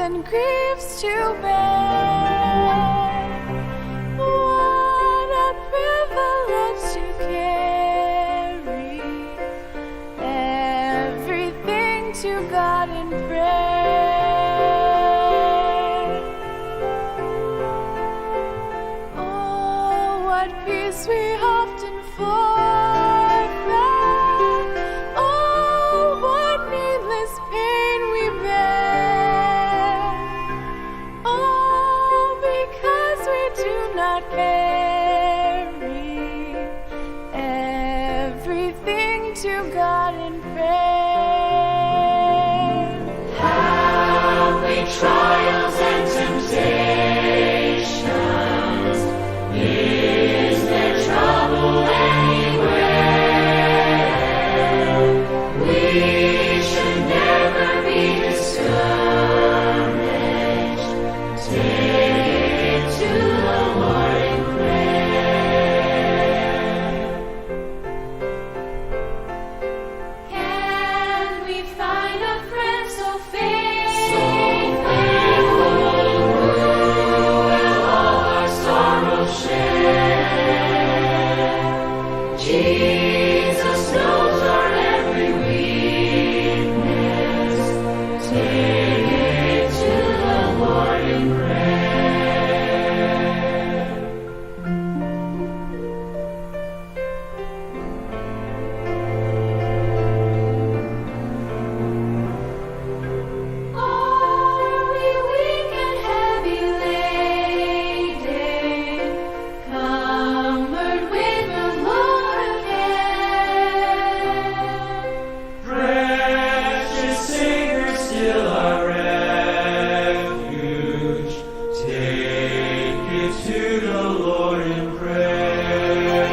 and griefs to bear. What a privilege to carry everything to God in prayer. Oh, what peace we often forfeit. Oh, what needless pain we bear. Oh, because we do not carry everything to God in prayer. Have we trials and temptations? Is there trouble anywhere? We should never be discouraged. Take it to the Lord in prayer. Can we find a friend so faithful, who will all our sorrows share? Jesus knows our every weakness. Take it to the Lord in prayer. Are we weak and heavy laden, covered with the Lord again? Precious Savior, still our refuge. Take it to the Lord in prayer.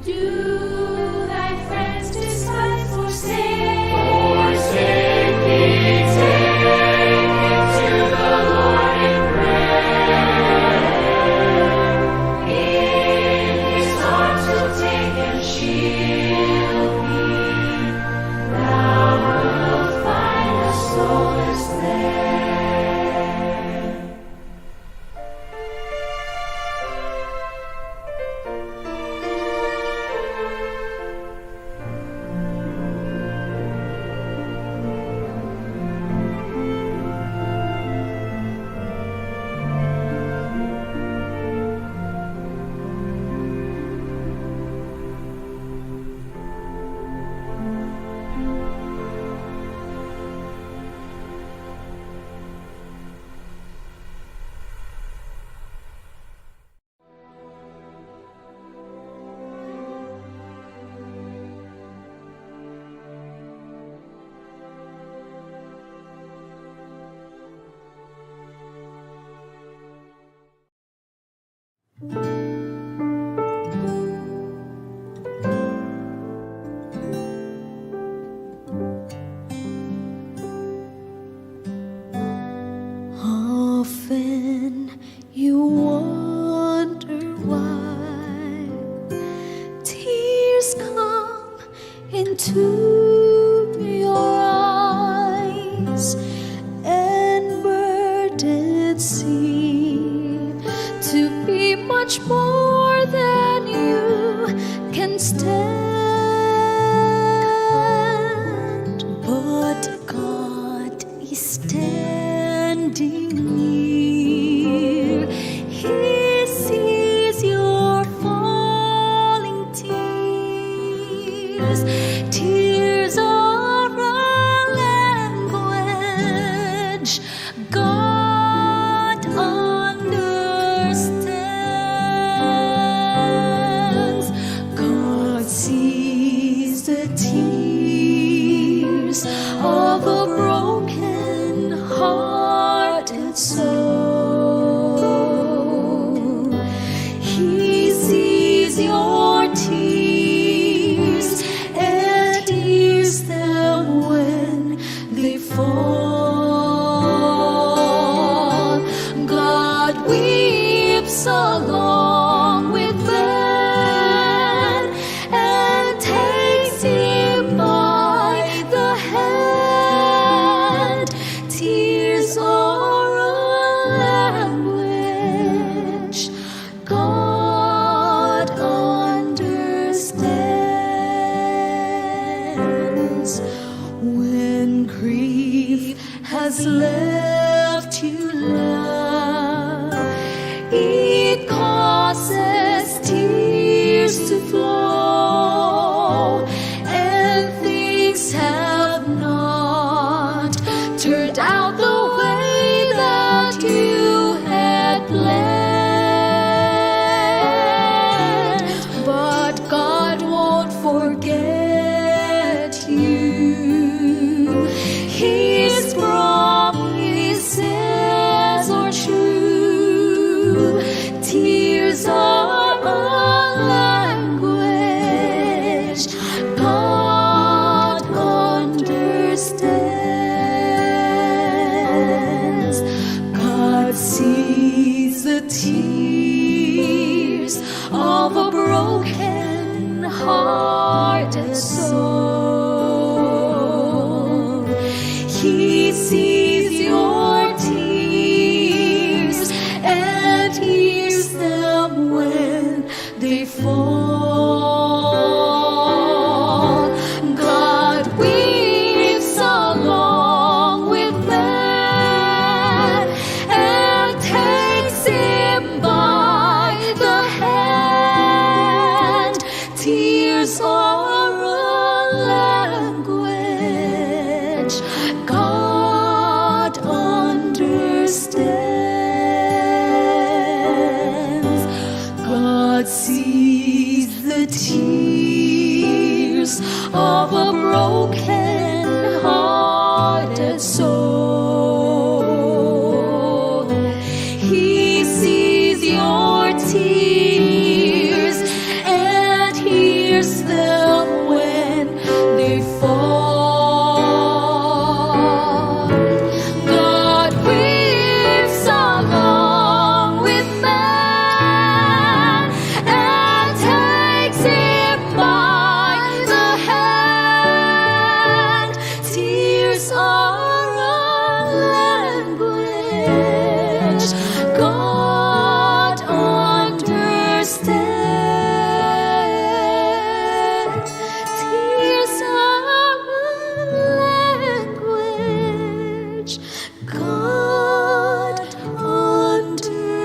Do thy friends despise, forsake? Forsake me, take it to the Lord in prayer. In His arms He'll take and shield me. Thou wilt find a solace there. Often you wonder why tears come into your eyes and burdens seem to be much more than you can stand. But God is standing near. He sees your falling tears. Tears are a language God understands. God sees the tears of a broken-hearted soul. He left you love, it causes tears to flow, and things have not turned out the way that you had planned. But God won't forget you. His promises are true. Tears are a language God understands. God sees the tears of a broken hearted soul. He sees your tears and hears them when they fall. God weeps along with man and takes him by the hand. Tears are a language God understands. God sees the tears of a broken hearted soul. He sees your tears and hears them when they fall. God weeps along with man and takes him by the hand. Tears are a language God understands. Tears are a language God understands.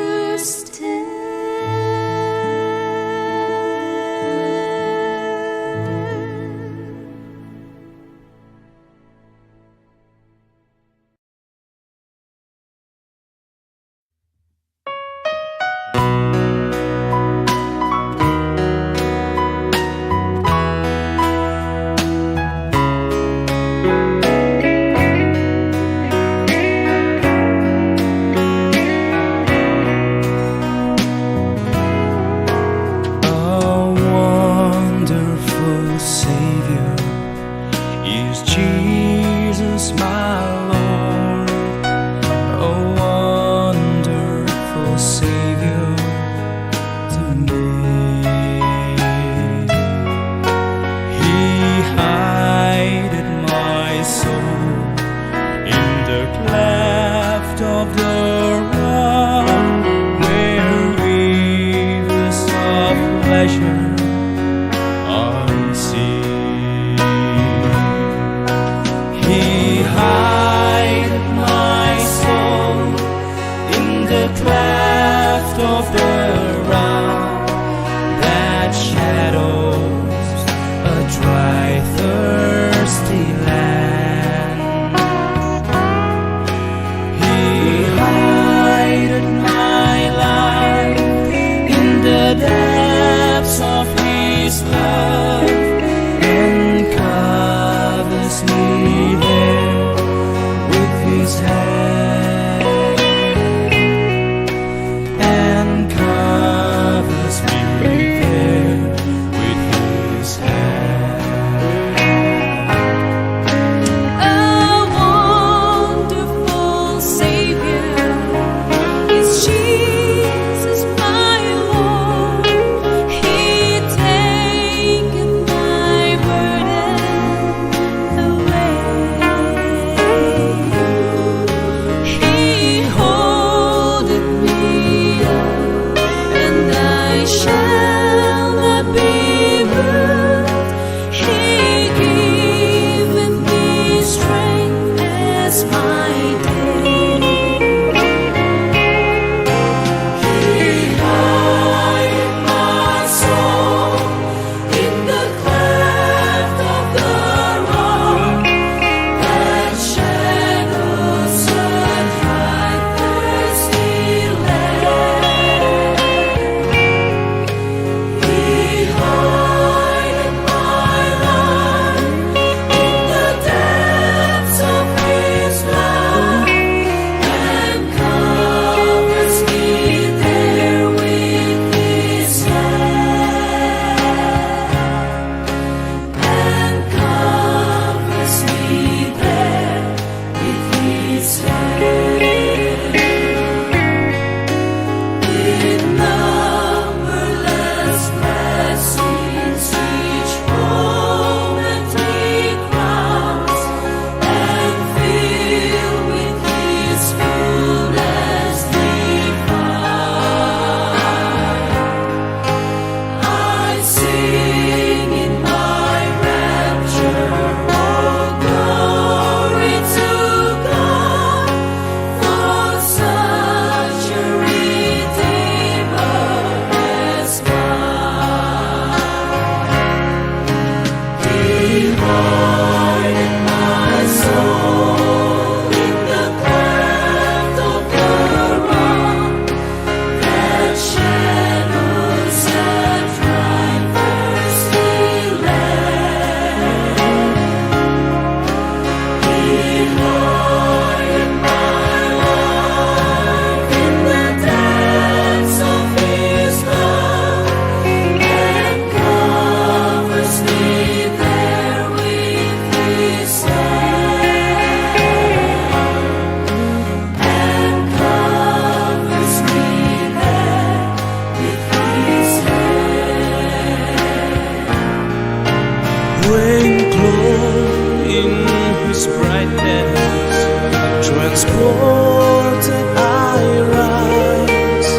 Transported I rise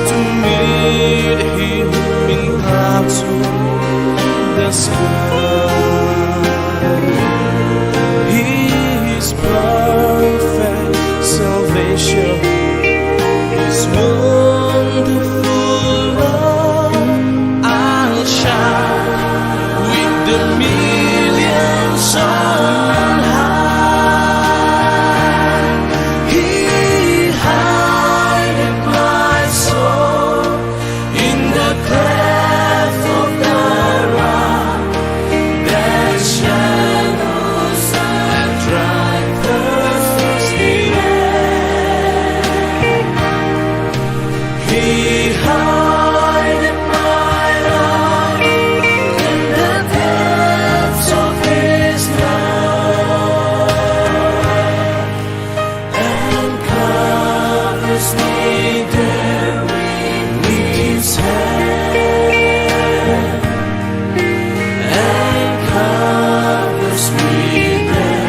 to meet him in clouds of the sky. His perfect salvation, His wonderful love, I'll shine with the millions on high. He hideth my soul in the cleft of the rock, that shadows and dry thirsty air. He hideth my life in the depths of His love, and covers me there with His hand, and covers me there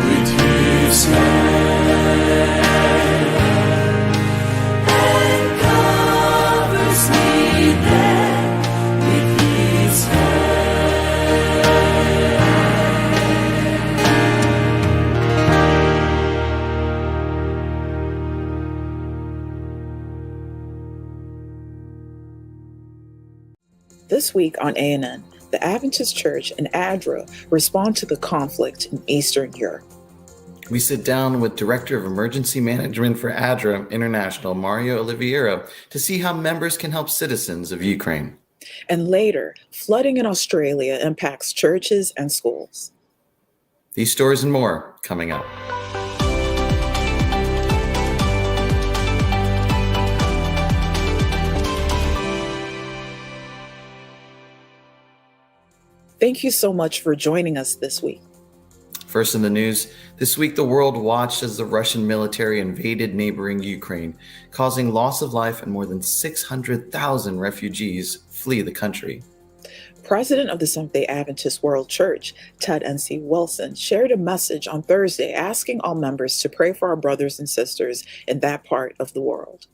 with His hand, and covers me there with His This week on ANN, the Adventist Church and ADRA respond to the conflict in Eastern Europe. We sit down with Director of Emergency Management for ADRA International, Mario Oliveira, to see how members can help citizens of Ukraine. And later, flooding in Australia impacts churches and schools. These stories and more coming up. Thank you so much for joining us this week. First in the news, this week the world watched as the Russian military invaded neighboring Ukraine, causing loss of life and more than 600,000 refugees flee the country. President of the Seventh-day Adventist World Church, Ted N.C. Wilson, shared a message on Thursday asking all members to pray for our brothers and sisters in that part of the world.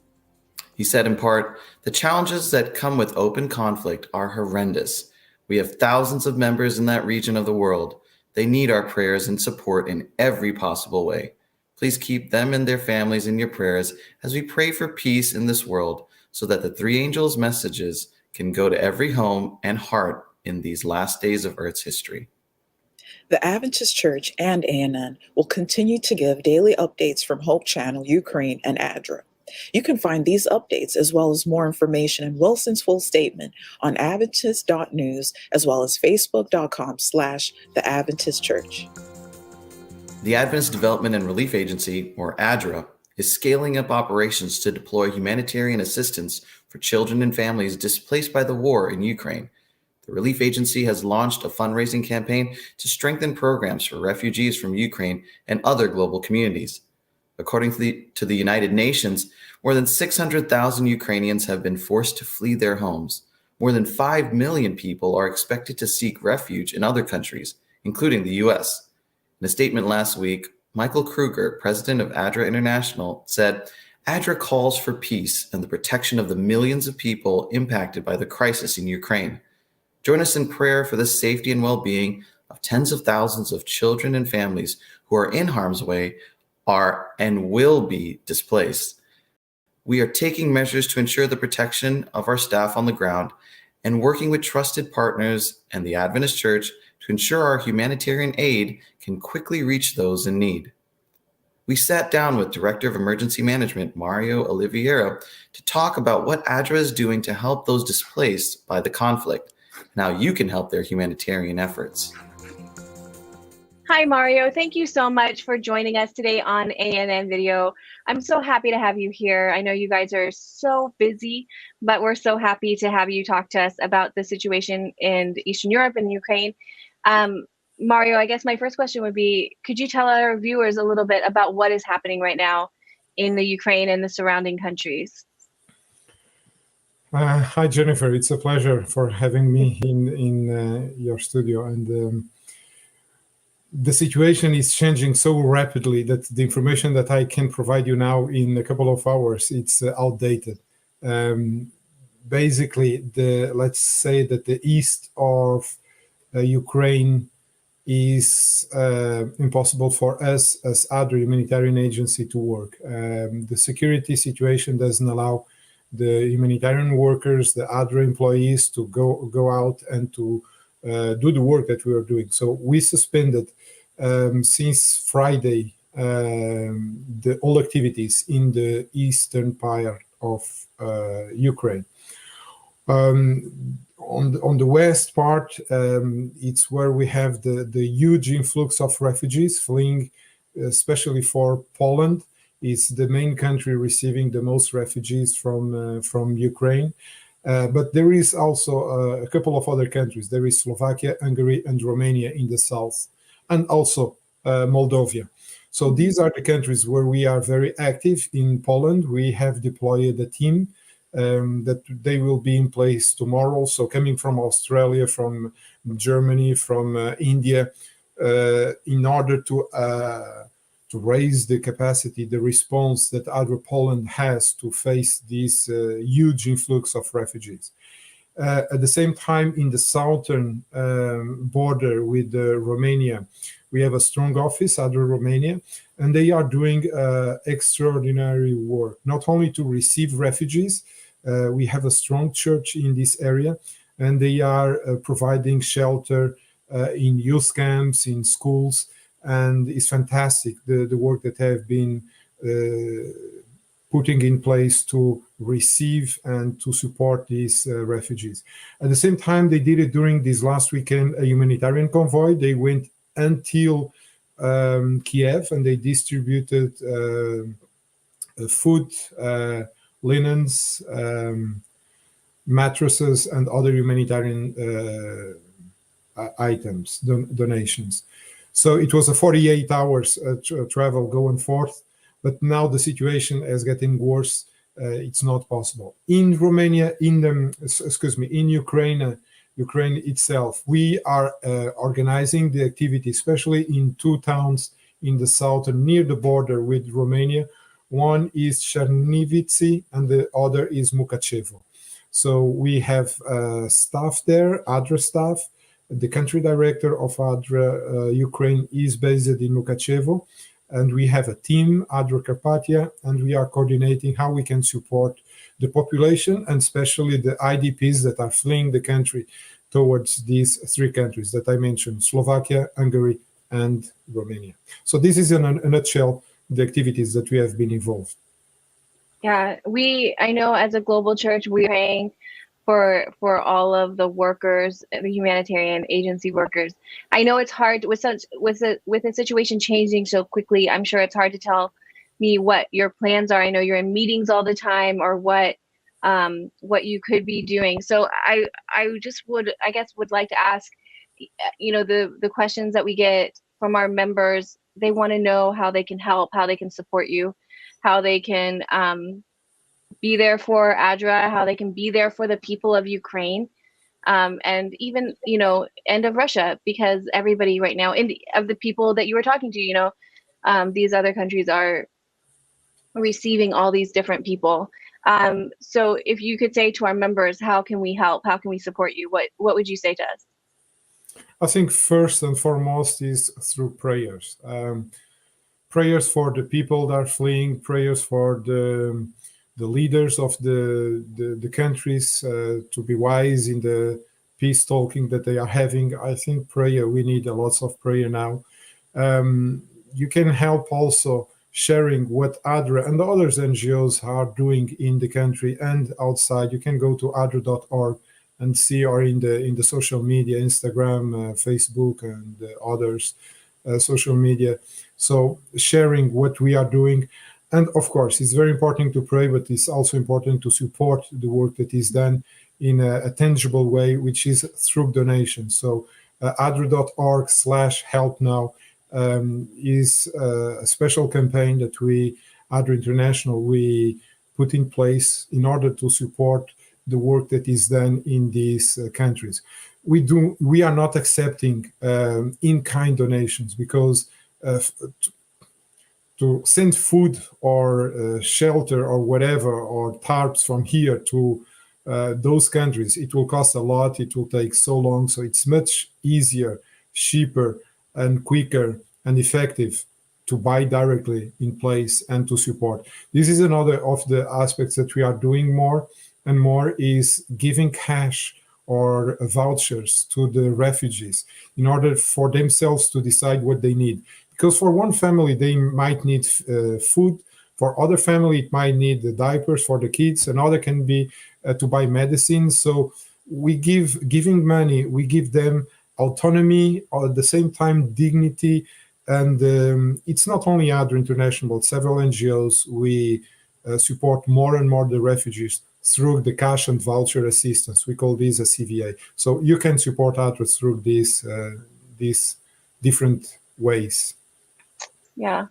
He said in part, "The challenges that come with open conflict are horrendous. We have thousands of members in that region of the world. They need our prayers and support in every possible way. Please keep them and their families in your prayers as we pray for peace in this world so that the three angels' messages can go to every home and heart in these last days of Earth's history." The Adventist Church and ANN will continue to give daily updates from Hope Channel, Ukraine, and ADRA. You can find these updates as well as more information in Wilson's full statement on Adventist.news as well as Facebook.com/The Adventist Church. The Adventist Development and Relief Agency, or ADRA, is scaling up operations to deploy humanitarian assistance for children and families displaced by the war in Ukraine. The relief agency has launched a fundraising campaign to programs for refugees from Ukraine and other global communities. According to the United Nations, more than 600,000 Ukrainians have been forced to flee their homes. More than 5 million people are expected to seek refuge in other countries, including the U.S. In a statement last week, Michael Kruger, president of ADRA International, said, "ADRA calls for peace and the protection of the millions of people impacted by the crisis in Ukraine. Join us in prayer for the safety and well-being of tens of thousands of children and families who are in harm's way, are and will be displaced. We are taking measures to ensure the protection of our staff on the ground and working with trusted partners and the Adventist Church to ensure our humanitarian aid can quickly reach those in need." We sat down with Director of Emergency Management, Mario Oliveira, to talk about what ADRA is doing to help those displaced by the conflict and how you can help their humanitarian efforts. Hi, Mario. Thank you so much for joining us today on ANN Video. I'm so happy to have you here. I know you guys are so busy, but we're so happy to have you talk to us about the situation in Eastern Europe and Ukraine. Mario, I guess my first question would be, could you tell our viewers a little bit about what is happening right now in the Ukraine and the surrounding countries? Hi, Jennifer. It's a pleasure for having me in your studio. And the situation is changing so rapidly that the information that I can provide you now in a couple of hours, it's outdated. Basically, let's say that the east of Ukraine is impossible for us as other humanitarian agency to work. The security situation doesn't allow the humanitarian workers, the other employees to go out and to do the work that we are doing. So we suspended since Friday all activities in the eastern part of Ukraine. On the west part, it's where we have the huge influx of refugees fleeing, especially for Poland. It's the main country receiving the most refugees from Ukraine. But there is also a couple of other countries. There is Slovakia, Hungary, and Romania in the south, and also Moldova. So these are the countries where we are very active. In Poland, we have deployed a team that they will be in place tomorrow. So coming from Australia, from Germany, from India, in order to raise the capacity, the response that other Poland has to face this huge influx of refugees. At the same time, in the southern border with Romania, we have a strong office, Adra Romania, and they are doing extraordinary work, not only to receive refugees. We have a strong church in this area, and they are providing shelter in youth camps, in schools, and it's fantastic the work that have been putting in place to receive and to support these refugees. At the same time, they did it during this last weekend, a humanitarian convoy. They went until Kiev, and they distributed food, linens, mattresses, and other humanitarian items, donations. So it was a 48 hours travel going forth, but now the situation is getting worse. It's not possible. In Romania, in Ukraine itself, we are organizing the activity, especially in two towns in the south and near the border with Romania. One is Chernivici and the other is Mukachevo. So we have staff there, ADRA staff. The country director of ADRA Ukraine is based in Mukachevo, and we have a team, ADRA Carpathia, and we are coordinating how we can support the population and especially the IDPs that are fleeing the country towards these three countries that I mentioned, Slovakia, Hungary, and Romania. So this is in a nutshell the activities that we have been involved. Yeah, I know as a global church, we're praying for all of the workers, the humanitarian agency workers. I know it's hard with the situation changing so quickly. I'm sure it's hard to tell me what your plans are. I know you're in meetings all the time, or what you could be doing. So I would like to ask, the questions that we get from our members. They want to know how they can help, how they can support you, how they can be there for ADRA, how they can be there for the people of Ukraine, and even, and of Russia, because everybody right now, of the people that you were talking to, these other countries are receiving all these different people. So if you could say to our members, how can we help? How can we support you? What would you say to us? I think first and foremost is through prayers. Prayers for the people that are fleeing, prayers for the leaders of the countries to be wise in the peace talking that they are having. I think prayer, we need lots of prayer now. You can help also sharing what ADRA and others NGOs are doing in the country and outside. You can go to adra.org and see, or in the social media, Instagram, Facebook, and others social media. So sharing what we are doing. And of course, it's very important to pray, but it's also important to support the work that is done in a tangible way, which is through donations. So adra.org/help now is a special campaign that ADRA International, we put in place in order to support the work that is done in these countries. we are not accepting in-kind donations, because to send food or shelter or whatever, or tarps from here to those countries, it will cost a lot, it will take so long. So it's much easier, cheaper, and quicker and effective to buy directly in place and to support. This is another of the aspects that we are doing more and more, is giving cash or vouchers to the refugees in order for themselves to decide what they need. Because for one family, they might need food. For other family, it might need the diapers for the kids. Another can be to buy medicine. So giving money, we give them autonomy, or at the same time dignity. And it's not only ADRA International, but several NGOs. We support more and more the refugees through the cash and voucher assistance. We call this a CVA. So you can support ADRA through these different ways. Yeah.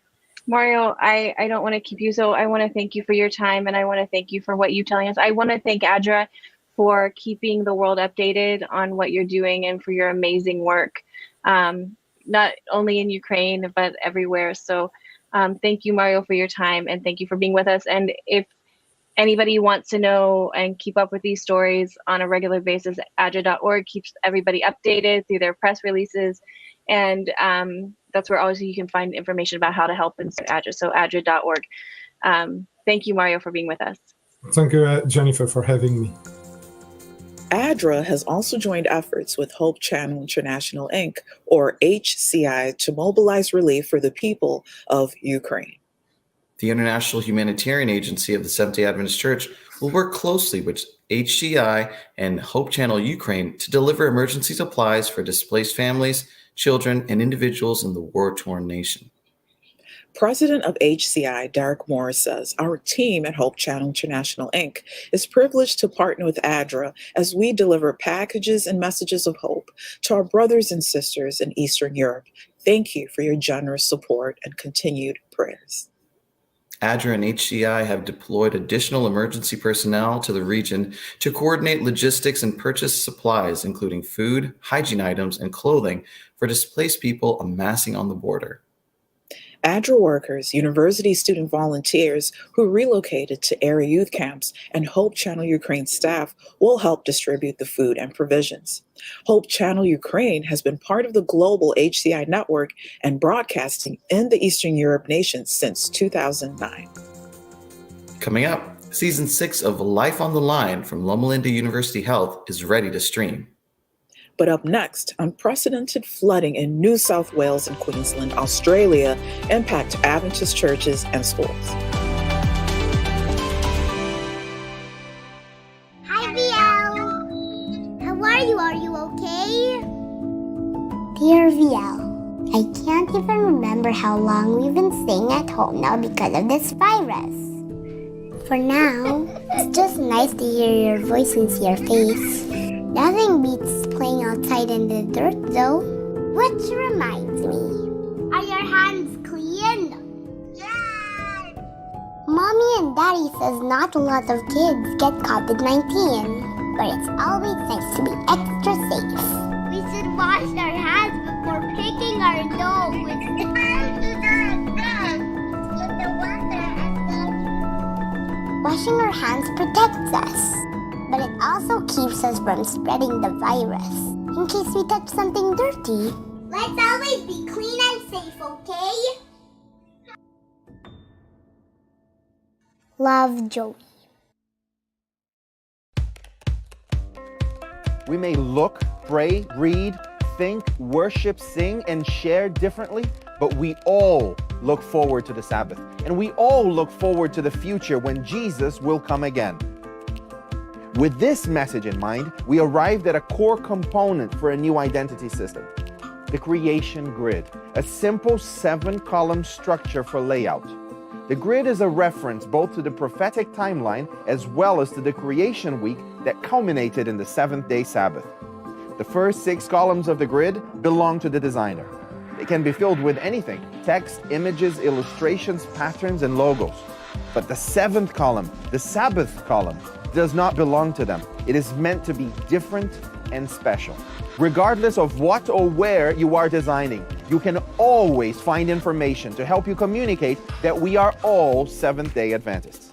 Mario, I don't want to keep you, so I want to thank you for your time, and I want to thank you for what you're telling us. I want to thank ADRA for keeping the world updated on what you're doing and for your amazing work, not only in Ukraine, but everywhere. So thank you, Mario, for your time, and thank you for being with us. And if anybody wants to know and keep up with these stories on a regular basis, adra.org keeps everybody updated through their press releases. And that's where also you can find information about how to help in ADRA, so adra.org. Thank you, Mario, for being with us. Thank you, Jennifer, for having me. ADRA has also joined efforts with Hope Channel International, Inc., or HCI, to mobilize relief for the people of Ukraine. The International Humanitarian Agency of the Seventh-day Adventist Church will work closely with HCI and Hope Channel Ukraine to deliver emergency supplies for displaced families, children, and individuals in the war-torn nation. President of HCI, Derek Morris, says, our team at Hope Channel International, Inc. is privileged to partner with ADRA as we deliver packages and messages of hope to our brothers and sisters in Eastern Europe. Thank you for your generous support and continued prayers. ADRA and HCI have deployed additional emergency personnel to the region to coordinate logistics and purchase supplies, including food, hygiene items, and clothing for displaced people amassing on the border. ADRA workers, university student volunteers who relocated to area youth camps, and Hope Channel Ukraine staff will help distribute the food and provisions. Hope Channel Ukraine has been part of the global HCI network and broadcasting in the Eastern Europe nations since 2009. Coming up, Season 6 of Life on the Line from Loma Linda University Health is ready to stream. But up next, unprecedented flooding in New South Wales and Queensland, Australia, impact Adventist churches and schools. Hi, VL. How are you? Are you okay? Dear VL, I can't even remember how long we've been staying at home now because of this virus. For now, it's just nice to hear your voice and see your face. Nothing beats playing outside in the dirt, though. Which reminds me, are your hands clean? Yes! Mommy and Daddy says not a lot of kids get COVID-19, but it's always nice to be extra safe. We should wash our hands before picking our nose. Washing our hands protects us. But it also keeps us from spreading the virus. In case we touch something dirty, let's always be clean and safe, okay? Love, Joey. We may look, pray, read, think, worship, sing, and share differently, but we all look forward to the Sabbath. And we all look forward to the future when Jesus will come again. With this message in mind, we arrived at a core component for a new identity system, the creation grid, a simple 7-column structure for layout. The grid is a reference both to the prophetic timeline as well as to the creation week that culminated in the 7th-day Sabbath. The first 6 columns of the grid belong to the designer. They can be filled with anything: text, images, illustrations, patterns, and logos. But the 7th column, the Sabbath column, does not belong to them. It is meant to be different and special. Regardless of what or where you are designing, you can always find information to help you communicate that we are all Seventh-day Adventists.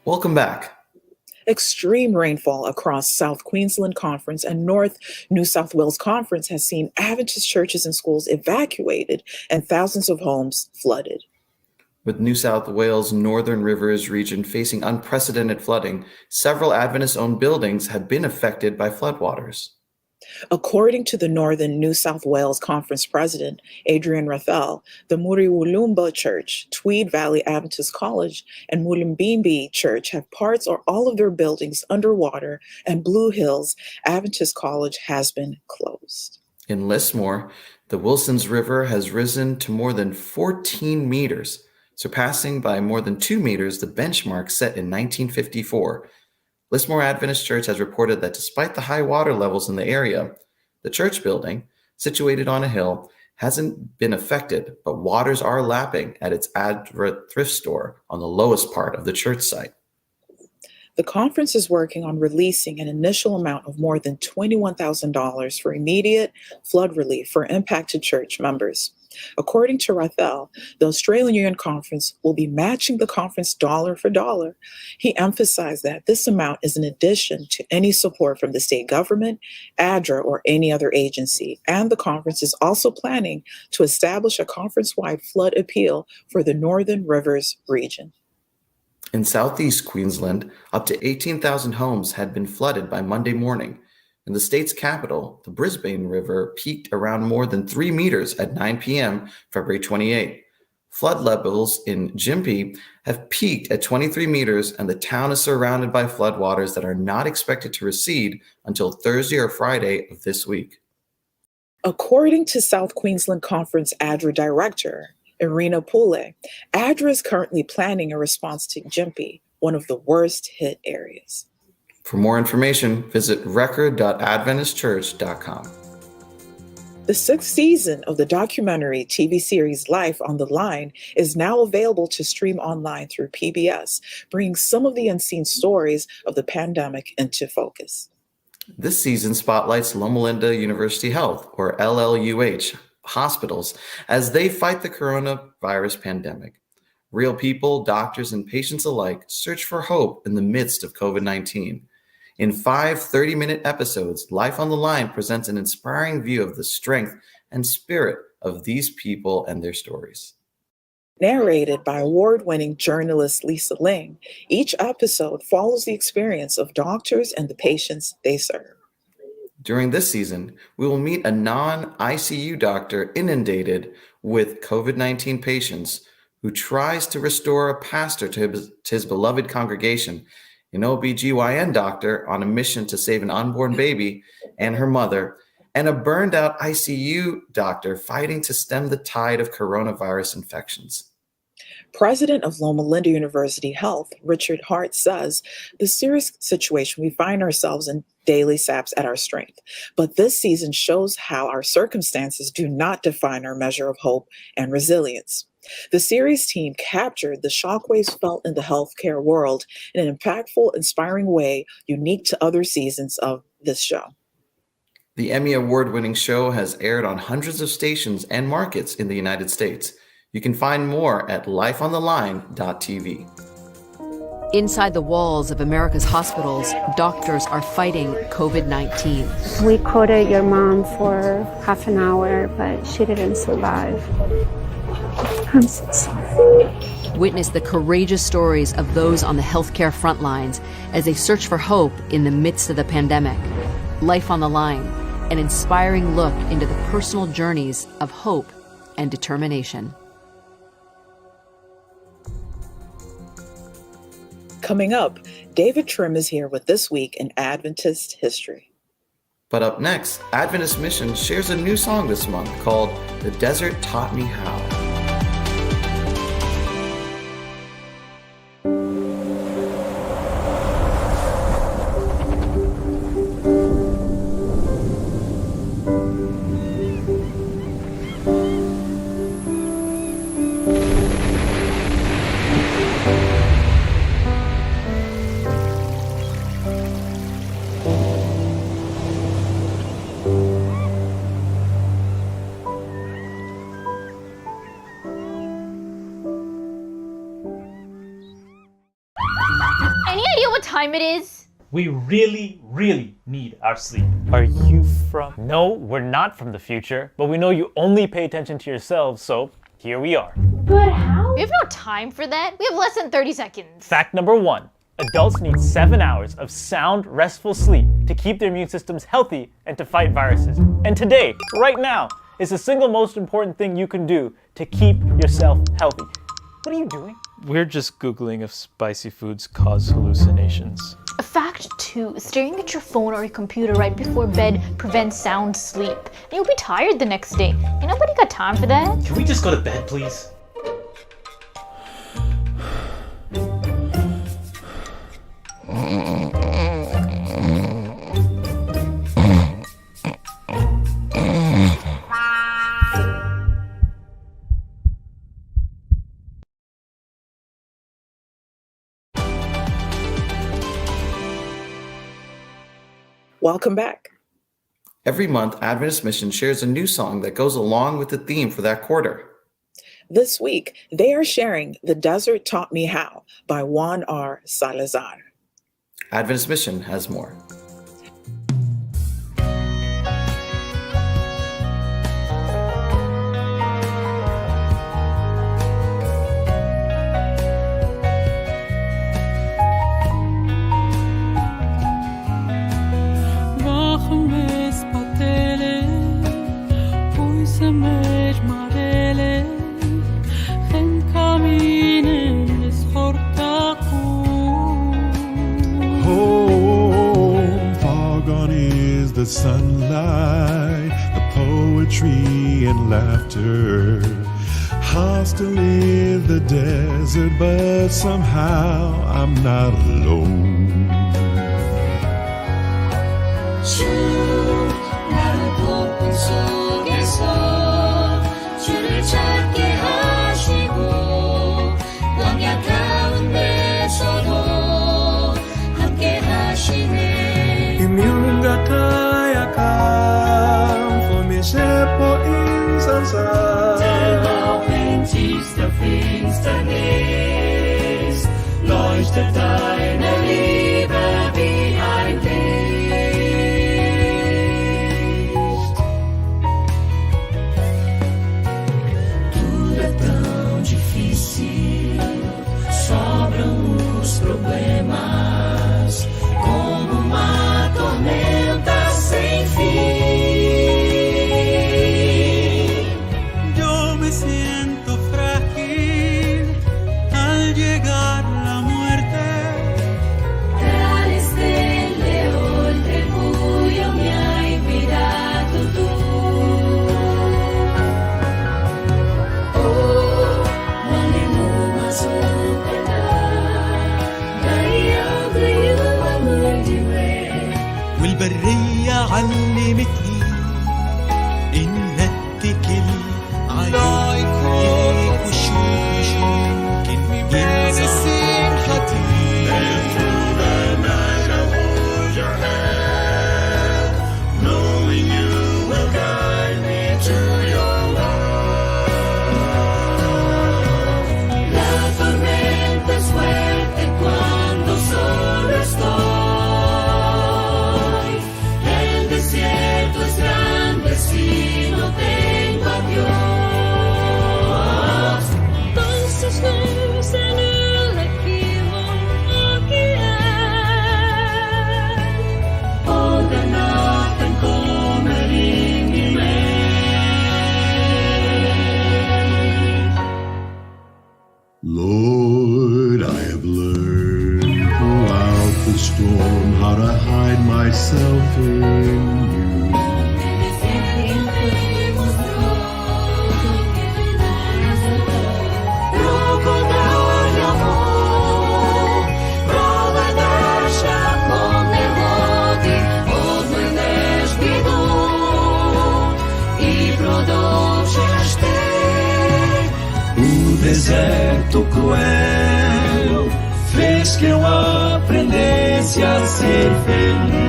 Welcome back. Extreme rainfall across South Queensland Conference and North New South Wales Conference has seen Adventist churches and schools evacuated and thousands of homes flooded. With New South Wales Northern Rivers region facing unprecedented flooding, several Adventist-owned buildings have been affected by floodwaters. According to the Northern New South Wales Conference President, Adrian Rathel, the Muriwulumba Church, Tweed Valley Adventist College, and Mulimbimbi Church have parts or all of their buildings underwater, and Blue Hills Adventist College has been closed. In Lismore, the Wilsons River has risen to more than 14 meters, surpassing by more than 2 meters the benchmark set in 1954. Lismore Adventist Church has reported that despite the high water levels in the area, the church building, situated on a hill, hasn't been affected, but waters are lapping at its Adra thrift store on the lowest part of the church site. The conference is working on releasing an initial amount of more than $21,000 for immediate flood relief for impacted church members. According to Rathel, the Australian Union Conference will be matching the conference dollar for dollar. He emphasized that this amount is in addition to any support from the state government, ADRA, or any other agency, and the conference is also planning to establish a conference-wide flood appeal for the Northern Rivers region. In southeast Queensland, up to 18,000 homes had been flooded by Monday morning. In the state's capital, the Brisbane River peaked around more than 3 meters at 9 p.m. February 28. Flood levels in Gympie have peaked at 23 meters, and the town is surrounded by floodwaters that are not expected to recede until Thursday or Friday of this week. According to South Queensland Conference ADRA Director Irina Pule, ADRA is currently planning a response to Gympie, one of the worst hit areas. For more information, visit record.adventistchurch.com. The 6th season of the documentary TV series Life on the Line is now available to stream online through PBS, bringing some of the unseen stories of the pandemic into focus. This season spotlights Loma Linda University Health, or LLUH, hospitals as they fight the coronavirus pandemic. Real people, doctors, and patients alike search for hope in the midst of COVID-19. In 5 30-minute episodes, Life on the Line presents an inspiring view of the strength and spirit of these people and their stories. Narrated by award-winning journalist Lisa Ling, each episode follows the experience of doctors and the patients they serve. During this season, we will meet a non-ICU doctor inundated with COVID-19 patients who tries to restore a pastor to his beloved congregation, an OBGYN doctor on a mission to save an unborn baby and her mother, and a burned-out ICU doctor fighting to stem the tide of coronavirus infections. President of Loma Linda University Health, Richard Hart, says, "The serious situation we find ourselves in daily saps at our strength, but this season shows how our circumstances do not define our measure of hope and resilience." The series team captured the shockwaves felt in the healthcare world in an impactful, inspiring way unique to other seasons of this show. The Emmy Award-winning show has aired on hundreds of stations and markets in the United States. You can find more at lifeontheline.tv. Inside the walls of America's hospitals, doctors are fighting COVID-19. We coded your mom for half an hour, but she didn't survive. I'm so sorry. Witness the courageous stories of those on the healthcare front lines as they search for hope in the midst of the pandemic. Life on the Line, an inspiring look into the personal journeys of hope and determination. Coming up, David Trim is here with This Week in Adventist History. But up next, Adventist Mission shares a new song this month called "The Desert Taught Me How." time it is? We really, really need our sleep. Are you from? No, we're not from the future, but we know you only pay attention to yourselves, so here we are. But how? We have no time for that. We have less than 30 seconds. Fact number 1. Adults need 7 hours of sound, restful sleep to keep their immune systems healthy and to fight viruses. And today, right now, is the single most important thing you can do to keep yourself healthy. What are you doing? We're just Googling if spicy foods cause hallucinations. Fact 2. Staring at your phone or your computer right before bed prevents sound sleep. And you'll be tired the next day. And nobody got time for that. Can we just go to bed, please? Welcome back. Every month, Adventist Mission shares a new song that goes along with the theme for that quarter. This week, they are sharing The Desert Taught Me How by Juan R. Salazar. Adventist Mission has more. The sunlight, the poetry and laughter. Hostile is the desert, but somehow I'm not alone. 나를 폭풍 속에서 주를 찾게 하시고 광야 가운데서도 함께 하시네. Immune Finsternis leuchtet deine Liebe wie ein Licht. Tudo é tão difícil, sobram os problemas, como uma tormenta sem fim. والبرية علمتني إن اتكل عليك وشوش يمكن ينسين خطير. Through the night I hold your hand, knowing you will guide me to your love. La tormenta es fuerte cuando solo estoy. Si no tengo a Dios, entonces luz en el equívoco och den natten kommer in i mig. Lord, I have learned throughout the storm how to hide myself in you. Deserto cruel fez que eu aprendesse a ser feliz.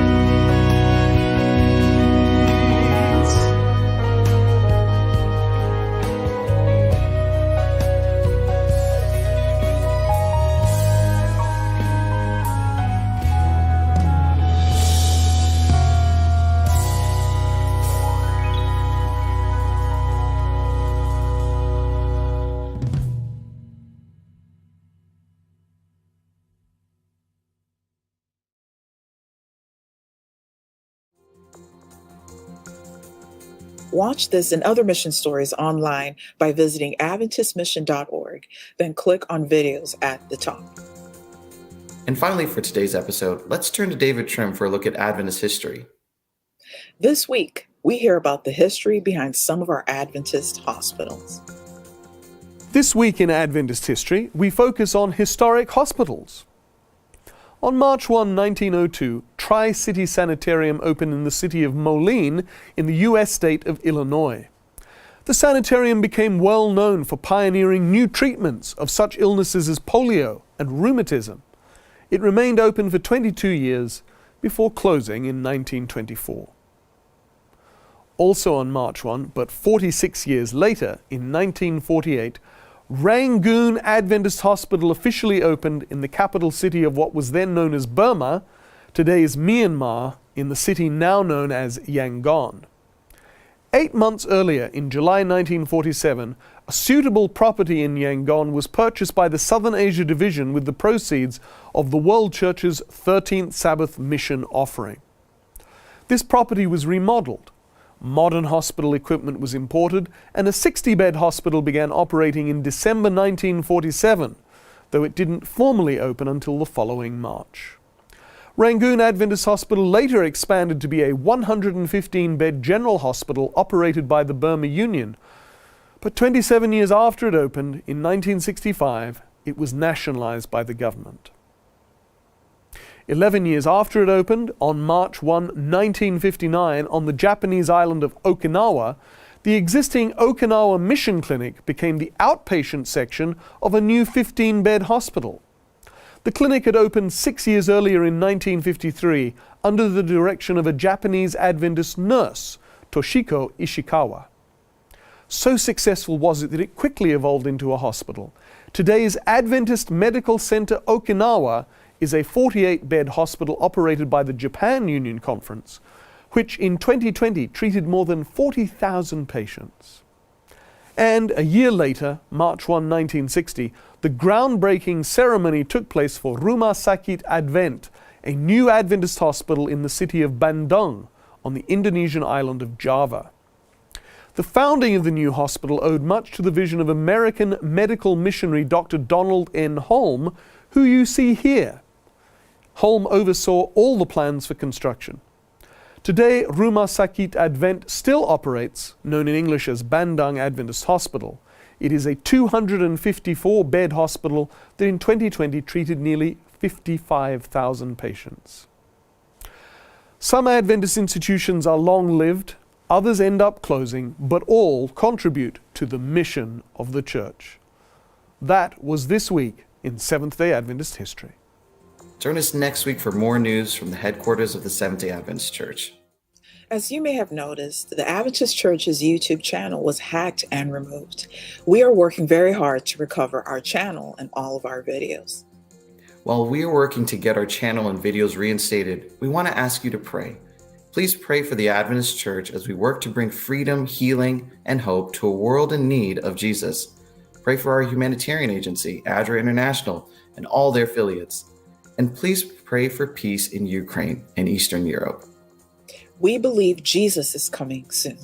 Watch this and other mission stories online by visiting AdventistMission.org, then click on videos at the top. And finally, for today's episode, let's turn to David Trim for a look at Adventist history. This week, we hear about the history behind some of our Adventist hospitals. This week in Adventist history, we focus on historic hospitals. On March 1, 1902, Tri-City Sanitarium opened in the city of Moline in the U.S. state of Illinois. The sanitarium became well known for pioneering new treatments of such illnesses as polio and rheumatism. It remained open for 22 years before closing in 1924. Also on March 1, but 46 years later, in 1948, Rangoon Adventist Hospital officially opened in the capital city of what was then known as Burma, today's Myanmar, in the city now known as Yangon. 8 months earlier, in July 1947, a suitable property in Yangon was purchased by the Southern Asia Division with the proceeds of the World Church's 13th Sabbath mission offering. This property was remodeled. Modern hospital equipment was imported, and a 60-bed hospital began operating in December 1947, though it didn't formally open until the following March. Rangoon Adventist Hospital later expanded to be a 115-bed general hospital operated by the Burma Union, but 27 years after it opened, in 1965, it was nationalized by the government. 11 years after it opened, on March 1, 1959, on the Japanese island of Okinawa, the existing Okinawa Mission Clinic became the outpatient section of a new 15-bed hospital. The clinic had opened 6 years earlier in 1953 under the direction of a Japanese Adventist nurse, Toshiko Ishikawa. So successful was it that it quickly evolved into a hospital. Today's Adventist Medical Center Okinawa is a 48-bed hospital operated by the Japan Union Conference, which in 2020 treated more than 40,000 patients. And a year later, March 1, 1960, the groundbreaking ceremony took place for Rumah Sakit Advent, a new Adventist hospital in the city of Bandung on the Indonesian island of Java. The founding of the new hospital owed much to the vision of American medical missionary Dr. Donald N. Holm, who you see here. Holm oversaw all the plans for construction. Today, Rumah Sakit Advent still operates, known in English as Bandung Adventist Hospital. It is a 254-bed hospital that in 2020 treated nearly 55,000 patients. Some Adventist institutions are long-lived, others end up closing, but all contribute to the mission of the church. That was this week in Seventh-day Adventist history. Join us next week for more news from the headquarters of the Seventh-day Adventist Church. As you may have noticed, the Adventist Church's YouTube channel was hacked and removed. We are working very hard to recover our channel and all of our videos. While we are working to get our channel and videos reinstated, we want to ask you to pray. Please pray for the Adventist Church as we work to bring freedom, healing, and hope to a world in need of Jesus. Pray for our humanitarian agency, ADRA International, and all their affiliates. And please pray for peace in Ukraine and Eastern Europe. We believe Jesus is coming soon.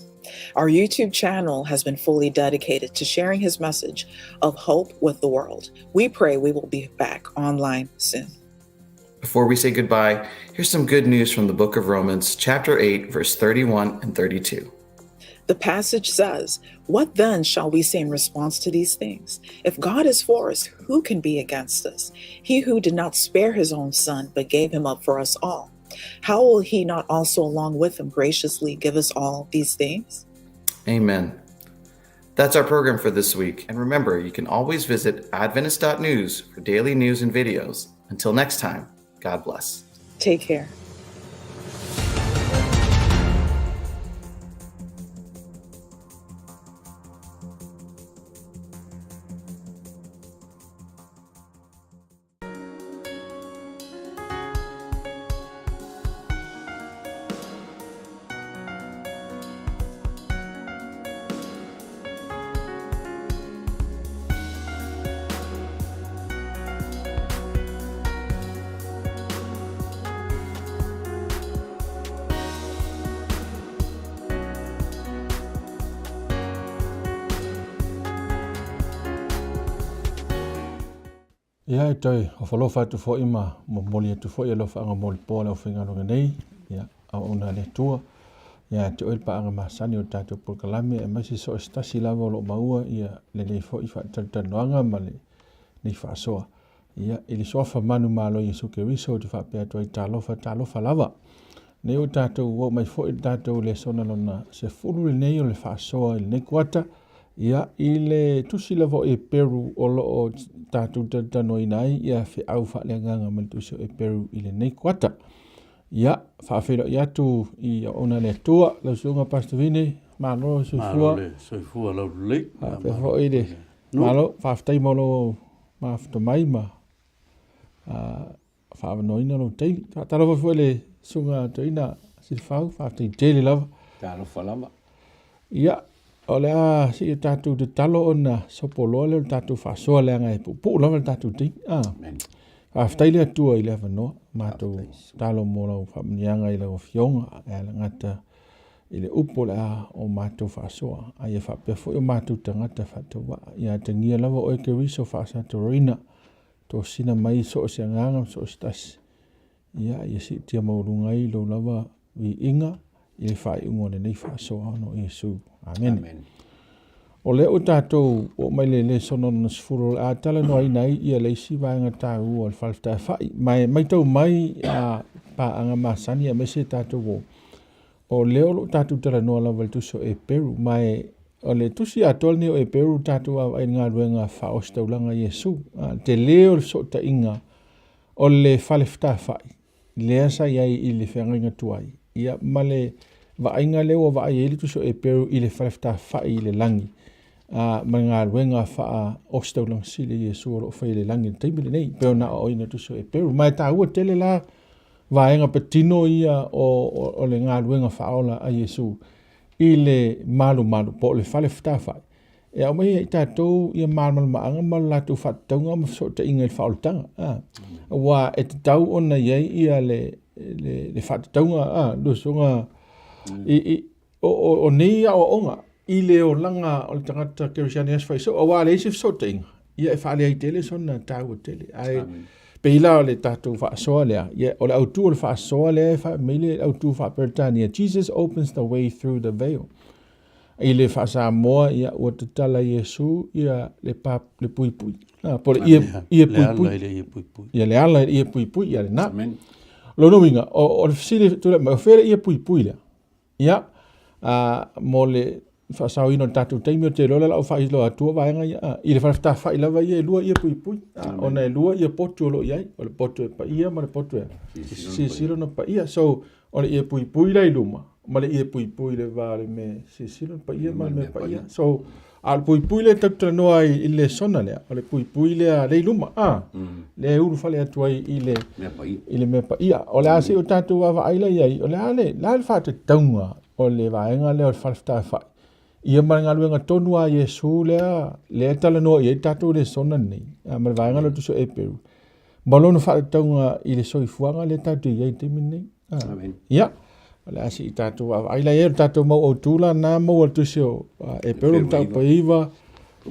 Our YouTube channel has been fully dedicated to sharing his message of hope with the world. We pray we will be back online soon. Before we say goodbye, here's some good news from the book of Romans, chapter 8, verse 31 and 32. The passage says, "What then shall we say in response to these things? If God is for us, who can be against us? He who did not spare his own son, but gave him up for us all. How will he not also along with him graciously give us all these things?" Amen. That's our program for this week. And remember, you can always visit Adventist.news for daily news and videos. Until next time, God bless. Take care. Ia e toi, o whalofa atu fo ima, mo moli atu fo ia lofa anga moli pōla o whingaronga nei, ia, au una le tua, ia te oil pa anga masani o tātou pulkalame, e maisi so stasi lava o lo maua, ia le nei fo i wha tanoanga ma le nei wha soa. Ia, ili sofa manu malo Yesu Keriso, te wha pēa toi tālofa lava. Nei o tātou, o mai fo i tātou le sona lona, se furu le nei o le wha soa, il nei kuata, ia, i le tusi lava e Peru o lo o tātou tano i nai, ia whi au wha le nganga man tusi o e Peru i le nei kuata. Ia, whaafero i atu i ona le tua, lau sunga Pastavine, malo soifua. Malo le soifua lau le. Whaafero i le, malo, whaaftai molo maafto mai ma, whaafanoina lo teili. Talofa fua le sunga toina silfau, whaaftai teili lava. Talofa lava. Ia, o lea si e tātou te talo o na sopoloa leo tātou whasoa lea ngai pu lava le tātou ting. Whaaftai lea tua i lea whanoa, mātou talo mō lau whamanianga i lau fionga, e la ngata i le upo lea o mātou whasoa. Ai e whapefo i o mātou tangata whatawa. Ia te ngia lava o e Keriso whaasa te roina, tō sina mai so o se nganga so o stasi. Ia i si tia maurungai lau lava vi inga, i le whai ungone nei whasoa no Yesu. Amen. O le o tātou o mai le sonono sfuro a tala no ai nei ia leisi vaenga tāu o le whalftai whai. Mai tau mai a pa anga masani a mese tātou o leo lo tātou tala noa lawal tuso e Peru. Mai o le tusi a tolni o e Peru tātou a ai ngā ruenga whaos taulanga Yesu. Te leo so ta inga o le whalftai whai. Lea sa iai i le whenga tuai. Ia male va inga leo va ai tu so e Peru i le whalefta whai i le langi. Ma ngā ruenga wha ostaulang sile Yesu o whai le langi. Teimile nei, peo na o ina tu so e Peru. Mai tā ua tele la va inga patino ia o le ngā ruenga whaola a Yesu i le malu po le whalefta whai. E au mai i tātou ia malu maanga malu latu whataunga ma so te inga i whaoltanga. Wa e te tau ona iei ia le whataunga, lusunga o nei o onga i le o langa o le tangata Kerisiani as whaiso o wā leisi fsota inga ia e whaale ai tele sona tāua tele ai peila o le tātou whaasoa lea o le autu o le whaasoa lea e meile autu whaaperetania Jesus opens the way through the veil i le whaasa moa ia ua te tala Yesu ia le pui pui po le ia pui pui ia le ala ia pui pui ia le na lono winga o le fisile tula ma fere ia pui pui lea ia mo le whaasau ino tātou teimi o te lola lau whaislo atua vaenga ia i le whafta whai lava ia lua ia pui pui ona e lua ia potu o lo iai o le potu e pa ia ma le potu e sisilo no pa ia so o le ia pui pui lai luma ma le ia pui pui le vale me sisilo pa ia ma le me pa ia so al pui pui le tatu noa i le sona lea o le pui pui le a le luma le uru fale atua i le me pa ia o le ase o tātou wa aila iai o le ale la le whate taunga o le vaenga le o le whalfta whai ia maranga luenga tonu a Yesu lea tala noa i tātou le sona nei ma le vaenga lo tuso e Peru malono whate taunga i le soifuanga le tātou iai te minei ia le asi i tātou wa aila iai tātou mau o tūla nā mau al tuso e Peru mtau pa iwa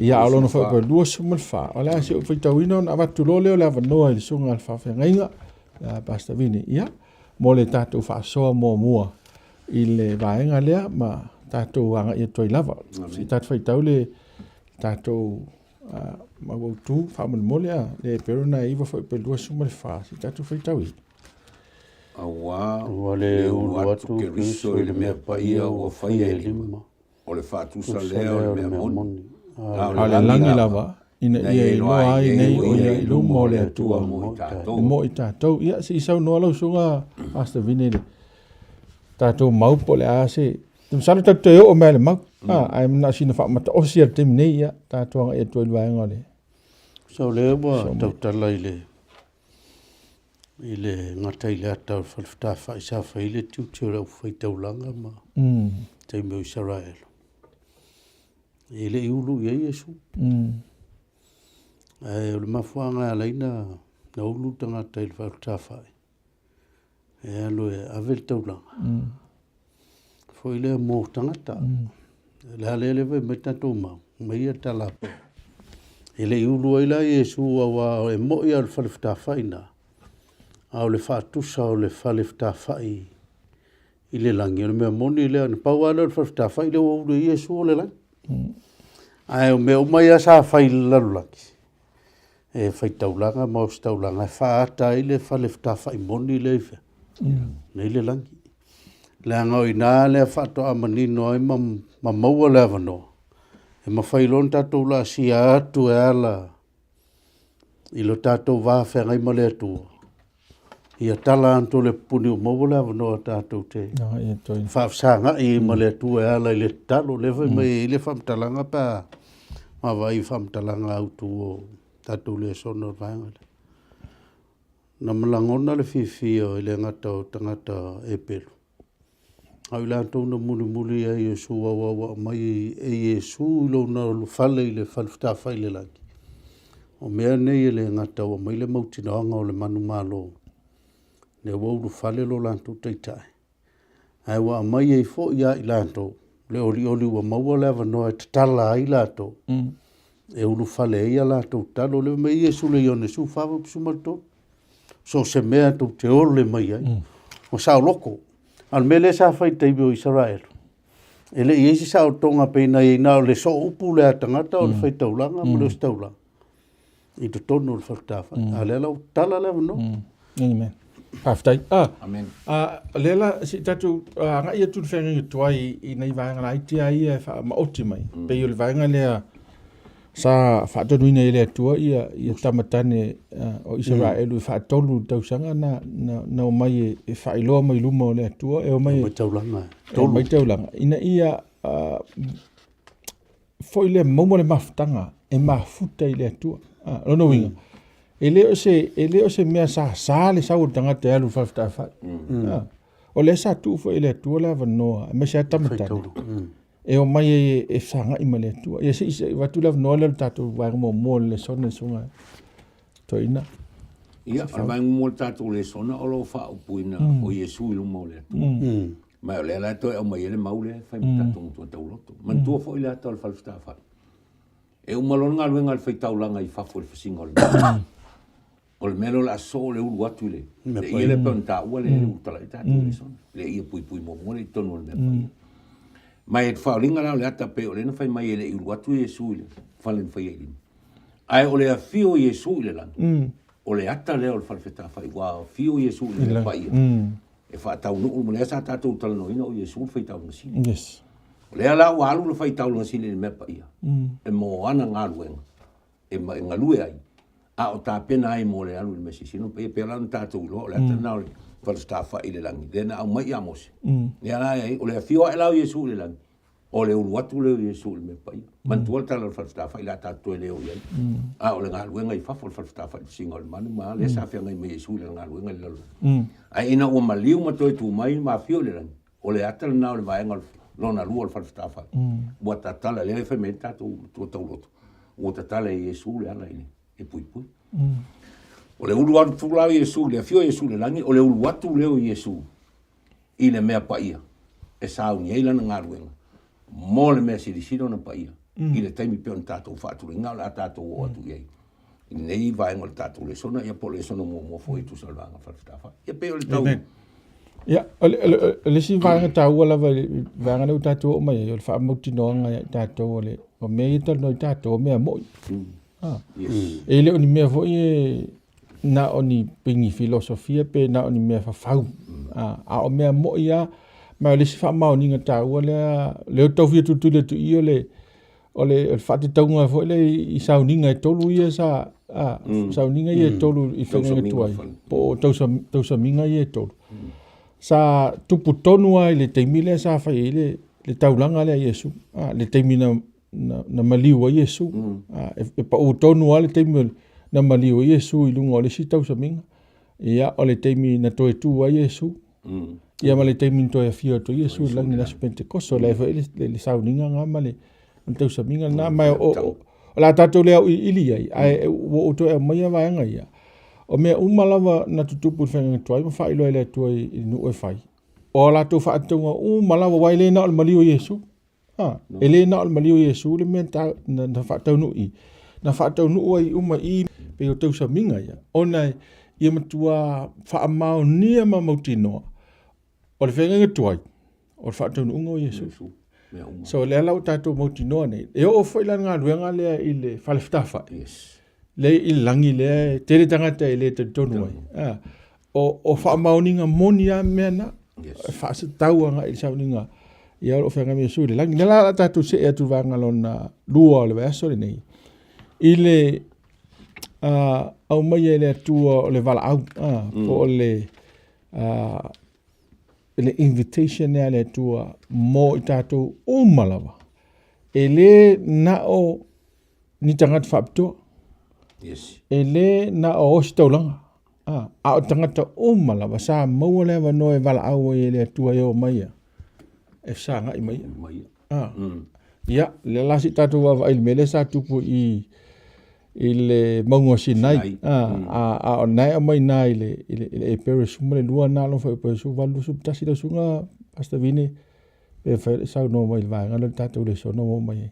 ia alono whai pa lua sumal wha o le asi o whaitawino na watu lo leo le awa noa i le sunga al whawhengainga Pastavine ia mo le tātou whaasoa mua i le vaenga lea ma tātou anga i toi lava. Si tātou whaitau le tātou mawautu whaamana molea le pero na iwa whai pelua suma le wha. Si tātou whaitau i. Ua le ulu atu Keriso i le mea paia o whaia e lima. O le whātusa lea o le mea moni. A le langi lava. Ina ia i loa ai nei o ia i lumo le atua. Mo i tātou. Ia si isau noa lau sunga Pastavine le. Tātou maupo le ase. Te msalo tātou te o mele mau. Ai mna sina whaamata osi ar te mne ia. Tātou anga e tuai luaenga le. Sau le ua tautala i le ngatai le atau whalifta whaisa whaile tiu tiu rau whaitaulanga ma. Te meu Israel. E le iulu ia Yesu. Ai o le mafuanga alaina na ulu tangata i le whalifta whai. E alo e avel taulanga. Foi le mo tangata. Le hale le vai mai tatou mau. Mai e tala po. E le iulu ai la Iesu awa o e mo'i al whale whtawhai na. A o le whaatusa o le whale whtawhai i le langi. O mea moni lea ni pau ala le whale whtawhai le o ule Iesu o le langi. Ai o mea umai a sa whai lalulaki. E whai taulanga, maus taulanga. E whaata i le whale whtawhai moni le iwha. Nei le langi. Le anga o ina le whaato a manino ai ma maua le avanoa. E mawhailon tātou la si atu e ala i lo tātou wāwhengai ma le atua. I a tala anto le puni o maua le avanoa tātou te. Whaafsanga i ma le atua e ala i le talo le vai mai i le whamtalanga pa. Ma vai whamtalanga autu o tātou le sono vāngale. Na malangona le whiwhia i le ngata o tangata e pelu. Au la tōna muli a Iesu awa mai e Iesu lo na whale i le whalwhtawhai le laki. O mea nei e le ngata o mai le mautinaanga o le manu malo. Ne wauru whale lo lantou teitai. Ai wa mai e fo ia i lantou. Le oli wa maua le avanoa e tatala i lantou. E ulu whale e ia lantou talo le mai Iesu le ione su whawa pisumato. So se mea tau te oro le mai ai. O sao loko. Al mele sa fai teibi o Israel. Ele iesi sa o tonga peina i nao le so upu le atangata o le fai taulanga mo le staulanga. I to tono le whaktafa. A lela o tala lewa no. Amen. Paftai. Amen. Lela si tatu nga ia tu whenga i tuai i nei vanga la itia i e wha maoti mai. Pe i le vanga lea sa whaatonuina i lea tua i tamatane o Israelu i whaatolu tausanga na o mai e whailoa mai luma o lea tua e o mai taulanga. Mai taulanga. Ina ia foi le momo le maftanga e mafuta i lea tua. Lono winga. E leo se mea sa le sa o tangata e alu whaftafa. O le sa tu foi i lea tua la vanoa. Me se tamatane. E o mai e sanga i male tua. E se watu lav noa tatou wang mo le sona sunga. Toina. Ia, wang mo tatou le sona o lo wha upuina o Iesu i lumo le tua. Mai o le la toi o mai ele maule fai tatou tua tau loto. Man tua fo i le ato al falstafa. E umalon ngā luenga al fai taulanga i whafo le whasinga le. O le melo la so le ulu atu le. Le ia le peonta ua le utala i tatou le sona. Le ia pui mo mo le tonu le mea. Mai e whaolinga rao le ata pe o le na whai mai e le i ruatu Iesu i le whalen whai e lima. Ai o le a fio Iesu i le langa. O le ata leo le whalwheta whai wā fio Iesu i le whai e. E whaatau nuu mo le asa tātou tala noina o Iesu le whai tau nasini. Yes. O le ala o alu le whai tau nasini le mea pai ia. E mo ana ngā luenga. E ngā lue ai. A o tā pena ai mo le alu le mesisino. Pe e pēlana tātou lo le ata nao le falstafa i le langi. Lena au mai amose. Ni ana ai o le fio e lau Iesu le langi. O le ulu atu leo Iesu le me pai. Mantua tala le falstafa i la tatu e leo iai. A o le ngā luenga i whafo le falstafa i singa o le manu. Ma le sa whianga i me Iesu le ngā luenga i lalu. Ai ina ua maliu ma toi tu mai ma fio le langi. O le atala nao le vaenga lona lua le falstafa. Ua tatala le wheme tatu tua tauloto. Ua tatala e Iesu le ala ini. E pui pui. O le ulu atu lau Iesu, le fio Iesu le langi, o le ulu atu leo Iesu i le mea paia. E sao ni eila na ngā ruenga. Mo le mea sirisino na paia. I le taimi peo na tātou whāturi ngā la tātou o atu iei. I nei vaenga le tātou le sona, ia po le sona mo fo i tu salvanga whawhitafa. Ia peo le tau. Ia, le si vaenga tau ala vaenga leu tātou o mai, o le whaamauti noanga tātou o le, o mea i tal noi tātou o mea moi. E leo ni mea fo i na oni pingi filosofia pe na oni mea whawhau. A o mea mo ia, ma le si whamao ni ngata ua leo tauwhia tutule tu i o le whate taunga fo le i sauninga e tolu ia sa, sauninga i e tolu i whenga tuai. Po tausa minga i e tolu. Sa tupu tonua i le teimile sa whai le taulanga le a Iesu. Le teimina na maliu a Iesu. E pa o tonua le teimile na maliu a Iesu i lunga o le si tausa minga. Ia o le teimi na toe tu a Iesu. Ia ma le teimi toe a fia to Iesu langi nasu Pentekoso. Le le sauninga ngā ma le tausa minga na mai o la tatou le au ili ai. Ai o toe a mai a vaenga ia. O mea umalawa na tutupu whenga tuai, ma whailo ele tuai i nu e whai. O la tu whaatunga, umalawa wai le na o maliu Iesu. E le na o maliu Iesu, le mea na whaatau nui. na whaatau nuu ai uma I pe o tau sa minga ia. Ona ia matua whaamau nia ma mautinoa. O le whenga tuai. O le whaatau nuu ngau Yesu. So le alau tātou mautinoa nei. E o whaila ngā ruenga lea I le whalewhtafa. Le I langi lea tere tangata I le te tonu ai. O whaamauninga moni a mea na. Whaasa tauanga I sauninga. Ia o whenga mea suri. Langi nela tātou se ea tu vanga lona lua o le weaso le nei. I le au mai e le atua o le wala au. O le invitation e le atua mo I tātou o malawa. E le na o ni tangata whaapitoa. E le na o osi taulanga. A o tangata o malawa. Sa maua le wano e wala au e le atua e o maia. E sa ngai maia. Ia, le lasi tātou wawa il mele sa tupu I le maungo Sinai. A o nai o mai nā I le e pere suma le lua nā lonfa I pere su walu su tasi la sunga pasta vine e whaere sau no mai vai ngana tātou le sono mo mai.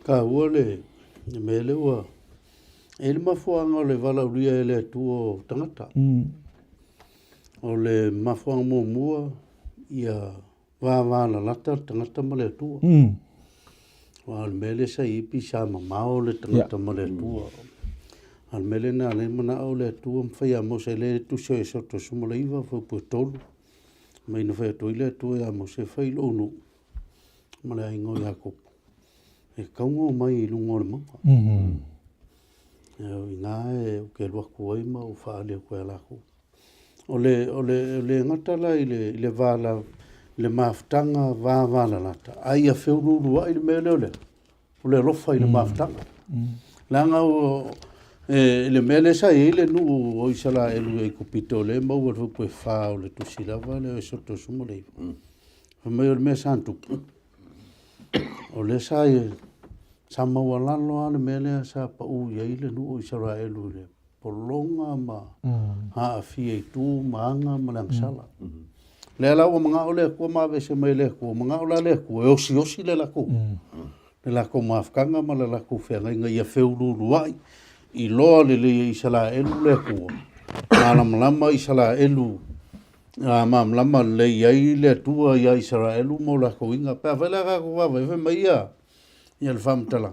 Ka ua le mele ua e le mafuanga o le wala uria e le atua tangata. O le mafuanga mo mua ia wāwāna lata tangata ma le atua. Al mele sa ipi sa mamao le tangata ma le atua. Al mele na le mana o le atua mwhai mo se le tusio e soto sumala iwa whaupu tolu. Mai na whai atoile atua e mo se whai lono. Ma le aingo I hakopu. E kaungo mai I lungo le mama. I ngā e ke lua kuai ma o whaale o koe alako. O le ngatala I le wāla le maftanga wāwāla lata. Ai a whiururu ai le mele ole. O le lofa I le maftanga. Langa o le mele sa e le nu o isala elu e kupito le mau o koe whā o le tusilava le o soto sumole. Mai o le mea santupu. O le sa e sa maua lalo ale mele sa pa u ia ile nu o Israelu le polonga ma ha fie I tu maanga ma langsala. Le la o mga ole ko ma ve se mai le ko mga ola le ko o si le la ko. Le la ko mafkanga ma la ko fe nga ia feulu ruai I lo le Israelu le ko. Lama Israelu mam lama le ia le tua ia Israelu mo la ko inga pa vela ka ko va ve mai ia. Ia le whamtala.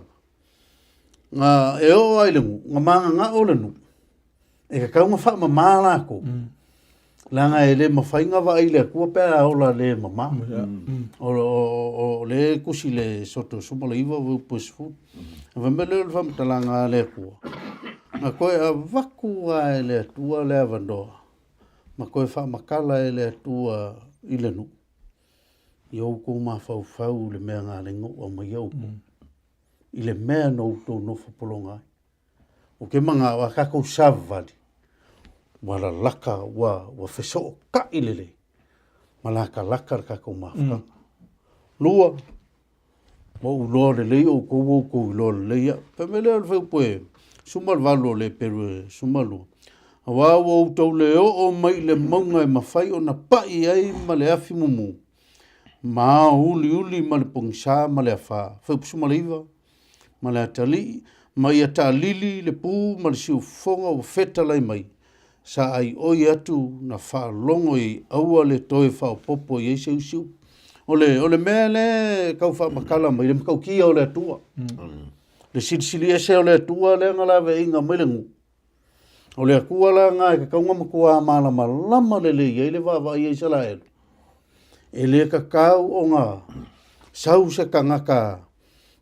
Ngā e o ailengu, ngā maanga ngā o lenu. E ka kaunga wha ma lako. Langa e le mawhainga wa ai le kua pēra ola le mama. O le kusi le soto sumala iwa wa upusfu. Whamele le whamtala ngā le kua. Ngā koe a waku a e le tua le avandoa. Ma koe wha makala e le tua I lenu. Iau kou ma whau le mea ngā lengo o mai iau kou. I le mea no tō nofo polonga. O ke manga wa kako savali. Wala laka wa wheso ka ilele. Malaka laka kako mafka. Lua. Wa uloa le lei o kou uloa le leia. Pemele al whau poe. Sumal valo le peru sumalu. Wa o tau le o mai le maunga e mawhai o na pai ai ma le afi mumu. Ma uli ma le pongsa ma le afa. Whau sumala iwa. Ma le atali, ma ia ta lili le pū, ma le siu fonga o feta lai mai. Sa ai oi atu na wha longo I aua le toe wha o popo I eise usiu. O le mea le kau wha makala mai, le mkau kia o le atua. Le silisili ese o le atua le ngalawe inga mailengu. O le akua la ngā e ka kaunga makua amala malama le le iei le wawa I eise la elu. E le kakau o ngā sau se kangaka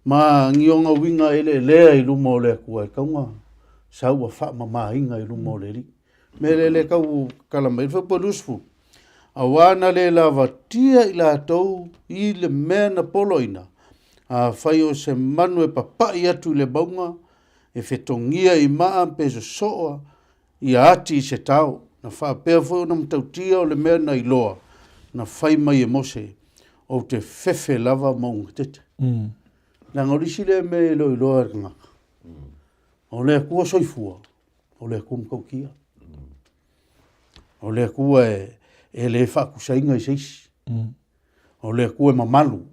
ma ngionga winga ele lea I lumo le kua kaunga sau wa fa mama inga I lumo le li me le kau kalama I fa polusfu awana le lava tia I la tou I le mena poloina a fai o se manu e papai atu le baunga e fetongia I maa peso soa I ati I se tau na fa pea fo na mtautia o le mena I loa na fai mai e mose o te fefe lava maunga tete na ngorisi le me lo loa nga. O le kua soifua, o le kua mkaukia. O le kua e le whakusainga I seisi. O le kua mamalu.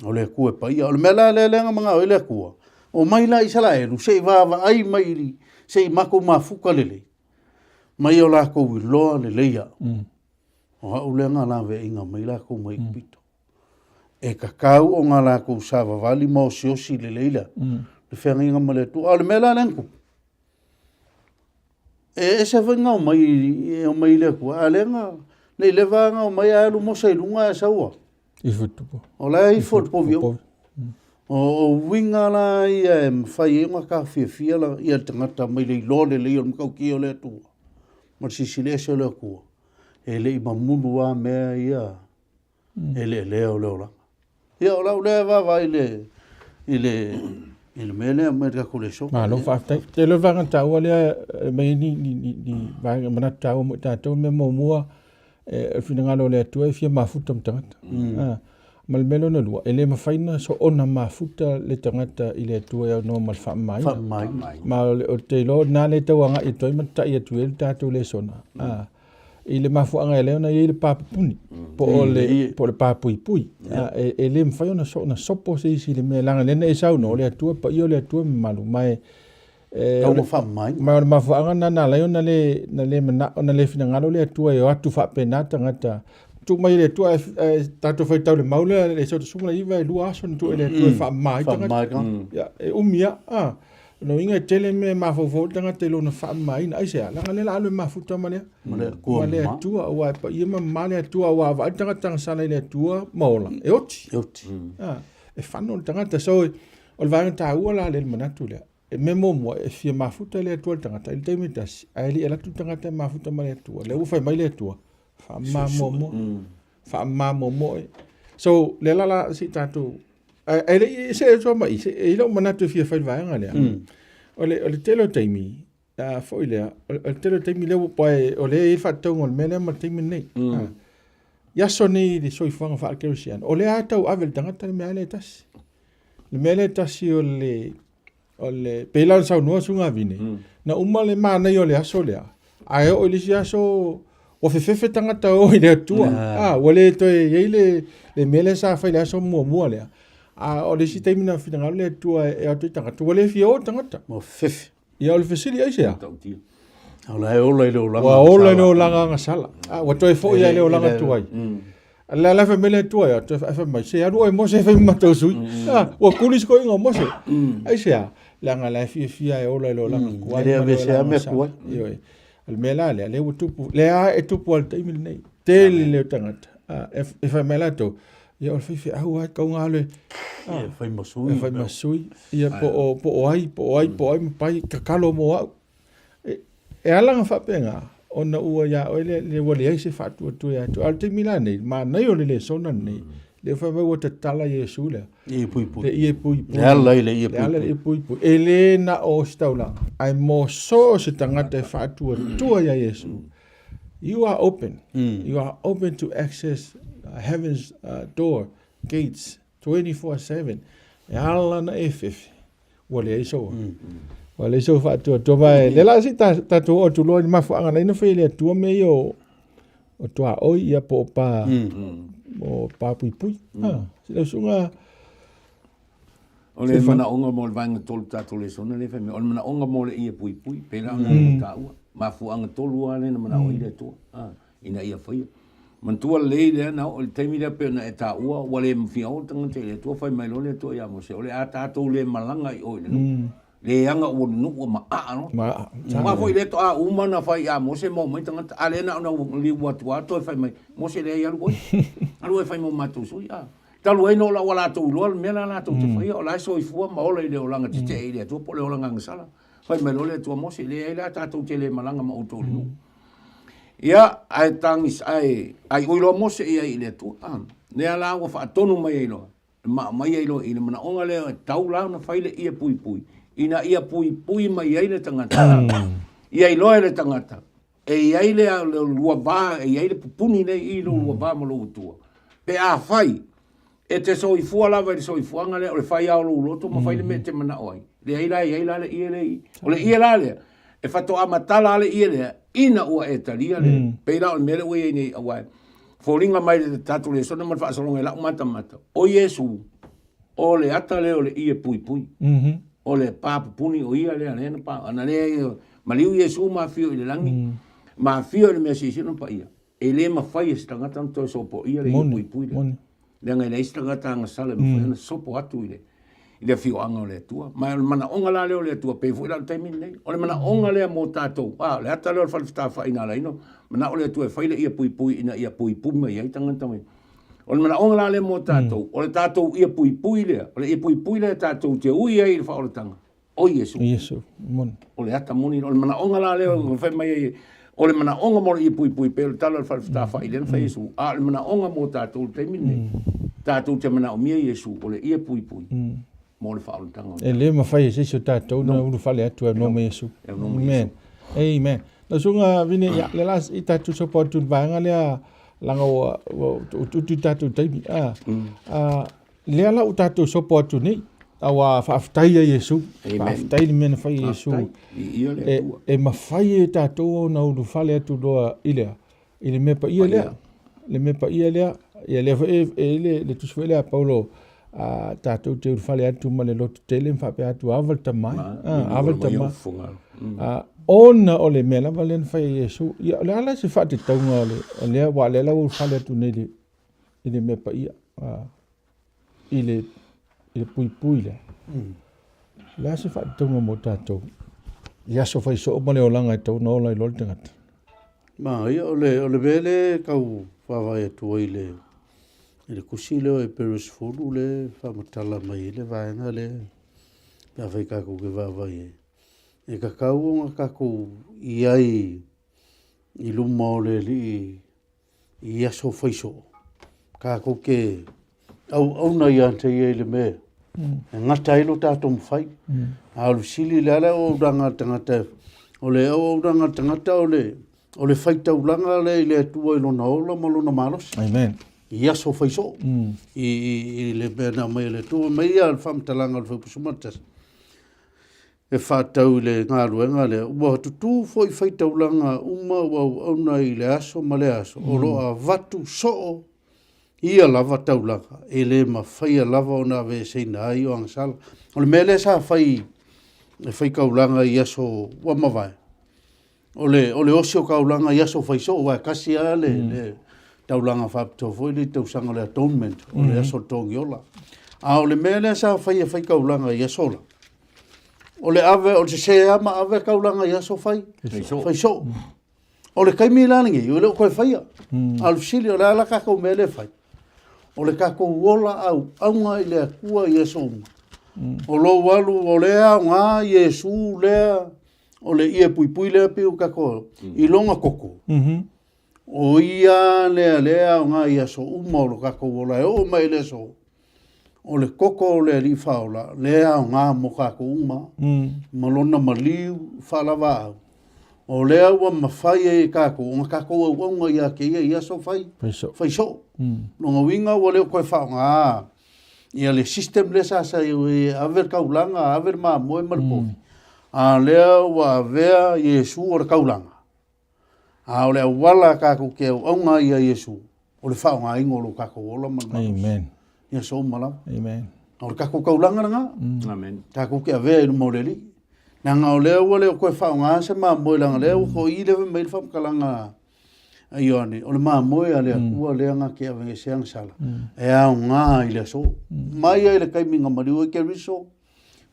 O le kua paia. O le mela le lenga mga o le kua. O mai la i sala elu, se va ai mai ri, se i mako mafuka lele. Mai o la kou i loa le leia. O hau le ngā la ve inga mai la kou mai pito. E kakau o ngā la kou sa vavali ma o siosi le leila. Le whenga inga ma le tu. A le mela lenku. E se whenga o mai le kua. A le ngā. Nei le vanga o mai alu mo sei lunga e saua. I futupo. O la i futupo vio. O winga la ia e mwhai e ngā ka fia la ia tangata mai le lole le ia mkau ki o le tua. Ma sisile se le kua. E le i mamunu a mea ia. E le leo leo la. Ia o lau le vava i le mele me ka kule so. Ma lo faftai. Te lo vanga taua le mai ni vanga mana taua mo tatou me mo mua e fina ngalo le tua e fia mafuta mtangata. Malmelo na lua. Ele mawhaina so ona mafuta le tangata i le tua e no mal whamai. Ma o te lo na le tauanga i toi mata i atu ele tatou le sona. I le mafuanga e leo na i le papapuni. Po le papui. E le mwhaina so na sopo se isi le mea langa lena e sau no le atua pa i o le atua malu. Mai Tau mo whamai. Mai o le mafuanga na leo na le mana o na le fina ngalo le atua e o atu whapena tangata. Tu mai le tua tato fai tau le maule le so sunga iva e lua aso tu le tua fa mai tanga ya e umia no inga tele me mafofo tanga te lo na fa mai na isia la ngale la le mafuta mane le tua wa pa ia male tua wa va tanga sala le tua mola e oti e fanno tanga te so o va ta ua le manatu le e memo mo e fia mafuta le tua tanga te te mitas ai le tu tanga te mafuta male tua le u fa mai le tua fa momo so le la si tatu ele se so mai se lo manatu fia fa va ngale ole telo taimi foi le telo taimi le pai ole fa tongo mele ma taimi nei ya soni de soi fa fa kersian ole ata avel tangata me ale tas le mele tas ole pelan sa no sunga vine na umale ma na ole asolea ai ole si aso o fe tangata o i le tua wale to e le mele sa fa le so mo le o le si taimina fina le tua e o tangata wale fi o tangata mo fe ia o le fesili ai sea ola e ola le olanga wa ola le olanga ngasala wa to e fo ia le olanga tua la fa mele tua to fa mai se adu e mo se fa mato sui wa kulis ko ingo mo se ai sea langa la fi e ola le olanga wa le se me kuai al mela le tupu le a e tupu al taimi nei te le tangata e fa mela to ia o fifi au ai ka ngale fai masui ia po ai pai kakalo mo au e alanga fa penga ona ua ya le wale ai se fatu tu ya tu al taimi nei ma nei o le sona nei le fa me wata tala Yesu le e pui le ala le e pui ele na o staula ai mo so se tangata fa tu ya Yesu you are open to access heaven's door gates 24/7 e ala na ff wale so fa tu vai le la si ta tu o tu lo ma fa ngana ina fe le tu me yo o tu a o ia po pa o papui le sunga ole mana onga mo vanga tolu tatu le sona le fe me ole mana onga mo le ia pui pela na ta ua ma fu anga tolu ale na mana o ile to ina ia foi man tua le le na o te mi le pe na ta ua wale mfi o tanga te le to fai mai lo le to ia mo se ole ata to le malanga i o le anga o no ma no ma foi le to a uma na fai a mo se mo mai tanga ale na li wa to fai mai mo se le ia lo alu fai mo matu su ia talu ai no la wala to lo me la to te fai o la so i fu ma o le langa te te le to po le langa ngasala fai mai lo le to mo se le ia ta to te le malanga ma o to lu ia ai tangis ai o lo mo se ia ile to ne ala wa fa tonu mai lo mai lo ina mana onga le tau la na fai le ia pui ina ia pui mai ai le tangata ia ilo le tangata e ia ile lua ba e ia ile pupuni nei i lua ba mo lo tua pe a fai e te so i fua lava i so i fuanga le o le fai au lo to mo fai le me te mana oi le ia le ia le o le ia le e fato amatala le ia le ina ua e talia le pe la o mele we nei awai folinga mai le tatu le sona mo fa so longa la mata o Yesu o le ata le o le ia pui o le papupuni o ia le na pa ana le maliu Yesu mafio i le langi mafio le mesi sino pa ia e le mafai e tangata to sopo ia le pui le ngai le tangata nga sala me sopo atu ile ile fio anga le tua ma mana onga la le tua pe fu la taimi nei o le mana onga le mo tato le ata le fa fa ina la ino mana o le tua fa ile ia pui ina ia pui mai ia tangata mai o le mana onga la le mo tato o le tato ia pui le o le ia pui le tato te ui ai fa o le tanga o Yesu mon o le ata moni o le mana onga la le o fa mai o le mana onga mo ia pui pe o talo fa fa ile fa Yesu a le mana onga mo tato taimi nei tato te mana o mia Yesu o le ia pui mo le fa o tanga e le mafai se so tato na ulu fale atu no me Yesu amen na sunga vini ya le las i tatu so potu vanga le langa o tu tatu taimi le ala o tatu so potu ni awa fa aftai Yesu fa aftai le men fa Yesu e mafai tatu na ulu fale atu do ile me pa ile le me pa ile ia le tu swele Paulo tatou te urfale atu ma le lotu tele fa pe atu aval tamai ona o le mela valen fa Yesu ia le ala se fa te taunga le wa le la urfale atu nei ile me pa ia ile pui le la se fa taunga mo tatou ia so fa so mo le olanga tau no la lol tangata ma ia o le vele kau fa vai tu ile le kusile e peris fulu le fa matala mai le vaenga le pa vai ka ku ke va vai e ka kau nga ka ku iai i lumo le li i aso faiso ka ku ke au na ia te ia le me ngata ilo ta tom fai au sili la la o danga tangata o le o danga tangata o le fai tau langa le tu i lo na ola malo na malos amen ia so faiso i le bena mai le tu mai al fam talanga al fusumatas e fa tau le ngaruenga le wa tu foi fai taulanga uma wa ona i le aso male aso o lo a vatu so ia lava taulanga e le ma fai lava ona ve seina ai o ansal o le mele sa fai e fai kaulanga ia so wa mavai o le osio kaulanga ia so faiso wa kasi ale taulanga fa to foi le tau sanga le atonement o le aso tongiola a o le mele sa fai kaulanga ia sola o le ave o se ama ave kaulanga ia so fai so o le kai milangi o le ko fai al sili o la la ka ko mele fai o le ka ko wola au nga ile kua ia so o lo walu o le nga Yesu le o le ia pui le pe o ka ko i longa koko o ia lea nga ia so umolo ka ko wola o mai le so o le koko le li faula lea nga mo ka ko uma malona maliu falava o lea wa mafai e ka ko nga ia ke ia so fai so no nga winga o le ko fa nga ia le system le sa e aver kaulanga aver ma mo malpo a lea wa vea Yesu o kaulanga a ole wala ka ku ke o nga ia Yesu o le fa nga ingolo ka ko ola man amen ia so mala amen o ka ku kaulanga nga amen ka ku ke ave no moreli na nga ole ko fa nga se ma mo langa le ko i le me fa kalanga aioni o le ma mo ale ku le nga ke ave se ang sala e a nga ile so mai ile kai minga mari o ke riso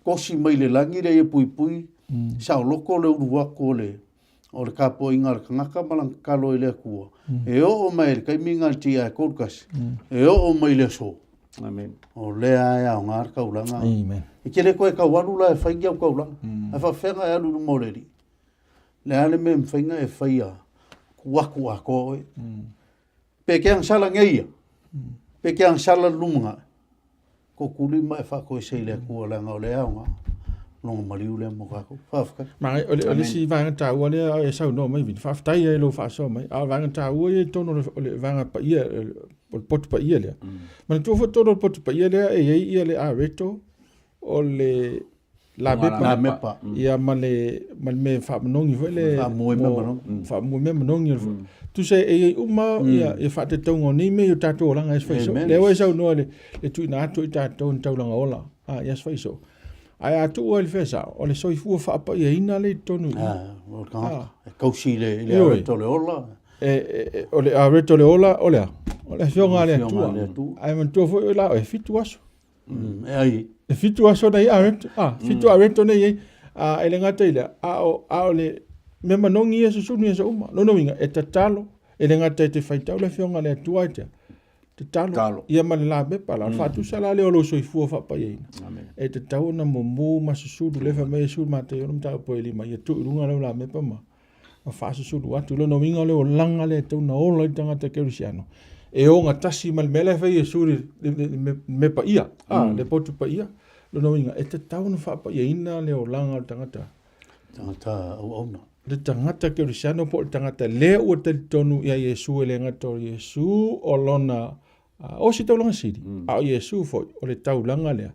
ko si mai le langi le pui sa loko le urua ko le o le kapo inga ngaka malang kalo ile kua e o mai kai minga tia korkas e o mai le so amen o le ai a ngar ka ulanga amen e kele ko e ka walu la e fai ka ulanga a fa fenga e alu moreli le ale mem fainga e faia kua ko e pe ke ang sala ngeia pe ke ang sala lunga ko kulima e fa ko se le kua langa o le anga no maliu le mo ka ko fa mai ole si vanga ta ole e sa no mai vin fa tai e lo fa so mai a vanga ta ole to no ole vanga pa ia pot pa ia le man to fo to pot pa ia le e ia le a reto ole la bepa ia male me fa monongi vele fa mo me monongi tu se e uma ia e fa te tongo ni me yo tato langa es fa so le wa sa no le tu na tu tato langa ola a yes fa so Ai atu o le fesa, o le soifua whaapa ia ina le tonu. O le kangaka. E kausi le areto le ola. O le areto le ola, o lea. O le fionga le atua. Ai mantua fo la e fitu aso. E ai. E fitu aso nei areto. Fitu areto nei ei. E le ngata ile. A o le me manongi e susunu e sa uma. Nono inga, e tatalo. E le ngata e te whaitau le fionga le atua e te. Te talo. Ia male la bepa la. Whatu sala le olo soifua whapa ia ina. E te tau na mo masusudu le wha mea suru mate o namtaka po e lima. Ia tu irunga leo la mepa ma. Ma whasusudu atu. Lono winga leo langa le tau na ola i tangata kerusiano. E o ngā tasi mal mele whai e suri me pa ia. Le potu pa ia. Lono winga. E te tau na whapa ia ina leo langa o tangata. Tangata au auna. Le tangata kerusiano po le tangata lea ua te tonu ia Yesu e le ngata o Yesu o lona o si taulanga siri. A o Yesu foi o le taulanga lea.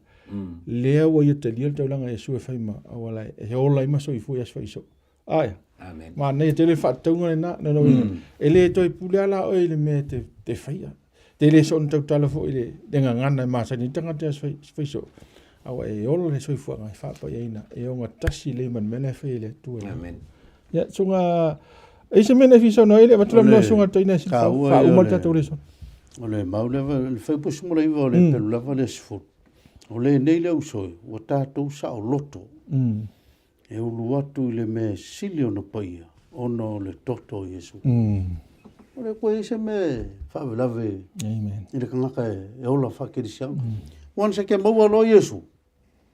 Lea ua ia te lia le taulanga Yesu e whaima awala e ola ima so i fui as whaiso. Aia. Amen. Ma nei te le whaataunga le na no winga. E le toi pule ala o le me te whaia. Te le son tau tala fo i le denga ngana e masani tangata as whaiso. Awa e ola le soifua ngai whapa iaina. E o ngā tasi le man mele whai le tue. Amen. Ya, sunga e se mena fiso no ile matula no sunga toina si fa umal tatu le son. O le mauleva le whaipusi mo leiva o le pelu lava le sifu. O le nei le usoi, o tātou sa o loto. E ulu atu i le me sili o na paia, ono le toto Yesu. O le koe se me whavelave. Amen. I le kangaka e ola whakerisiang. Wan se ke maua lo Yesu.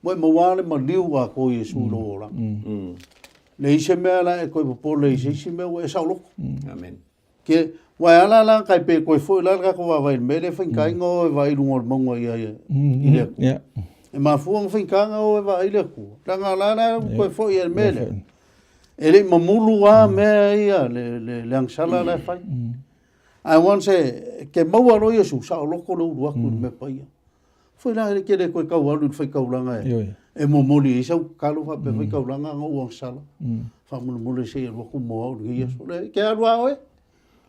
Moe mawale ma liu a ko Yesu lo ora. Le ise mea la e koe popole ise mea o e sauloko. Amen. Ke wai ala la kai pe koe foi la ka ko vai mele fin kai ngo e vai lungo mongo ia ia. Ja. E ma fu fin kanga o e vai le ku. Tanga la la koe foi e mele. Ele mamulu wa me ia le angsala la fai. Ai wan se ke maua ro Yesu sa loko lo ru aku me pai. Foi la ke le koe ka wa lu fai ka ulanga e. E mo moli isa kalu fa pe fai ka ulanga ngo angsala. Fa mo moli se lo ku mo o Yesu le ke alwa o e.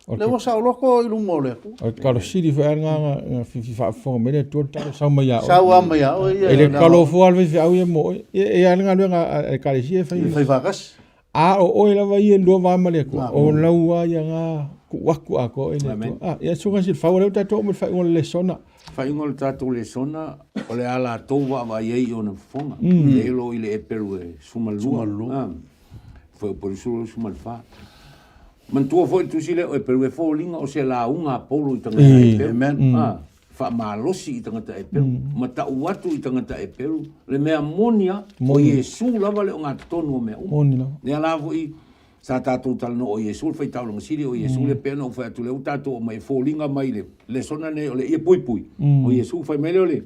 Le wa sa loko i lu mole. O kalo siri fa nga fa fo mele to ta sa ma ya. Sa wa ma ya o ia. Ele kalo fo alve fa au mo e nga nga e kale si fa. Fa vagas. A o la va i lo va ma le ko. O la wa ya nga ku waku a ko ele. Ya sunga si fa o ta to mo fa ngol le sona. Fa ngol ta to le sona o le ala to va ye o na fonga. Le lo ile e peru e sumalua. Foi por isso sumalfa. Man tua foi tu sile o peru e folinga o se la unga polo i tanga e peru. Amen. Fa malosi i tanga e peru. Mata uatu i tanga e peru. Le mea monia o Yesu lava le o ngā tonu o mea uma. Monia. Nea lavo i sa tātou talano o Yesu fai taulanga siri o Yesu le pena o fai atu le utato o mai folinga mai le sona ne o le ia pui pui. O Yesu fai mai leo le.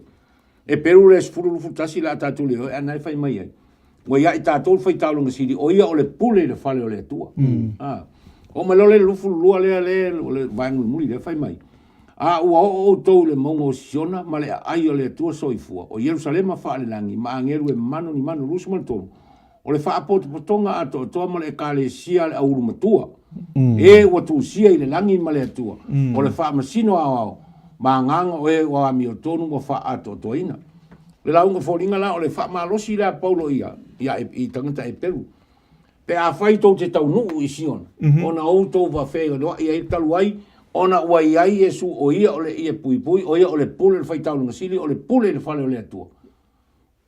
E peru le sfuru futasi la tātou le o e anai fai mai ai. Wa ia i tātou fai taulanga siri o ia o le pule le fale o le tua. O malole lufu lua le vangu muli le fai mai. A ua o tau le mongo siona ma le ai o le tua soifua. O Yerusalema fa le langi ma angeru e mano ni mano lusu mal tonu. O le fa apoto potonga ato toa ma le kale sia le auru matua. E ua tu sia i le langi ma le atua. O le fa masino au ma nganga o e wa mi o tonu mo fa ato toina. Le launga folinga la o le fa malosi la paulo ia i tangata e Peru. Pe a fai tau te tau nuu i sion. Ona ou tau wa whega noa ia i talu ai. Ona ua iai Yesu o ia o le ia pui pui. O ia o le pule le fai tau lunga sili. O le pule le fale o le atua.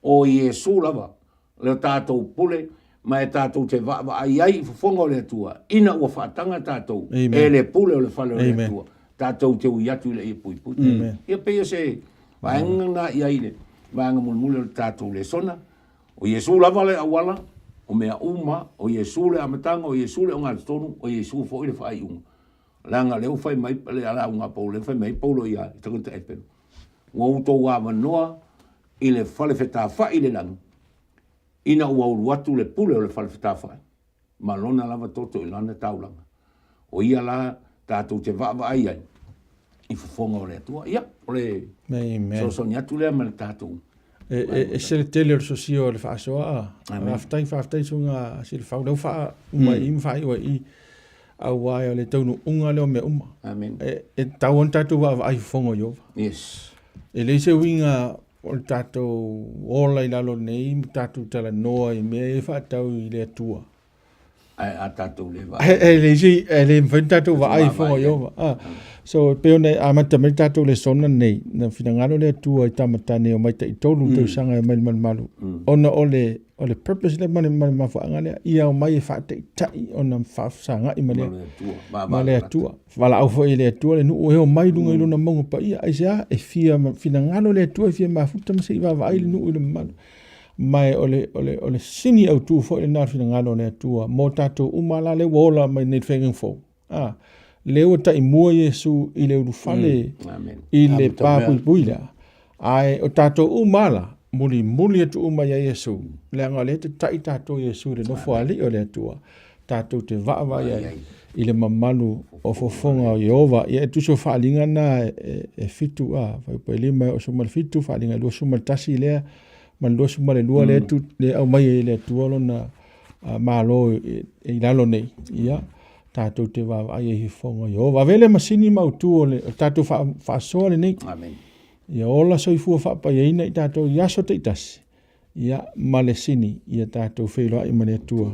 O Yesu lava. Le tātou pule. Ma e tātou te wa iai fonga o le atua. Ina ua whaatanga tātou. E le pule o le fale o le atua. Tātou te ui atu le ia pui pui. Ia peia se. Waenga na iai le. Waenga mulmule le tātou le sona. O Yesu lava le awala. O mea uma, o Yesu le amatanga, o Yesu le o ngā tonu, o Yesu fo i le whai unga. Langa leo whai mai, le ala unga pau, le whai mai paulo ia, i takanta e penu. Ua uto wā manoa, i le whale whetā whai le langi. Ina ua uru atu le pule o le whale whetā whai. Ma lona lava toto i lana taulanga. O ia la, tātou te wā ai ai. I whafonga o le atua. Ia, o le, sosoni atu lea ma le tātou. E se le tele o sosio le whaasoa. Whaftai sunga si le whau. Lau wha uma i mwhai ua i au wai o le taunu unga leo me uma. Amen. E tau on tatu wa ai fongo yo. Yes. E le se winga o le tātou ola I lalo nei, tātou tala noa I mea e whaatau I le atua. A tātou le va. Le mwhain tātou wa ai whonga iova. So, peo nei, amata mai tātou le sona nei, na whinangalo le atua I tamatane o maita I tolu tau sanga I mai malu. Ona o le purpose le mane mafuanga lea, ia o mai e whaate I tai, ona mwhafsanga I mane. Ma le atua. Wala au fo I le atua, le nu o mai lunga I lona maunga pa ia, aisea, e fia whinangalo le atua, e fia mafuta mase I wa ai le nu I le malu. Mai ole sini au tu fo le na whinangalo le atua, mo tātou umala le wola mai nei whengang fo. Leo ta I mua Yesu I le urufale I le pāpui puila. Ai o tātou umala, muli atu uma ya Yesu. Le anga le te tai tātou Yesu le nofo ali o le atua. Tātou te vaava ia I le mamalu o fofonga o Yehova. Ia e tuso whaalinga na e fitu vai pa lima o suma fitu whaalinga lua suma tasi lea. Man lua suma le lua le atu le au mai le atua lona malo I lalo nei. Ia. Tātou te wā ai e fonga yo. Wa vele masini mautu o le tātou whaasoa le nei. Amen. Ia ola soifua whaapa ina I tātou yaso te itasi. Ia male sini ia tātou wheloa I mane atua.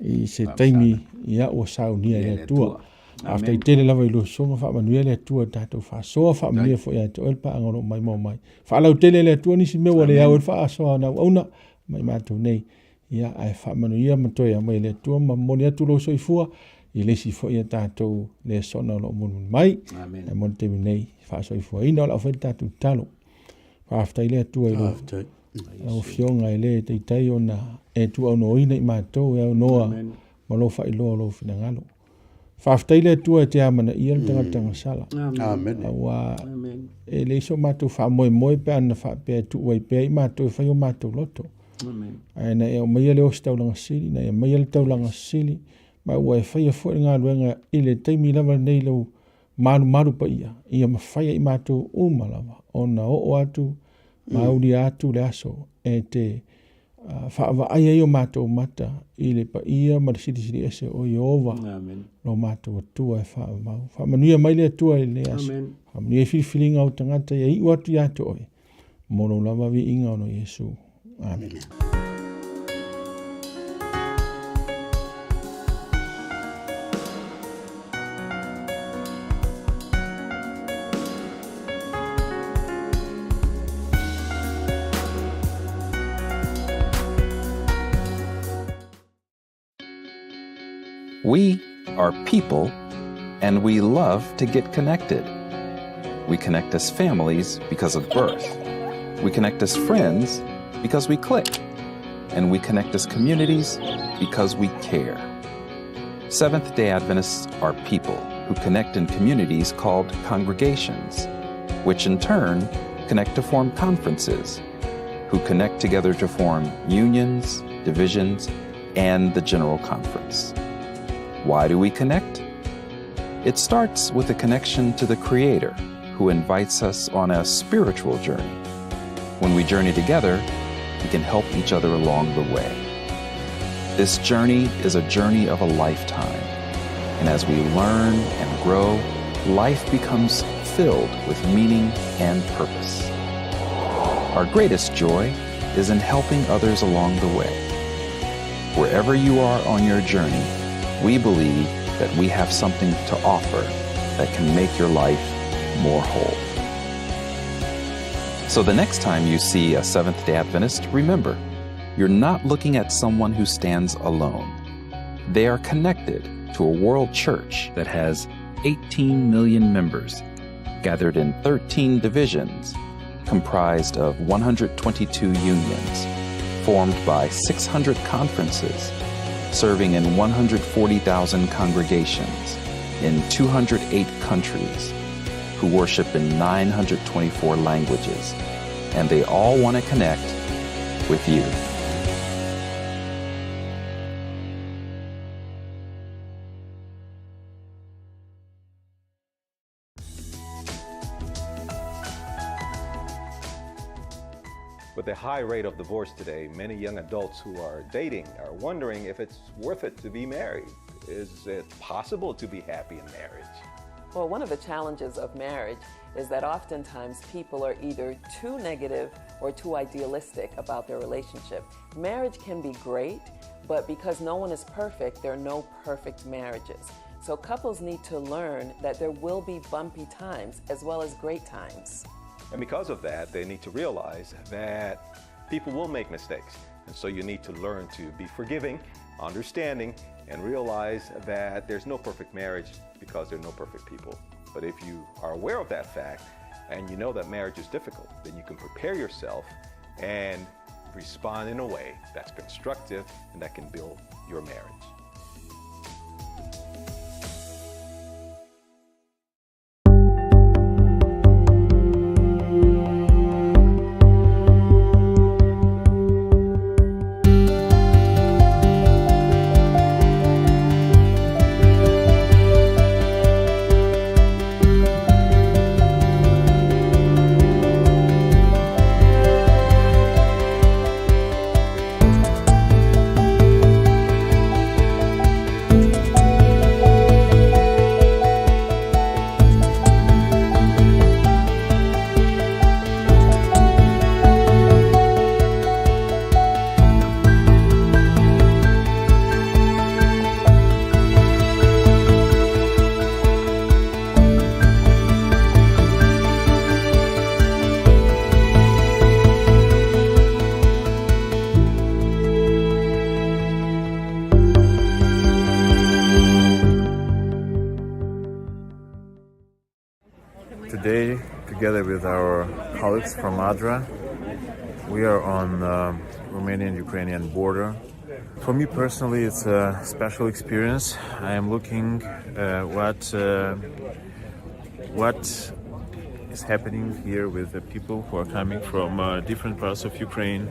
I se taimi ia o saunia le atua. After I tele lava I lo songa whaamanuia le atua tātou whaasoa whaamanuia fo ia te oelpa angolo mai mau mai. Whaalau tele le atua nisi mewa le au e whaasoa na auna mai mātou nei. Ia ai whaamanuia matoia mai le atua ma moni atu lo soifua. I lesi fo ia tātou le sona lo mun mai. Amen. E mon te minei whaasoi fo ina o la whai tātou talo. Whaafta I le atua I lo. Au fionga I le te itai o na e tu au noina I mātou e au noa ma lo whai loa lo whinangalo. Whaafta I le atua e te amana I al tangatanga sala. Amen. Awa e le iso mātou wha moe pe ana wha pe tu wai pe I mātou e whai o mātou loto. Amen. Aina e o maia le o staulanga sili, na e maia le taulanga sili. Ma ua e whaia fo ngā ruenga I le teimi lava nei lau maru pa ia. Ia ma whaia I mātou umalawa. O na o atu, mauri atu le aso. E te whaawa aia I o mātou mata. I le pa ia ma le siri ese o Yehova. Amen. Lo mātou atua e whaamau. Whaamanuia mai le atua I le aso. Amen. Whaamanuia whiwhilinga o tangata ia I watu ia to oe. Mono lava vi inga ono Yesu. Amen. We are people, and we love to get connected. We connect as families because of birth. We connect as friends because we click. And we connect as communities because we care. Seventh-day Adventists are people who connect in communities called congregations, which in turn connect to form conferences, who connect together to form unions, divisions, and the General Conference. Why do we connect? It starts with a connection to the Creator, who invites us on a spiritual journey. When we journey together, we can help each other along the way. This journey is a journey of a lifetime, and as we learn and grow, life becomes filled with meaning and purpose. Our greatest joy is in helping others along the way. Wherever you are on your journey, we believe that we have something to offer that can make your life more whole. So the next time you see a Seventh-day Adventist, remember, you're not looking at someone who stands alone. They are connected to a world church that has 18 million members, gathered in 13 divisions, comprised of 122 unions, formed by 600 conferences, serving in 140,000 congregations in 208 countries, who worship in 924 languages, and they all want to connect with you. With the high rate of divorce today, many young adults who are dating are wondering if it's worth it to be married. Is it possible to be happy in marriage? Well, one of the challenges of marriage is that oftentimes people are either too negative or too idealistic about their relationship. Marriage can be great, but because no one is perfect, there are no perfect marriages. So couples need to learn that there will be bumpy times as well as great times. And because of that, they need to realize that people will make mistakes. And so you need to learn to be forgiving, understanding, and realize that there's no perfect marriage because there are no perfect people. But if you are aware of that fact and you know that marriage is difficult, then you can prepare yourself and respond in a way that's constructive and that can build your marriage. Today, together with our colleagues from ADRA, we are on the Romanian-Ukrainian border. For me personally, it's a special experience. I am looking what is happening here with the people who are coming from different parts of Ukraine.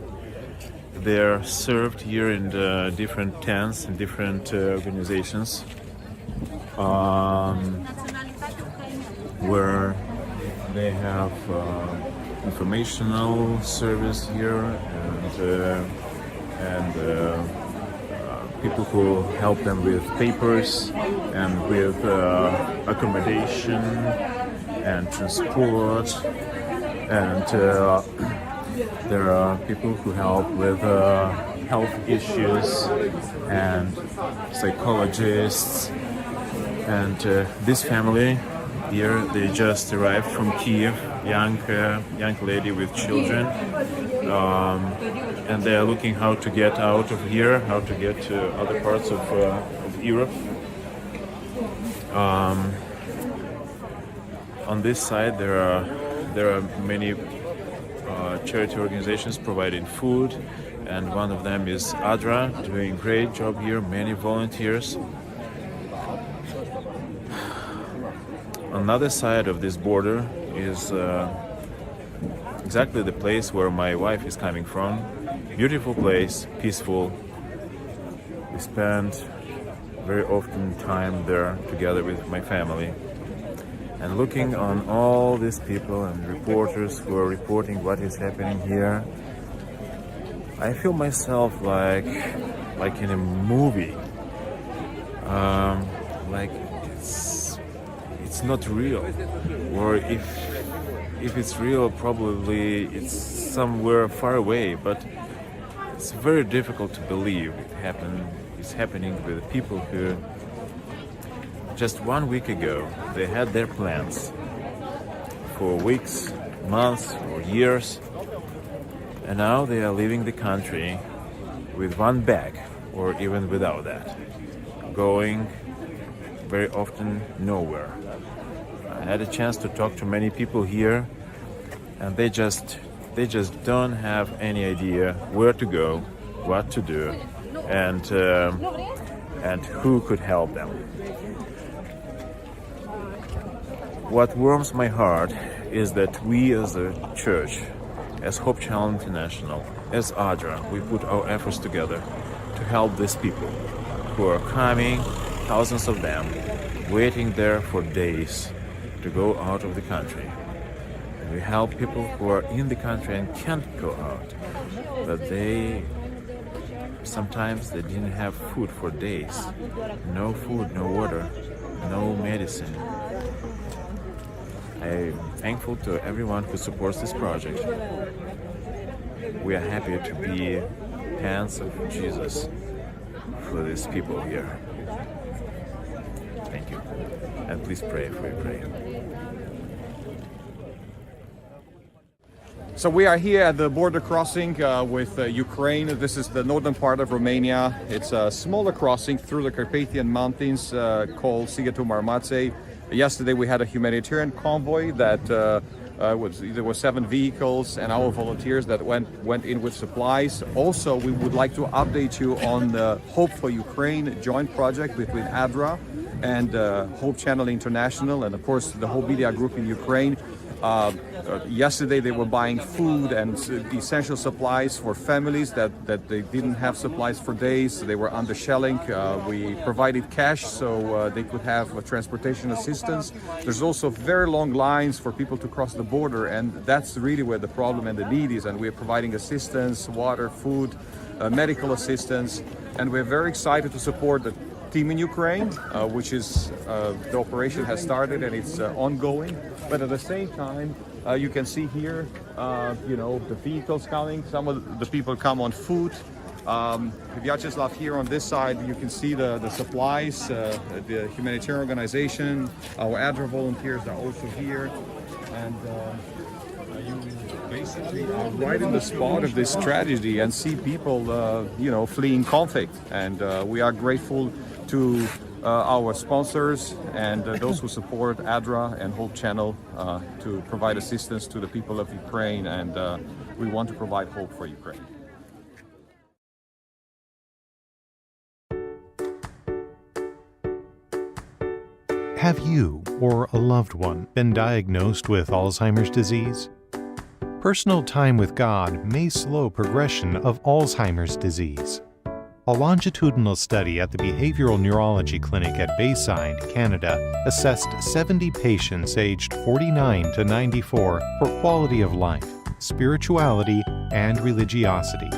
They are served here in the different tents and different organizations where they have informational service here and people who help them with papers and with accommodation and transport, and there are people who help with health issues and psychologists. And this family here, they just arrived from Kiev, young lady with children, and they are looking how to get out of here, how to get to other parts of Europe. On this side, there are many charity organizations providing food, and one of them is ADRA, doing a great job here, many volunteers. On the other side of this border is exactly the place where my wife is coming from. Beautiful place, peaceful. We spend very often time there together with my family. And looking on all these people and reporters who are reporting what is happening here, I feel myself like in a movie. Like it's not real, or if it's real, probably it's somewhere far away. But it's very difficult to believe it's happening with people who just 1 week ago they had their plans for weeks, months, or years, and now they are leaving the country with one bag, or even without that, going very often nowhere. I had a chance to talk to many people here, and they just don't have any idea where to go, what to do, and who could help them. What warms my heart is that we as a church, as Hope Channel International, as ADRA, we put our efforts together to help these people who are coming, thousands of them, waiting there for days to go out of the country. And we help people who are in the country and can't go out, but sometimes they didn't have food for days. No food, no water, no medicine. I'm thankful to everyone who supports this project. we are happy to be hands of Jesus for these people here. Thank you. And please pray if we pray. So we are here at the border crossing with Ukraine. This is the northern part of Romania. It's a smaller crossing through the Carpathian Mountains called Sighetu Marmației. Yesterday we had a humanitarian convoy that there were 7 vehicles and our volunteers that went in with supplies. Also, we would like to update you on the Hope for Ukraine joint project between ADRA and Hope Channel International and of course the Hope Media Group in Ukraine. Yesterday they were buying food and essential supplies for families that they didn't have supplies for days. They were under shelling. We provided cash so they could have transportation assistance. There's also very long lines for people to cross the border, and that's really where the problem and the need is, and we're providing assistance, water, food, medical assistance, and we're very excited to support the team in Ukraine, which is the operation has started and it's ongoing. But at the same time, you can see here, the vehicles coming. Some of the people come on foot. Vyacheslav here on this side, you can see the supplies, the humanitarian organization. Our ADRA volunteers are also here, and you basically are right in the spot of this tragedy and see people, fleeing conflict. And we are grateful to our sponsors and those who support ADRA and Hope Channel to provide assistance to the people of Ukraine, and we want to provide hope for Ukraine. Have you or a loved one been diagnosed with Alzheimer's disease? Personal time with God may slow progression of Alzheimer's disease. A longitudinal study at the Behavioral Neurology Clinic at Bayside, Canada, assessed 70 patients aged 49 to 94 for quality of life, spirituality, and religiosity.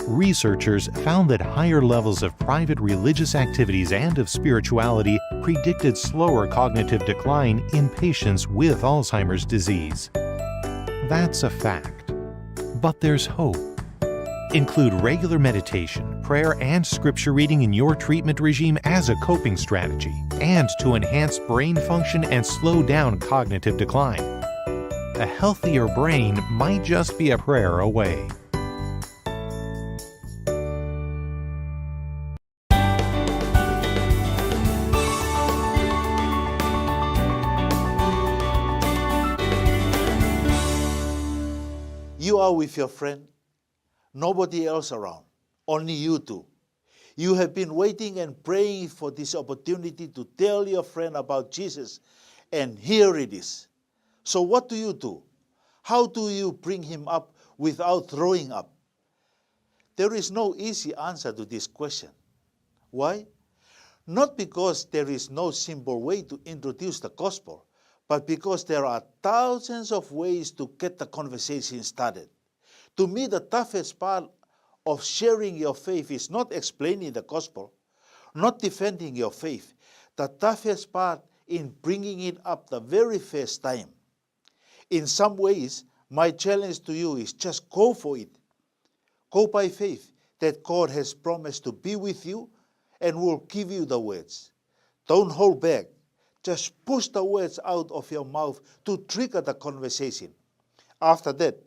Researchers found that higher levels of private religious activities and of spirituality predicted slower cognitive decline in patients with Alzheimer's disease. That's a fact. But there's hope. Include regular meditation, prayer, and scripture reading in your treatment regime as a coping strategy and to enhance brain function and slow down cognitive decline. A healthier brain might just be a prayer away. You are with your friend, nobody else around, only you two. You have been waiting and praying for this opportunity to tell your friend about Jesus, and here it is. So what do? How do you bring him up without throwing up? There is no easy answer to this question. Why? Not because there is no simple way to introduce the gospel, but because there are thousands of ways to get the conversation started. To me, the toughest part of sharing your faith is not explaining the gospel, not defending your faith. The toughest part in bringing it up the very first time. In some ways, my challenge to you is just go for it. Go by faith that God has promised to be with you and will give you the words. Don't hold back. Just push the words out of your mouth to trigger the conversation. After that,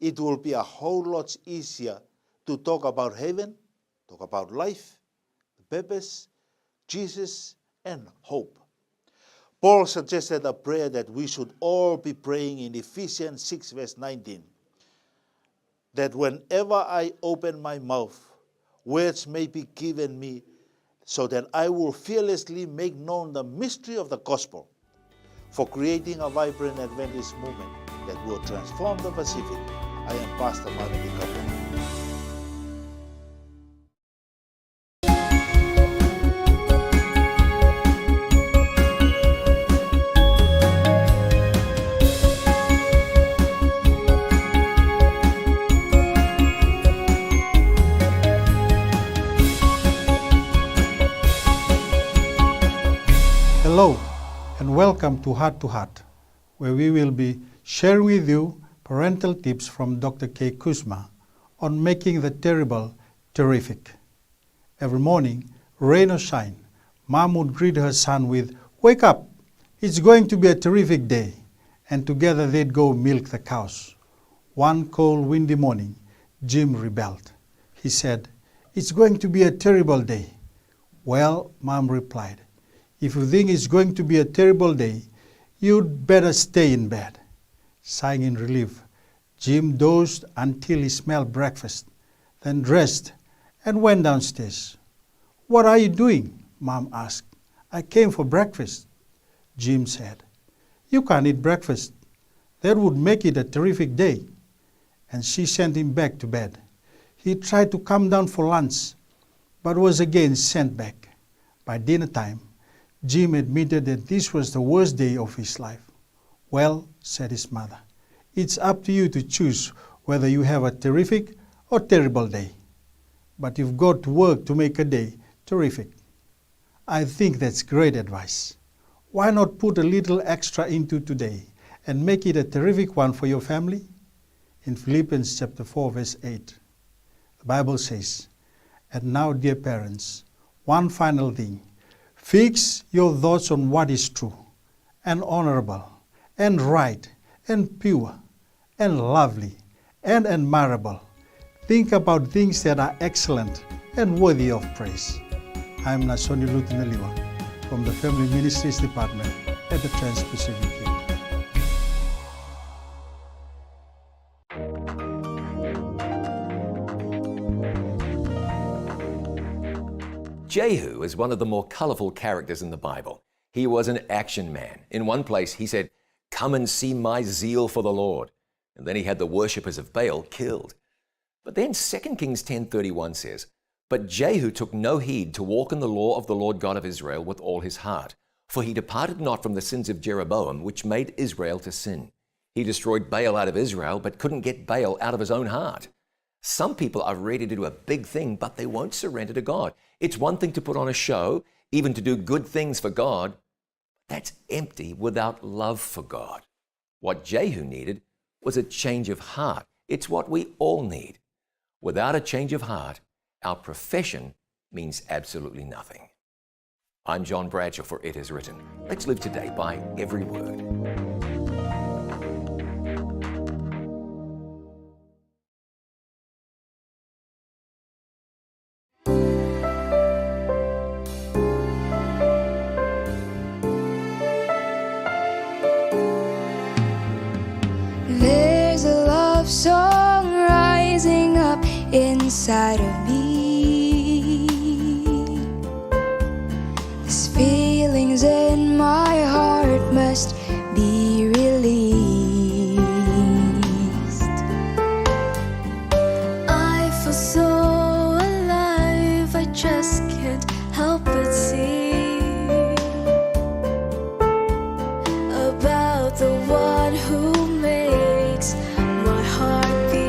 it will be a whole lot easier to talk about heaven, talk about life, the purpose, Jesus, and hope. Paul suggested a prayer that we should all be praying in Ephesians 6 verse 19. That whenever I open my mouth, words may be given me so that I will fearlessly make known the mystery of the gospel for creating a vibrant Adventist movement that will transform the Pacific. I am Pastor Marvin Kaplan. Hello and welcome to Heart, where we will be sharing with you parental tips from Dr. Kay Kuzma, on making the terrible terrific. Every morning, rain or shine, Mom would greet her son with, "Wake up, it's going to be a terrific day," and together they'd go milk the cows. One cold, windy morning, Jim rebelled. He said, "It's going to be a terrible day." "Well," Mom replied, "if you think it's going to be a terrible day, you'd better stay in bed." Sighing in relief, Jim dozed until he smelled breakfast, then dressed and went downstairs. "What are you doing?" Mom asked. "I came for breakfast," Jim said. "You can't eat breakfast. That would make it a terrific day." And she sent him back to bed. He tried to come down for lunch, but was again sent back. By dinner time, Jim admitted that this was the worst day of his life. "Well," said his mother, "it's up to you to choose whether you have a terrific or terrible day. But you've got to work to make a day terrific." I think that's great advice. Why not put a little extra into today and make it a terrific one for your family? In Philippians chapter 4, verse 8, the Bible says, "And now, dear parents, one final thing. Fix your thoughts on what is true and honorable and right and pure and lovely and admirable. Think about things that are excellent and worthy of praise." I'm Nasoni Lutinaliwa from the Family Ministries Department at the Trans-Pacific Youth. Jehu is one of the more colorful characters in the Bible. He was an action man. In one place, he said, "Come and see my zeal for the Lord." And then he had the worshippers of Baal killed. But then 2 Kings 10:31 says, "But Jehu took no heed to walk in the law of the Lord God of Israel with all his heart, for he departed not from the sins of Jeroboam, which made Israel to sin." He destroyed Baal out of Israel, but couldn't get Baal out of his own heart. Some people are ready to do a big thing, but they won't surrender to God. It's one thing to put on a show, even to do good things for God. That's empty without love for God. What Jehu needed was a change of heart. It's what we all need. Without a change of heart, our profession means absolutely nothing. I'm John Bradshaw for It Is Written. Let's live today by every word. There's a love song rising up inside of me. These feelings in my heart must be released. I feel so alive, I just can't help but sing about the one who makes my heart beat.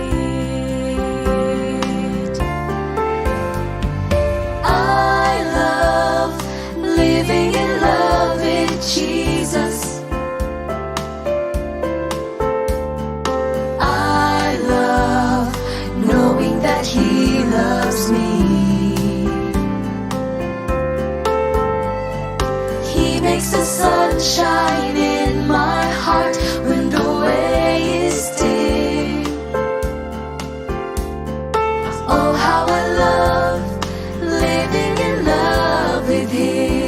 I love living in love with Jesus. I love knowing that He loves me. He makes the sun shine in my heart when the way is dim. Oh, how I love living in love with Him.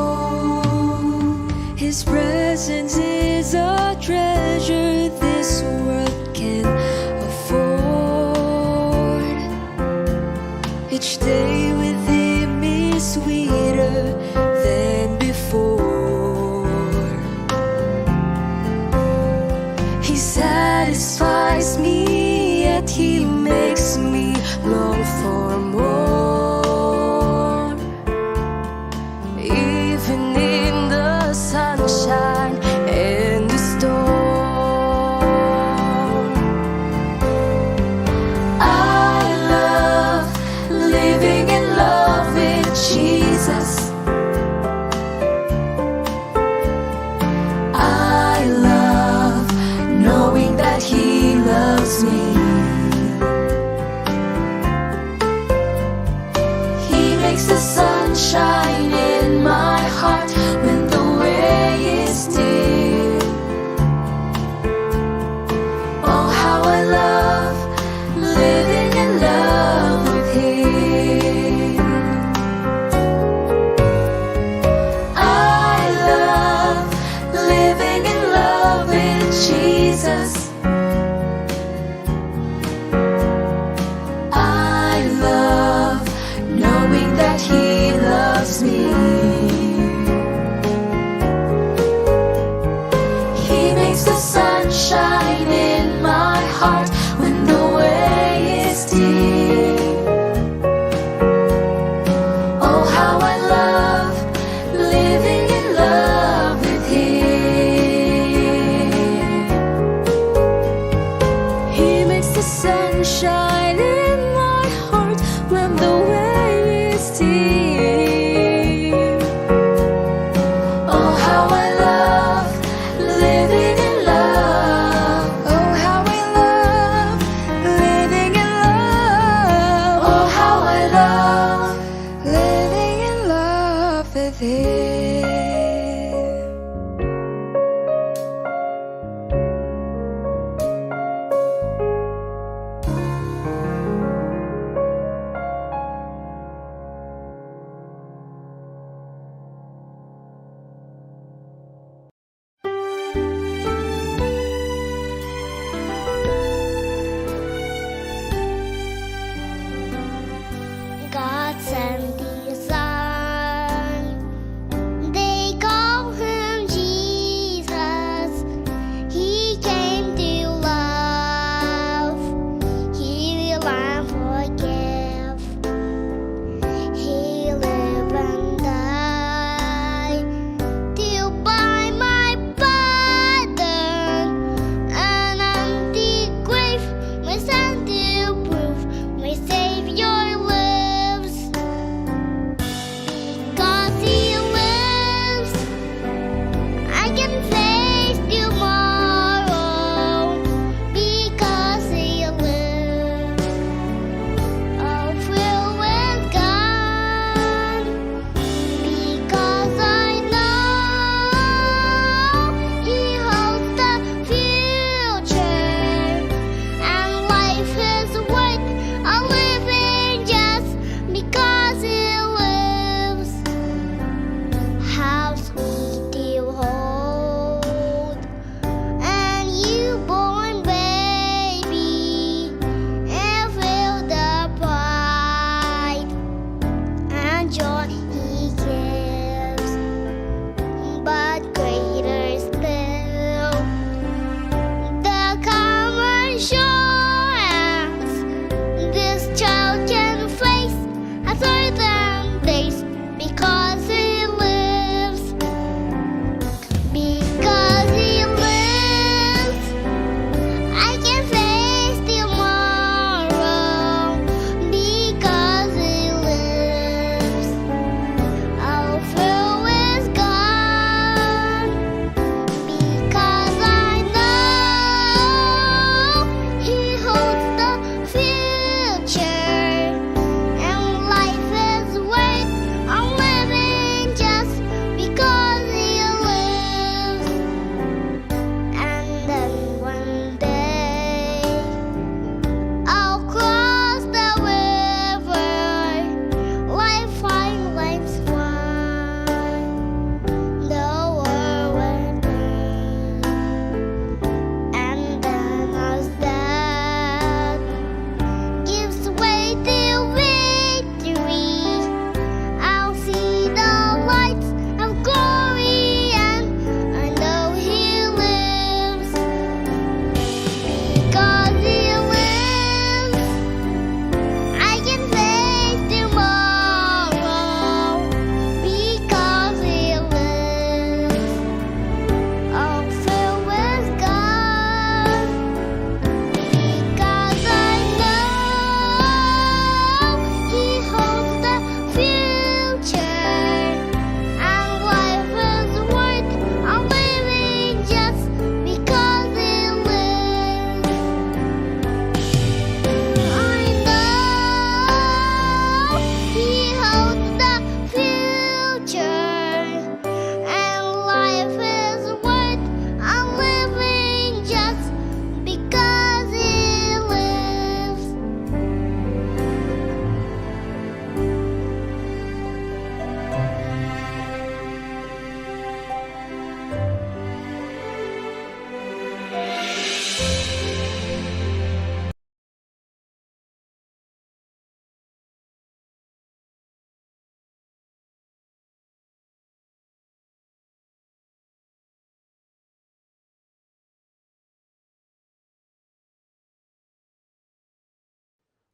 Ooh, His presence is a treasure this world can afford. Each day with Him is sweeter than before. He satisfies me, yet He makes me long for more. Even in the sunshine and the storm, I love living in love with Jesus. sunshine in my heart when the way is dim. Oh, how I love living in love with Him. I love living in love with Jesus. I love knowing that He loves me. He makes the sun shine in my heart when the way is dim. Oh, how I love living in love with Him. He makes the sun shine in my heart when the way is dim. Oh, how I love living in love. Oh, how I love living in love. Oh, how I love living in love with Him.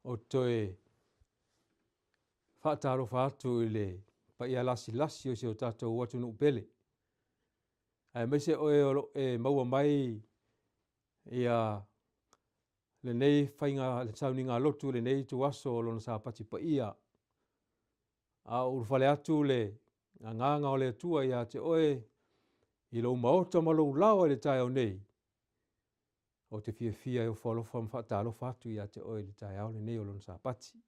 o toe whaataro whaatu i le pa ia lasi o se o tātou watu no pele. Ai mai se oe e maua mai ia le nei whainga le tauni ngā lotu le nei tu aso o lona sa pati pa ia. A urwhale atu le nganga o le atua ia te oe i lo maota malo lawa le tai au nei. O te fia o whalofa mwhaataro whatu ia te oe le tai au le nei o lona sa pati.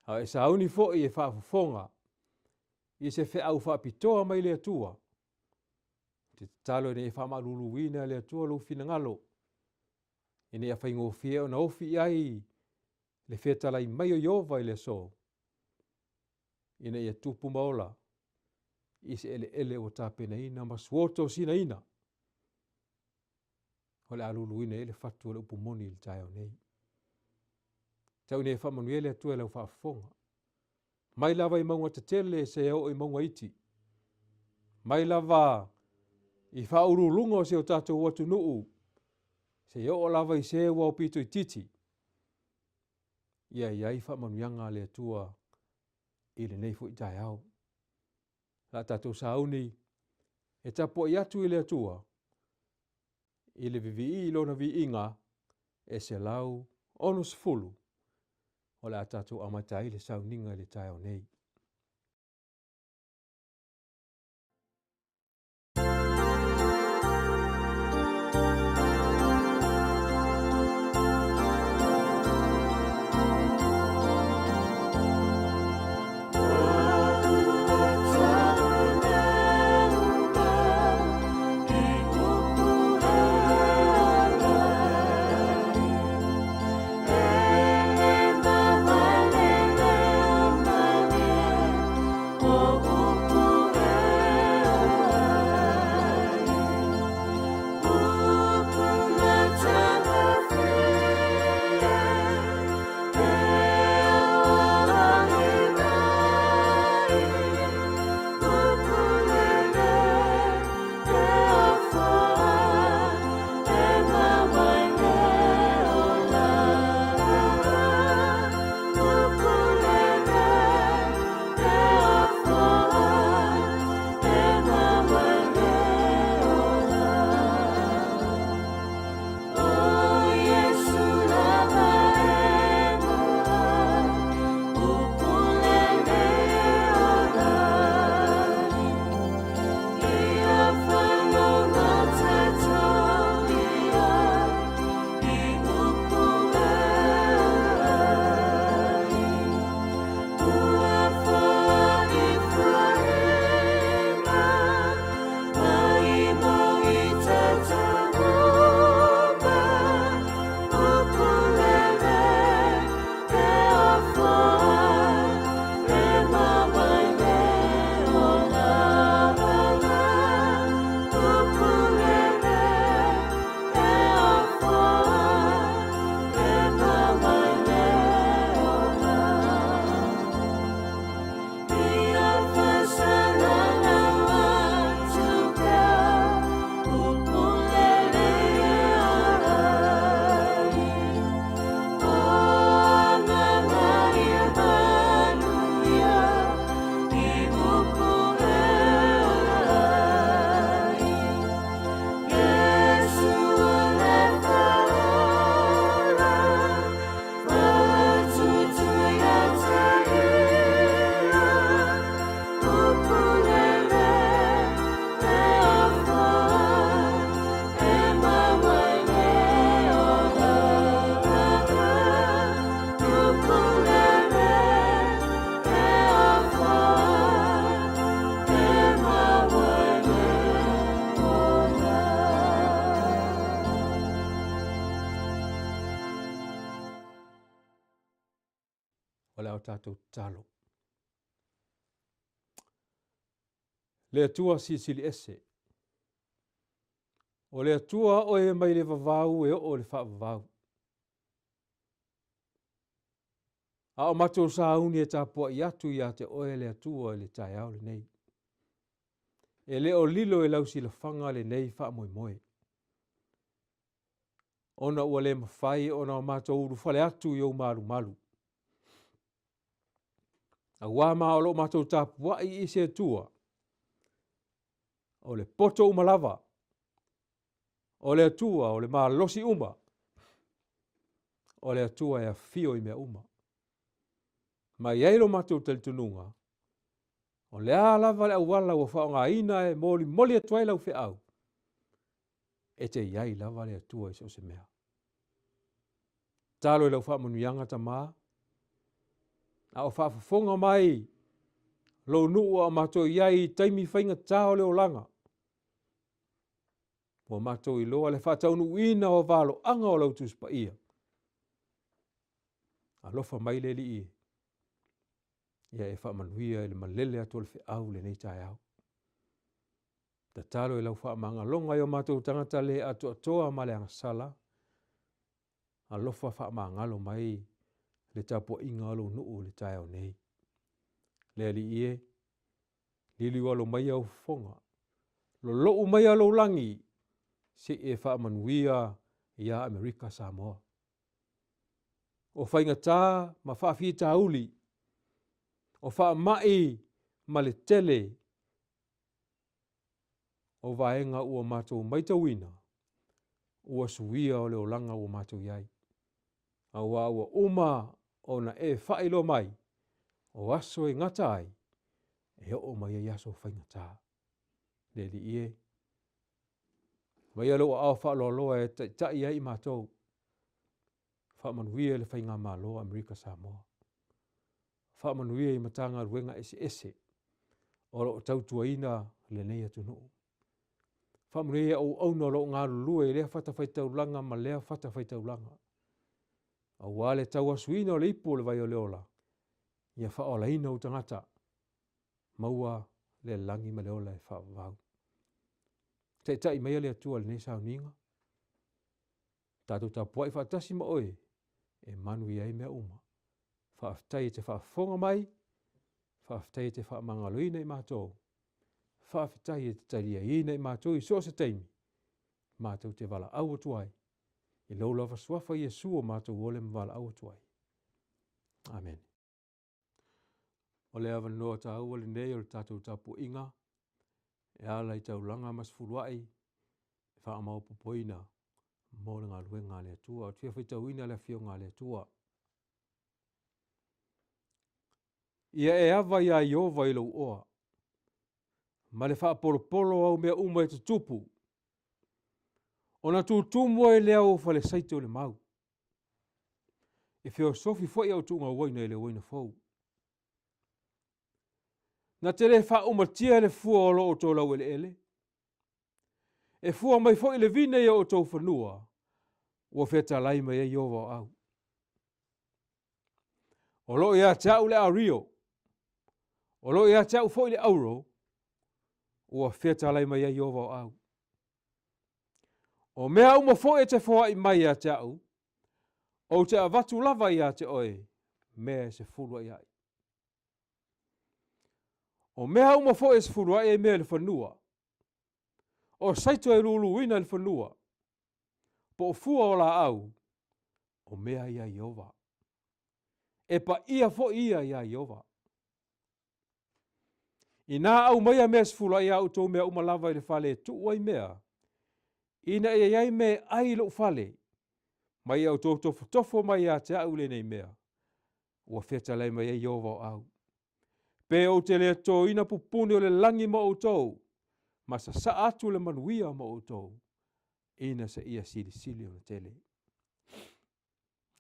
A e sa uni fo i e whaafufonga i se wha au whaapitoa mai le atua. Te talo ne e whaamaruru wina le atua lo fina ngalo. E ne a whaingo fia o na ofi ai le whetalai mai o Iova i le so. I ne e tupu maola i se ele o tāpena ina ma suoto sina ina. O le alulu ina ele fatu o le upumoni i le tai au nei. Tau ne e whamanuele atua le au whaafonga. Mai lava i maunga te tele se au i maunga iti. Mai lava i whauru lungo se o tātou watu nuu. Se o lava i se wau pito i titi. Ia i whamanuianga le atua i le nei fu i tai au. La tātou sauni e tapo i atu i le atua. I le vivi i lona vi inga e se lau onus fulu. O le tātou amatai le sauninga le tai au nei. O le au tātou talo. Le atua sisili ese. O le atua o e mai le vavau e o le whaavavau. A o matou sauni e tāpua i atu i a te oe le atua le tai au le nei. E le o lilo e lausi la whanga le nei wha moe moe. Ona ua le mawhai, ona o mātou uru whale atu i au maru maru. A wā maa o lo mātou tāpua i se tua. O le poto umalava. O le atua, o le maa losi uma. O le atua e a fio i mea uma. Ma iei lo mātou talitununga. O le a lava le awala ua whao ngā ina e moli atuai lau whi au. E te iei lava le atua i se o se mea. Talo i lau wha manuianga ta maa. A o wha fonga mai. Lo nuu a mātou iei taimi whainga tāo leo langa. Mo mātou i loa le whataunu ina o valo anga o lau tuspa ia. A lofa mai le li i. Ia e wha manuia i le malele atu le whi au le nei tai au. Ta talo i lau wha manga longa i o mātou tangata le atu atoa ma le anga sala. A lofa wha mangalo mai le tapua inga alo nuu le tai au nei. Le li i e. Lili walo mai au fonga. Lo lou mai alo langi. Se e wha manuia ia Amerika Samoa. O whainga tā ma wha whita uli. O wha mai ma le tele. O vaenga ua mātou maitawina. Ua suia o leo langa ua mātou iai. A ua uma o na e whailo mai. O aso e ngata ai. E o mai e yaso whainga tā. Le li ie. Mai alo au wha loa e tai ai mātou. Wha manuia le whainga mā loa Amerika Samoa. Wha manuia i matanga ruenga ese. O lo tautua ina le nei atu nuu. Wha manuia au no lo ngā lulue lea whatawhaitau langa ma lea whatawhaitau langa. A wale tau asuina o le ipo le vai o leola. Ia wha ola ina o tangata. Maua le langi ma leola e wha vau. Tai mai le atua le nei sao ninga. Tātou tā puai whaatasi ma oe. E manu i ai mea uma. Whaaftai te whaafonga mai. Whaaftai te whaamangaloina i mātou. Whaaftai te taria ina i mātou i soa se teimi. Mātou te wala au atuai. I laula wasuafa i Jesu o mātou ole mwala au atuai. Amen. O le awa noa tā ua le nei o le tātou tāpu inga. E ala i tau langa mas furuai. E wha amau popoina. Mō le ngā lue ngā le atua. O tia whaitau ina le fio ngā le atua. Ia e awa ia i ova i lau oa. Ma le wha polo au mea uma e tutupu. O na tūtumu e lea o whale saite o le mau. E whio sofi fwoi au tūnga waina e le waina fau. Na te le wha umatia le fua o lo o tō lau ele. E fua mai fwoi le vine ia o tō whanua. Ua wheta lai mai e iowa au. O lo ia tau le a rio. O lo ia tau fwoi le auro. Ua wheta lai mai e iowa au. O mea uma fwoi te fua i mai a tau. O te avatu lava ia te oe. Mea se furua iai. O mea uma fwoi se furua e mea le whanua. O saito e lulu ina le whanua. Po fua o la au. O mea ia Iova. E pa ia fo ia Iova. I nā au maia mea se furua ia au tō mea uma lava i le whale tu wai mea. Ina e iai me ai lo fale. Mai au tō tofo mai a te au le nei mea. Ua wheta lei mai e Iova au. Pe o te lea tō ina pupune o le langi ma o tō. Ma sa atu le manuia ma o tō. Ina sa ia sili o le tele.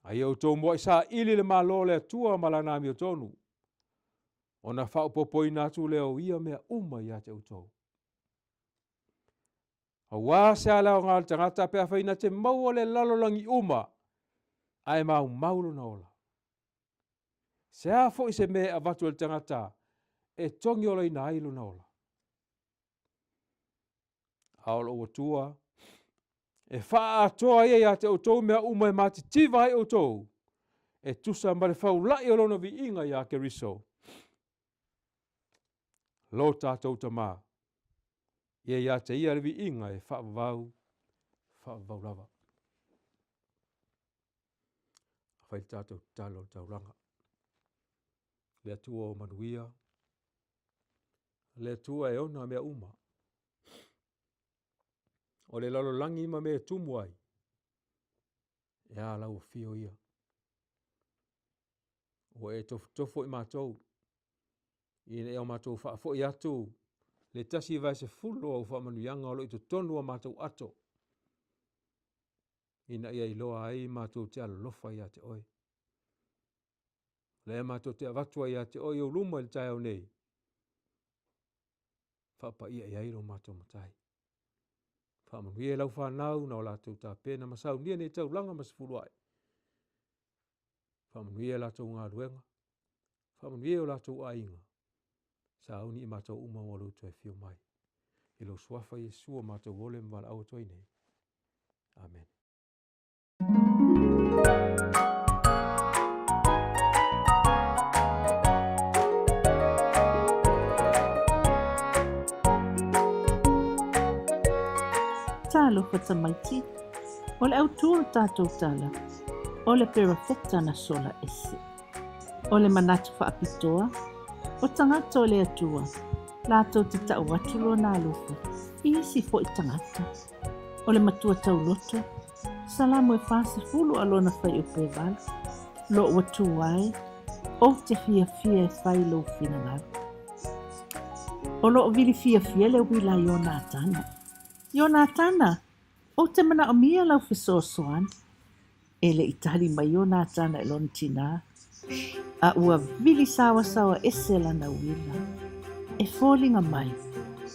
Ai au tō mua sa ili le malo le atua malanami o tōnu. O na whao popo ina atu leo ia mea uma ia te o tō. A wā se ala o ngā tangata pe a whaina te maua le lalolangi uma. Ai maulo na ola. Se a fo i se me a vatu le tangata. E tongi ola ina ailu na ola. Aola ua tua. E wha atoa ia te o tō mea uma e mati tiva ai o tō. E tusa mare whau lai o lona vi inga ia ke riso. Lo tātou ta mā. Ia te ia le vi inga e wha vau lava. whai tātou talo tauranga. Le atua o manuia, le atua e ona mea uma. O le lalo langi ima mea tumu ai, e a lau fio ia. O e tofo i mātou, i ne o mātou whaafo i atu, le tasi vai se fulo au whaamanuianga o lo i to tonu a mātou ato. Ina ia i loa ai mātou te alofa i ate oi. Le mātou te avatua i ate oi o luma il tai au nei. Whapa ia i airo mātou matai. Whaamanuia lau whanau na o lātou tā pēna masau nia nei tau langa mas furuai. Whaamanuia lātou ngā ruenga. Whaamanuia o lātou ainga. Sa auni i mātou uma o lau toi whio mai. I lo suafa Jesu o mātou ole mwala au toi nei. Amen. Talo fatamaiti, o le autua tātou tala, o le perafeta na sola ese. O le manatu whaapitoa, o tangata o le atua, lātou te tau watulo nā lupa, isi fo i tangata. O le matua tau loto, salamu e whasi fulu alona whai o peval, lo watu wai, o te fia e whai lo fina ngau. O lo vili fia le wila Ionatana. Ionatana, o te mana o mia lau fisosoan, e le itali ma Ionatana e lon tina, a ua vili sawa ese lana wila. E fōlinga mai,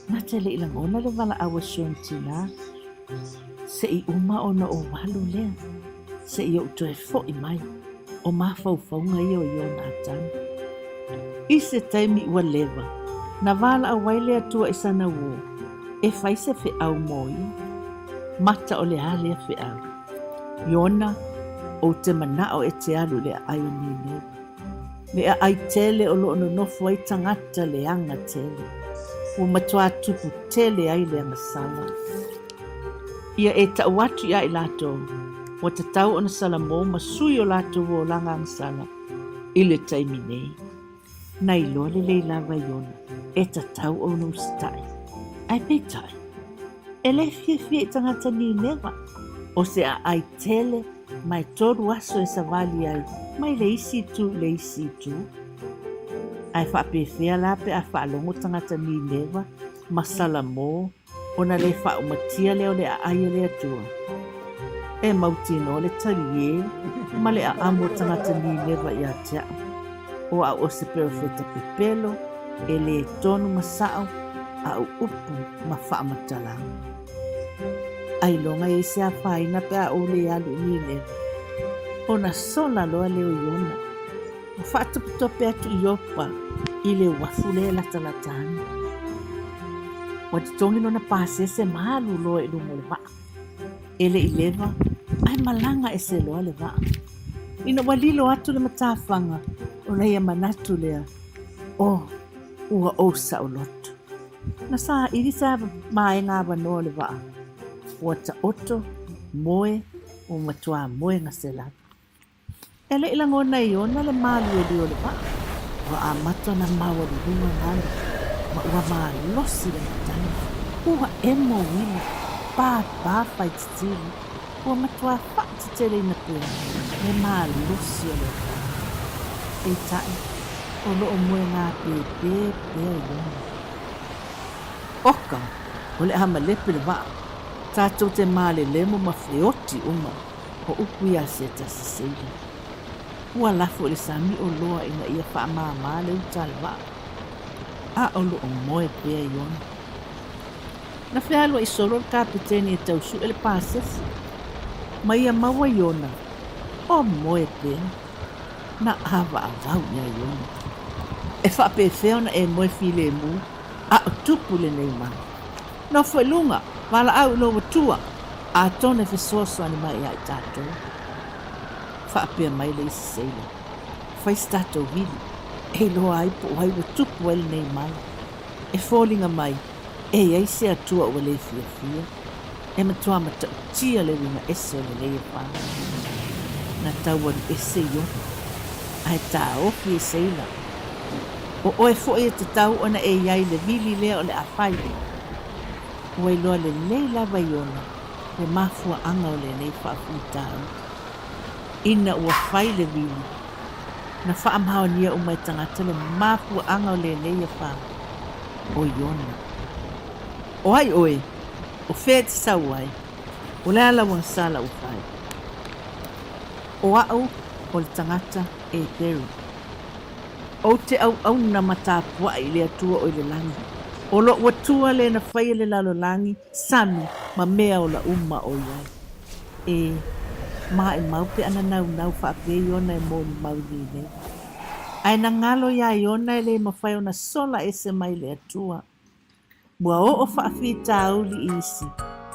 na te le ilangona le wala awa sion tina, se i uma ona o walu lea, se i o toe fo i mai, o mawhauwhaunga i o Ionatana. I se taimi ua lewa, na wala a waile atua i sana uo, e whaise whi au moi, mata o le hale whi au. Iona, o te manao e te alu le aio ni lewa. Le a ai tele o loo no nofo ai tangata le anga tele. O matua tupu tele ai le anga sala. Ia e ta watu ia i lato, o te tau ona sala mo masui o lato o langa anga sala, i le taimi nei. Nai loa le lava Iona, e ta tau o no stai. Ai peitai, e le fie tangata ni lewa, o se a ai tele, mai toru aso e savali ai, mai le isi tu. Ai whaapewhea la pe a whaalongo tangata ni lewa, masala mo, ona le whaumatia leo le a aia le atua. E mautino le tarie, ma le a amo tangata ni lewa i atea. O a o se perfeta pepelo, e le tonu masao, a upu ma whaamatalang. Ai longa e se a whaina pe a ole alu ni lewa. Ona sola loa leo Iona. Whaatupitope atu i opa i le wafule la talatani. Wati tongi no na pasese malu loa i lungo le waa. Ele i lewa, ai malanga e se loa le waa. Ina walilo atu le matawhanga o na ia manatu lea. Ua osa o loto. Na saa iri saa mae ngā wanoa le waa. Wata oto, moe, o matua moe nga se lata. Ele ilangona Iona le malu e dio le waa. Wa a mata na mawa di runga ngana. Ma ua maa losi le matani. Ua emo wila. Ba titili. Ua matua whaatitele ina pēr. Le maa losi o le waa. E tai. O loo moe ngā pē Iona. Oka. O le hama lepe le waa. Tātou te maa le lemo ma freoti uma. O upu ia se ta sisei. Ua lafo le sami o loa ina ia wha maa le utale waa. A o lo o moe pēr Iona. Na whialua i soro le kapiteni e tausu e le pāsesi. Ma ia maua Iona. O moe pēr. Na awa a vau ia Iona. E wha pēwheo na e moe file mu. A o tupu le nei maa. No fwe lunga. Wala au lo watua. A tone fesoso ani mai ai tātou. Whaapea mai le isi seile. Whais tātou hili. E loa ai po ai watupu ele nei mai. E fōlinga mai. E ai se atua ua le fia. E matua mata utia le winga ese o le leia whāna. na taua li ese yo. Ai tā ofi e seila. O oe fo e te tau ona e iai le vili lea o le awhai. O e loa le nei lava iona, le mafua anga o le nei whaafu tau. Ina ua whai le vili. Na whaamhao nia o mai tangata le mafua anga o le nei a wha. O iona. O ai oe, o whea te sau ai, o le ala wang sala o whai. O au, o le tangata e Perry. O te au na matapua i le atua o le langi. O lo watua le na whai le lalo langi, sami ma mea o la uma o iai. E ma e maupe ana nau whaape i ona e mōni mauri nei. Ai na ngalo ia i ona e le mawhai o na sola e se mai le atua. Mua o whaafi tauli isi,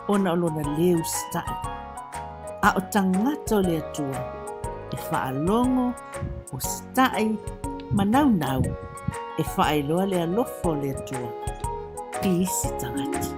ona o lona leu stai. A o tangata o le atua, e whaalongo o stai manau e whaailoa le alofo le atua. I isi tangati.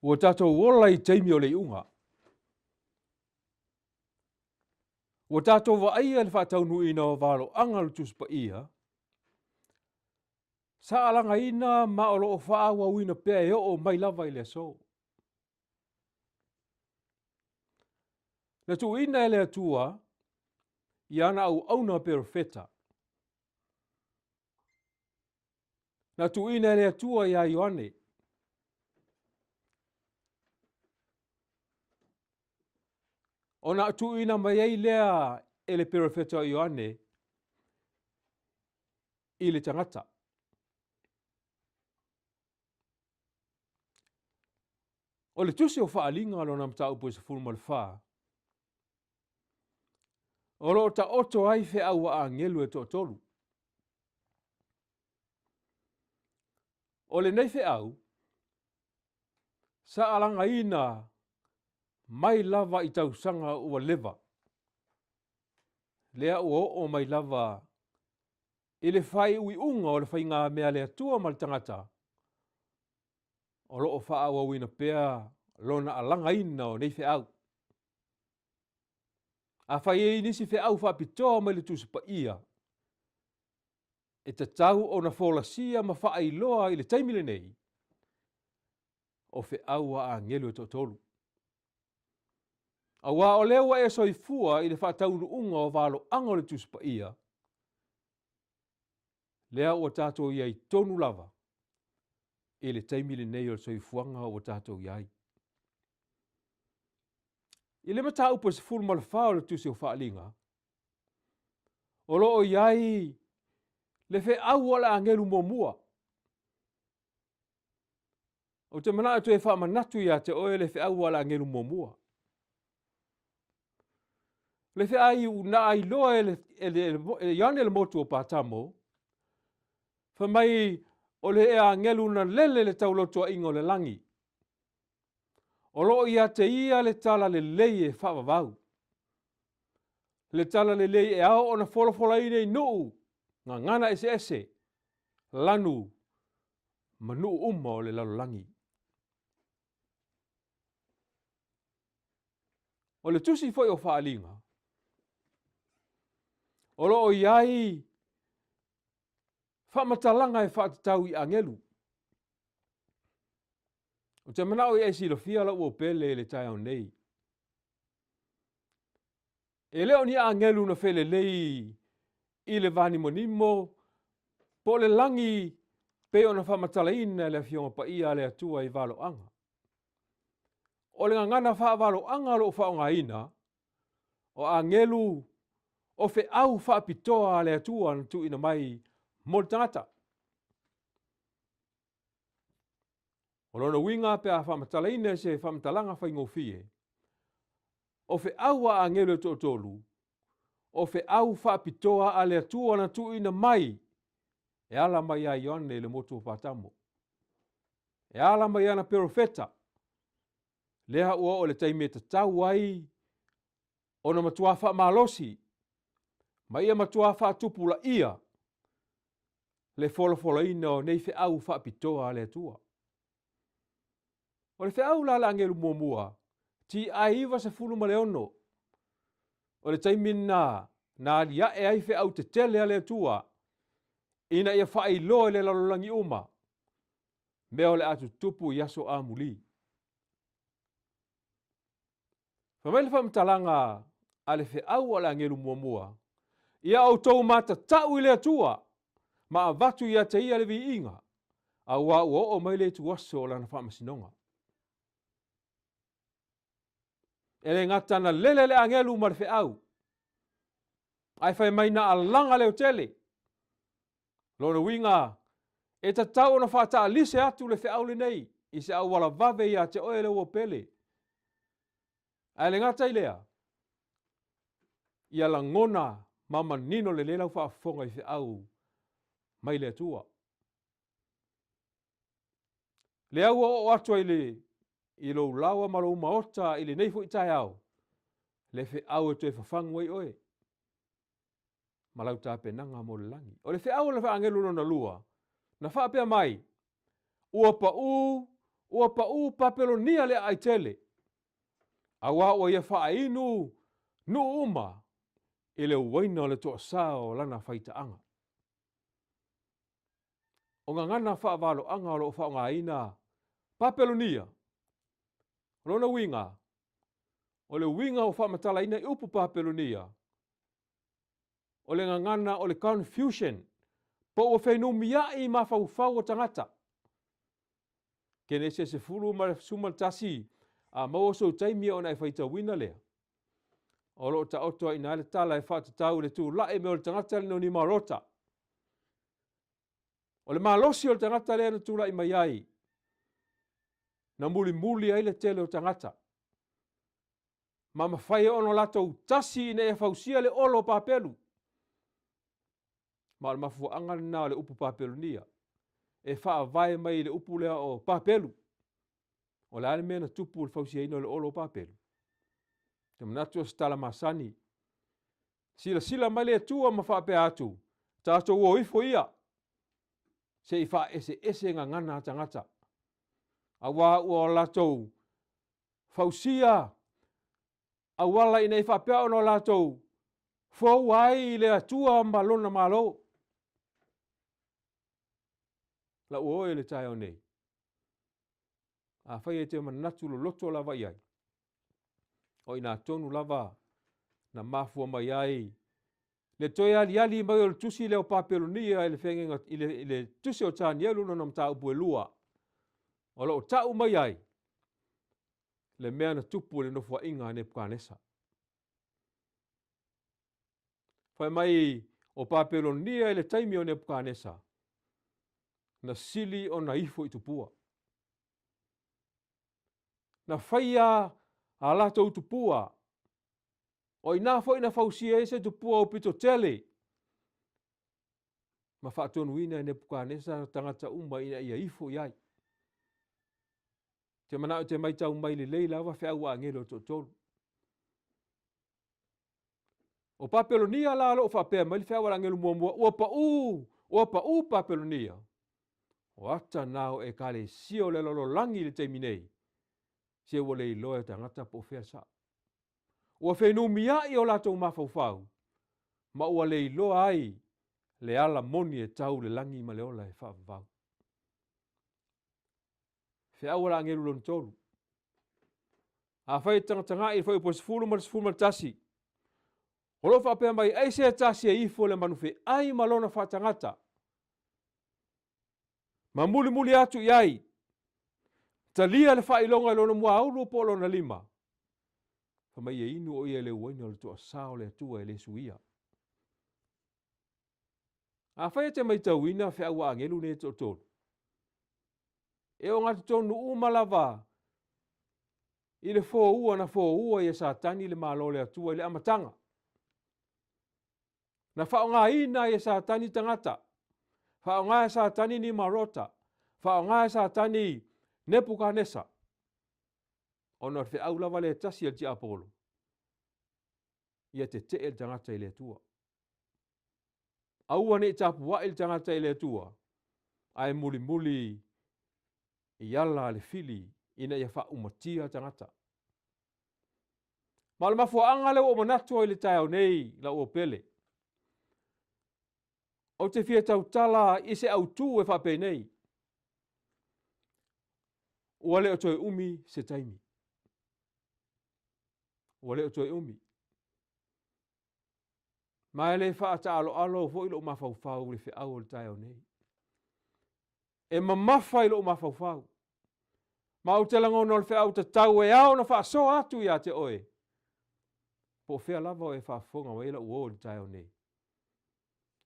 Ua tātou ola I teimi o le iunga. Ua tātou wa aia le whātaunu ina o wālo anga le tuspa ia. Sa alanga ina ma o loo whaawa wina pea e o mai lava I le so. Le tu ina e le atua, I ana au auna perfeta. Na tu ina e le atua ia Ioane. O na tu ina mai ei lea e le perfeta Ioane I le tangata. O le tusi o whaalinga lo na mta upo se fulma le whaa. O lo ta oto ai fe au a ngelu e tolu. O le nei fe au, sa alanga ina mai lava I tausanga ua leva. Lea ua o mai lava I le whai ui unga o le whai ngā mea le atua ma le tangata. O lo o wha awa wina pea lona alanga ina o nei fe au. A whai e nisi fe au wha pitoa mai le tusipa ia. E te tau o na wholasia ma wha ailoa I le taimile nei. O fe au a ngelu e tolu. A wā o lewa e soifua I le wha taunu unga o walo anga le tusipa ia. Lea o tātou iai tonu lava. I le taimile nei o le soifuanga o tātou iai. I le mata upo se fulma le whao le tusi o whaalinga. O lo o iai le fe au ala angelu momua. O te mana atu e wha manatu ia te oe le fe au ala angelu momua. Le fe ai na ai loa e yane le motu o pātamo. Fa mai o le e angelu na lele le taulotua ingo le langi. O lo ia te ia le tala le lei e whaavavau. Le tala le lei e ao o na wholofola I nei nuu. Ngā ngana ese. Lanu. Manu umma o le lalolangi. O le tusi foi o whaalinga. O lo o iai whamatalanga e whaatatau I angelu. O te manao I esi lo fia la ua pele le tai au nei. E leo ni angelu na fele lei I le vani monimo, po le langi pe ona whamatala ina le fionga pa ia le atua I valo anga. O le ngana wha valo anga lo whaonga ina, o angelu o fe au whaapitoa le atua na tu ina mai mo le tangata. O lona winga pe a whamatala ina se whamatalanga whaingofie. O fe au a angelu e tolu, o fe au whaapitoa a le atua na tu ina mai, e ala mai a Ioane le motu o patamo. E ala mai ana perofeta, lea ua o le taime te tau ai, o na matua wha malosi, ma ia matua wha tupula ia, le fola ina o nei fe au whaapitoa a le atua. O le fe au lala angelu muamua, ti aiva se fulu ma le ono. O le taimina na lia e ai fe au te tele a le atua, ina ia whai loa le lalolangi uma, mea o le atu tupu yaso a muli. Whamele whamtalanga a le fe au ala angelu muamua, ia au tau mata tau I le atua, ma a vatu ia te ia le vi inga, a ua ua o mai le tu waso o lana whamasinonga. Ele ngata na lele le angelu ma le fe au, ai whai mai na alanga leo tele. Lona winga, e ta tau na whata alise atu le fe au le nei, I se au wala vave ia te oe le ua pele. Ai le ngata ilea, ia la ngona mama nino le lela whaafonga I fe au mai le atua. Le au o atua I lo lawa malo maota I le neifo I tai au, le fe au e toi whawhangu I oe. Malau tā penanga mo le langi. O le fe au le wha angelu na lua, na wha pia mai, ua pa ua pa u papelonia le ai tele. Awa o ia whainu nu uma i le waina o le toa sao lana whaitaanga. O ngā ngana whaavalo anga o lo whaonga ina papelonia. Rona winga. O le winga o whaamatala ina i upu papelonia. O le ngangana o le confusion. Po o whainu mia i ma whau o tangata. Kene se fulu ma sumal tasi. A maua so taimia o nai whaita wina lea. O lo ta otoa ina le tala e whaatatau le tū lae me o le tangata le no ni marota. O le malosi o le tangata lea na tū lae mai ai. Na muli muli ai le tele o tangata. Ma mawhai ono lato tasi ina e whausia le olo papelu. Ma le mafuanga na le upu papelu nia. E wha vai mai le upu lea o papelu. O le alime na tupu le whausia ina le olo papelu. Te manatu o stala masani. Sila mai le tua ma wha pe atu. Tato uo ifo ia. Se i wha ese nga ngana tangata. Awa ua lato whausia. Awala ina i wha pe ono lato. Fo wai le atua malona malo. La uo le tai o nei. A whai e te manatu lo loto lava iai. O ina tonu lava na mafua mai ai. Le toi ali mai o le tusi leo papelonia i le whengenga i le tusi o tāni elu na mta upu e lua. O lo tau mai ai. Le mea na tupu le nofua inga ne pukanesa. Whai mai o papelonia i le taimi o ne pukanesa. Na sili o na ifo i tupua. Na whaia a lato utupua. O ina fo ina fausia ese tupua o pito tele. Ma whaatonu ina ne pukanesa tangata umba ina ia ifo iai. Te manao te maita umba ili leila wa whea ua angelo totolu. O papelonia la lo whapea mai whea wala angelo muamua. Ua pa u papelonia. O ata nao e kale sio le lolo langi le teiminei. Se wale iloa tangata po whea sa. Ua whenu mia i o lato mawhauwhau. Ma ua le iloa ai le ala moni e tau le langi ma le ola e whawhau. Whea wala angeru lon tolu. A whai tanga i whai upo sifuru ma tasi. Holo whapea mai eise tasi e ifo le manufe ai malona whatangata. Ma muli atu iai. Talia le whailonga lona mua aulu po lona lima. Whamai e inu o ia le uaina le toa sao le atua e le suia. A whai te mai tauina whea ua angelu ne totolu. E o ngata tonu umalava. I le fo ua i sa tani le malo le atua i le amatanga. Na whaonga ina i sa tani tangata. Whaonga i sa tani ni marota. Whaonga i sa tani Nebuchadnezzar. Ona fe au lava le tasi al ti Apollo. Ia te el tangata i le tua. Aua ne tapu wa il tangata i le tua. Ai muli i ala le fili ina ia wha umatia tangata. Ma le mafua anga le o manatua i le tai au nei la o pele. O te fia tau tala i se au tu e whape nei. Ua leo toi umi se taimi. Ua leo toi umi. Mai le whaata alo fo ilo mawhauwhau le whiau le tai au nei. E mamafa ilo mawhauwhau. Ma o te langono le whiau te tau e au na whaaso atu ia te oe. Po whea lava o e whaafonga wa ila uo le tai au nei.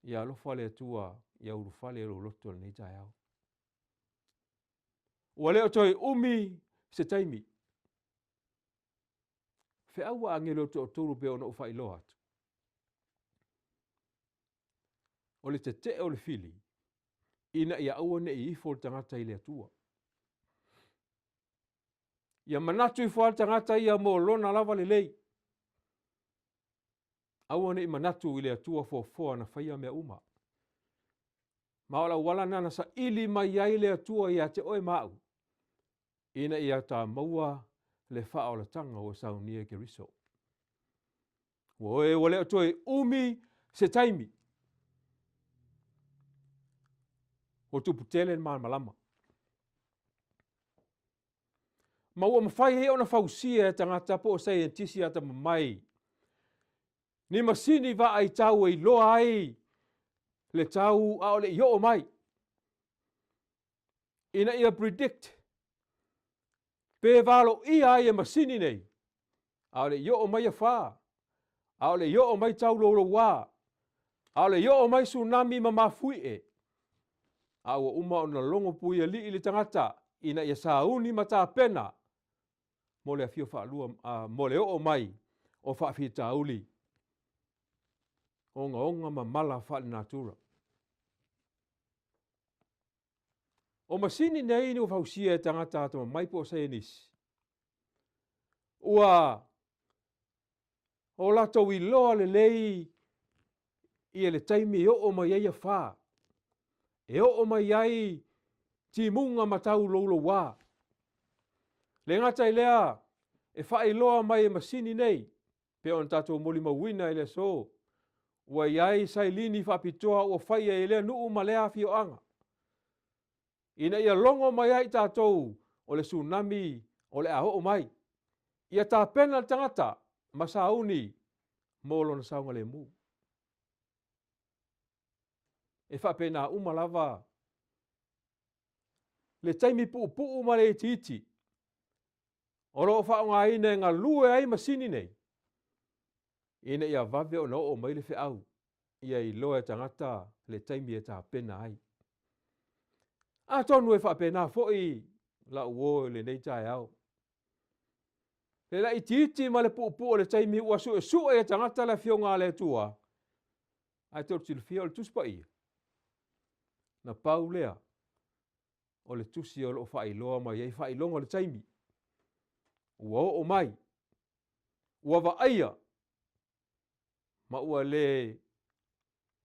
Ia alofa le atua, ia urufale ilo loto le nei tai au. Ua leo toi umi se taimi. Whiau wa angelo to tolu pe ona ufa ilo atu. O le te o le fili. Ina ia aua ne i ifo le tangata i le atua. Ia manatu i fo le tangata ia mo lona lava le lei. Aua ne i manatu i le atua fo na whaia mea uma. Ma ola wala nana sa ili mai ai le atua ia te oe mau. ina ia ta maua le wha o la tanga o saunia ke riso. Woe wale o toi umi se taimi. O tupu tele ni malama. Ma ua mawhai he ona whausia e tangata po o sei en tisi ata mamai. Ni masini va ai tau e loa ai le tau a o le i o mai. Ina ia predict pe valo ia ai e masini nei. A o le i o mai a wha. A o le i o mai tau lolo wā. A o le i o mai tsunami ma mafui e. A ua uma o na longo pui a li ili tangata. Ina ia sauni mata pena. Mo le afio whaalua, mo le o mai o whaafi tauli. Onga ma mala whaali natura. O masini nei ni o whausia e tangata atama mai po sa enis. Ua o lato i loa le lei i le taimi o mai ai a wha. E o mai ai ti munga matau lolo wā. Le ngata i lea e wha loa mai e masini nei. Pe on tato moli mawina i le so. Ua iai sai lini whapitoa ua whaia i lea nuu ma lea fio anga. Ina ia longo mai ai tātou o le tsunami o le aho o mai. Ia tā pena tangata masauni molo na saunga le mu. E whapena umalava. Le taimi puu ma le titi. O loo whaonga ina ngā lue ai masini nei. Ina ia vave o no o mai le au. Ia i loa tangata le taimi e tā pena ai. A tonu e whapena foi la uo le nei tae au. Le la i titi ma le puu le taimi ua su e tangata le fionga le tua. Ai tō tila fia o le tuspa ia. Na pau lea. O le tusi o lo whailoa mai ei whailonga le taimi. Ua o mai. Ua va aia. Ma ua le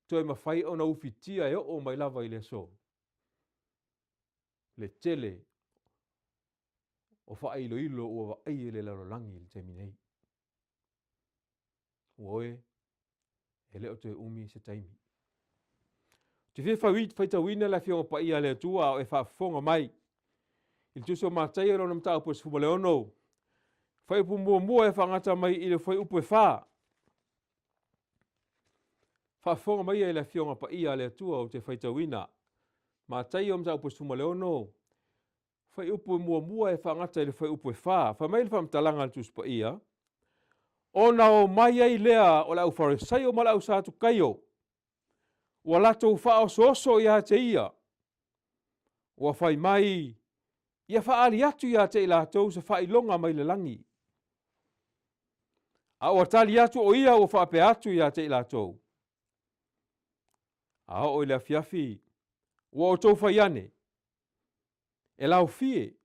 toi mawhai o na ufitia e o mai lava i le so. Le tele o whailo ilo ua va aia le larolangi le taimi nei. Uoe e leo toi umi se taimi. Te whi whaitawina la fionga pa ia le tua o e whaafonga mai. Il tuso mātai e rona mta upo sifu le ono. Whai upu mua e whangata mai i le whai upo e wha. Whaafonga mai e la fionga pa ia le tua o te whaitawina. Mātai o mta upo sifu le ono. Whai upo mua e whangata i le whai upo e wha. Whai mai le whamtalanga le tuso pa ia. Ona o mai ei lea o la ufarisai o mala usatu kaio. Ua lato whao soso ia te ia. Ua whai mai. Ia whaari atu ia te ilatou sa whai longa mai le langi. A ua tali atu o ia ua whape atu ia te ilatou. A o ila fiafi. Ua o tau whai ane. E lau fie.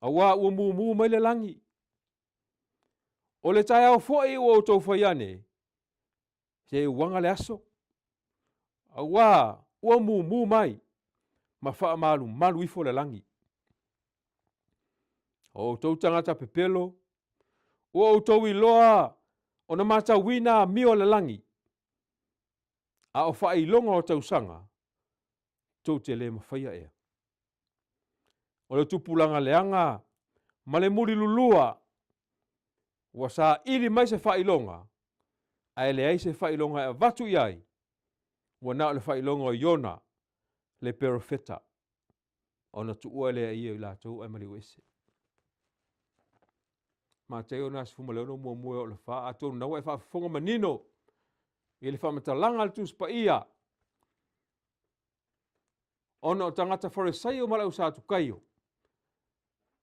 A ua mumu mai le langi. O le tai au foi ua o tau whai ane. Se wanga le aso. Awa, ua mumu mai, ma wha malu ifo le langi. O tau tangata pepelo, ua o tau iloa, o na mata wina mio le langi. A o wha ilonga o tau sanga, tau te le mawhaia ea. O le tupulanga leanga, ma le muri lulua, ua sa ili mai se wha ilonga, a ele ai se wha ilonga e vatu iai, ua na le whailongo i Iona, le perofeta, o na tuua lea ia i lātou ai mali wese. Ma te o nasi fumaleono mua o le wha, a tonu nawa e whaafonga manino, i le whamatalanga le tuspa ia. Ona o tangata wharesai o mala usatu kaio.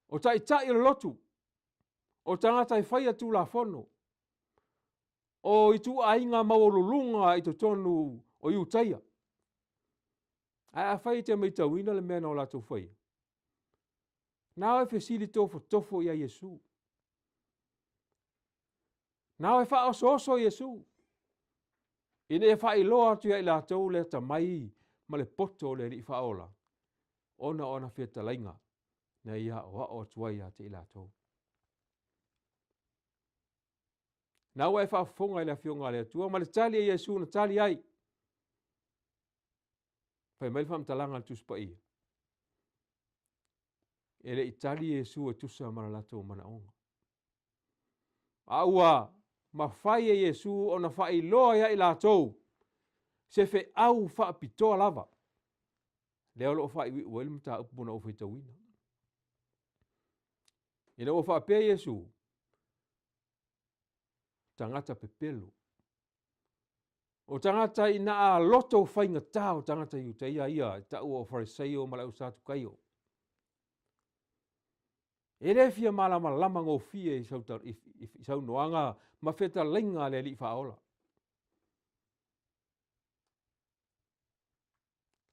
O tai o lotu, o tangata i whaia tu la fono. O i tu ainga maolulunga i to tonu o iu taia. A whai te meitawina le mea na o lato whai. Nā e whesili tofo ia Yesu. Nā e wha oso Yesu. Ine e wha iloa atu ia i lato le tamai ma le poto le li whaola. Ona whetalainga na ia o tuai a te ilatou. Na ua e whaafonga i le fionga le atua, ma le tali e Yesu na tali ai. Whai mai whamtalanga le tuspa ia. E le itali Yesu e tusa mara latou mana onga. A ua, ma whai e Yesu o na whai loa ia i latou, se fe au whaapitoa lava. Leo lo whai uele mta upuna o whaitawina. Ina ua whaapea Yesu, tangata pepelo. O tangata ina a loto whainga tā o tangata iu te ia ta ua o Fariseo ma lau sātu kaio. E re fia malama lama ngō fia i sau noanga ma wheta lenga le li whaola.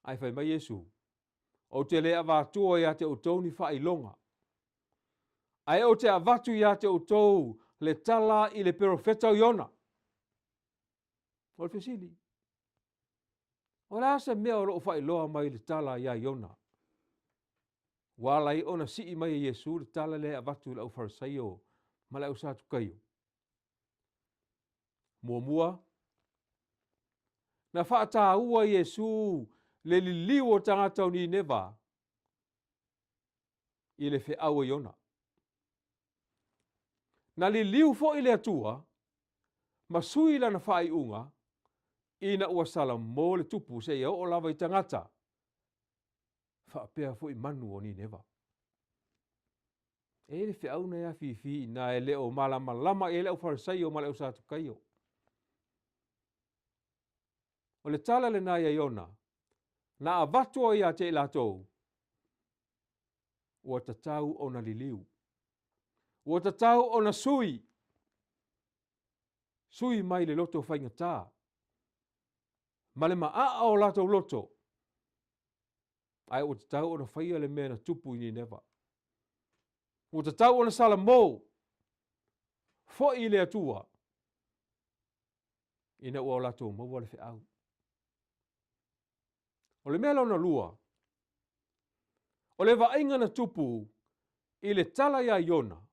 Ai whai mai Yesu, o te lea wātua ia te utou ni whai longa. Ai o te avatu ia te utou le tala i le profeta o Iona. O le fesili. O le asa mea o loo whai loa mai le tala ia Iona. Walai ona si mai Yesu le tala le avatu le au Farisaio ma le au sātu kaio. Mua. Na whaata ua Yesu le liliu o tangata o Nineva i le wheau Iona. Na liliu fo i le atua, ma sui lana whai unga, ina ua sala mō le tupu se ia o lava i tangata. Whaapea fo i manu o Nineva. E le wheau na ia fifi na e leo malama lama e leo Farisaio ma leo sātu kaio. O le tala le nai a Iona, na avatua ia te ilatou, ua tatau o na liliu. Ua tatau o na sui. Sui mai le loto whainga tā. Ma le maa o latou loto. Ai ua tatau o na whaia le mea na tupu i Nineva. Ua tatau o na sala mō. Fo i le atua. Ina ua o latou maua le wheau. O le mea launa lua. O le vainga na tupu i le tala ia Iona.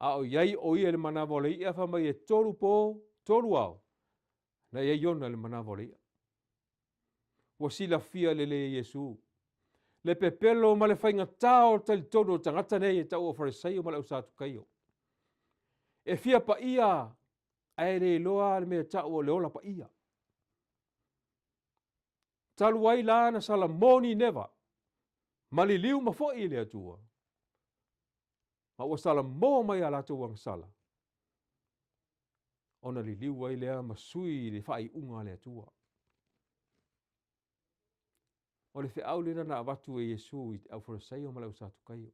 A o iai o ia le manawa le ia whamai e toru po, toru au. Na ia Iona le manawa le ia. Wa sila fia le Yesu. Le pepelo ma le whainga tau tali toru o tangata nei e tau o Farisaio ma le usatu kaio. E fia pa ia ai le loa le mea tau o le ola pa ia. Talu ai la na sala moni neva. Maliliu ma fo i le atua. Ma ua sala mō mai ala tau ang sala. Ona li liu ai lea masui le whai unga le atua. O le whiau lena na avatu e Yesu i au Farisaio ma lau sātu kaio.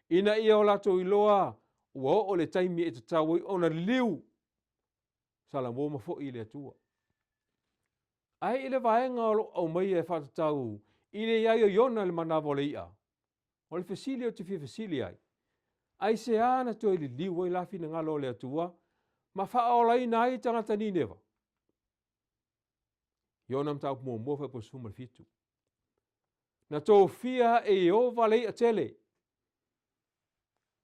Ina ia o lato i loa, ua o le taimi e te tau i ona liu. Sala mō ma fo i le atua. Ai ile vaenga o mai e whatatau, i le iai o Iona le manawa le ia. O le fesili o te fia fesili ai. Ai se ana to ili liwa i lafi na ngalo le atua, ma whaola i nai tangata Nineva. Iona mtau mo mofa po suma fitu. Na tō fia e o valei a tele.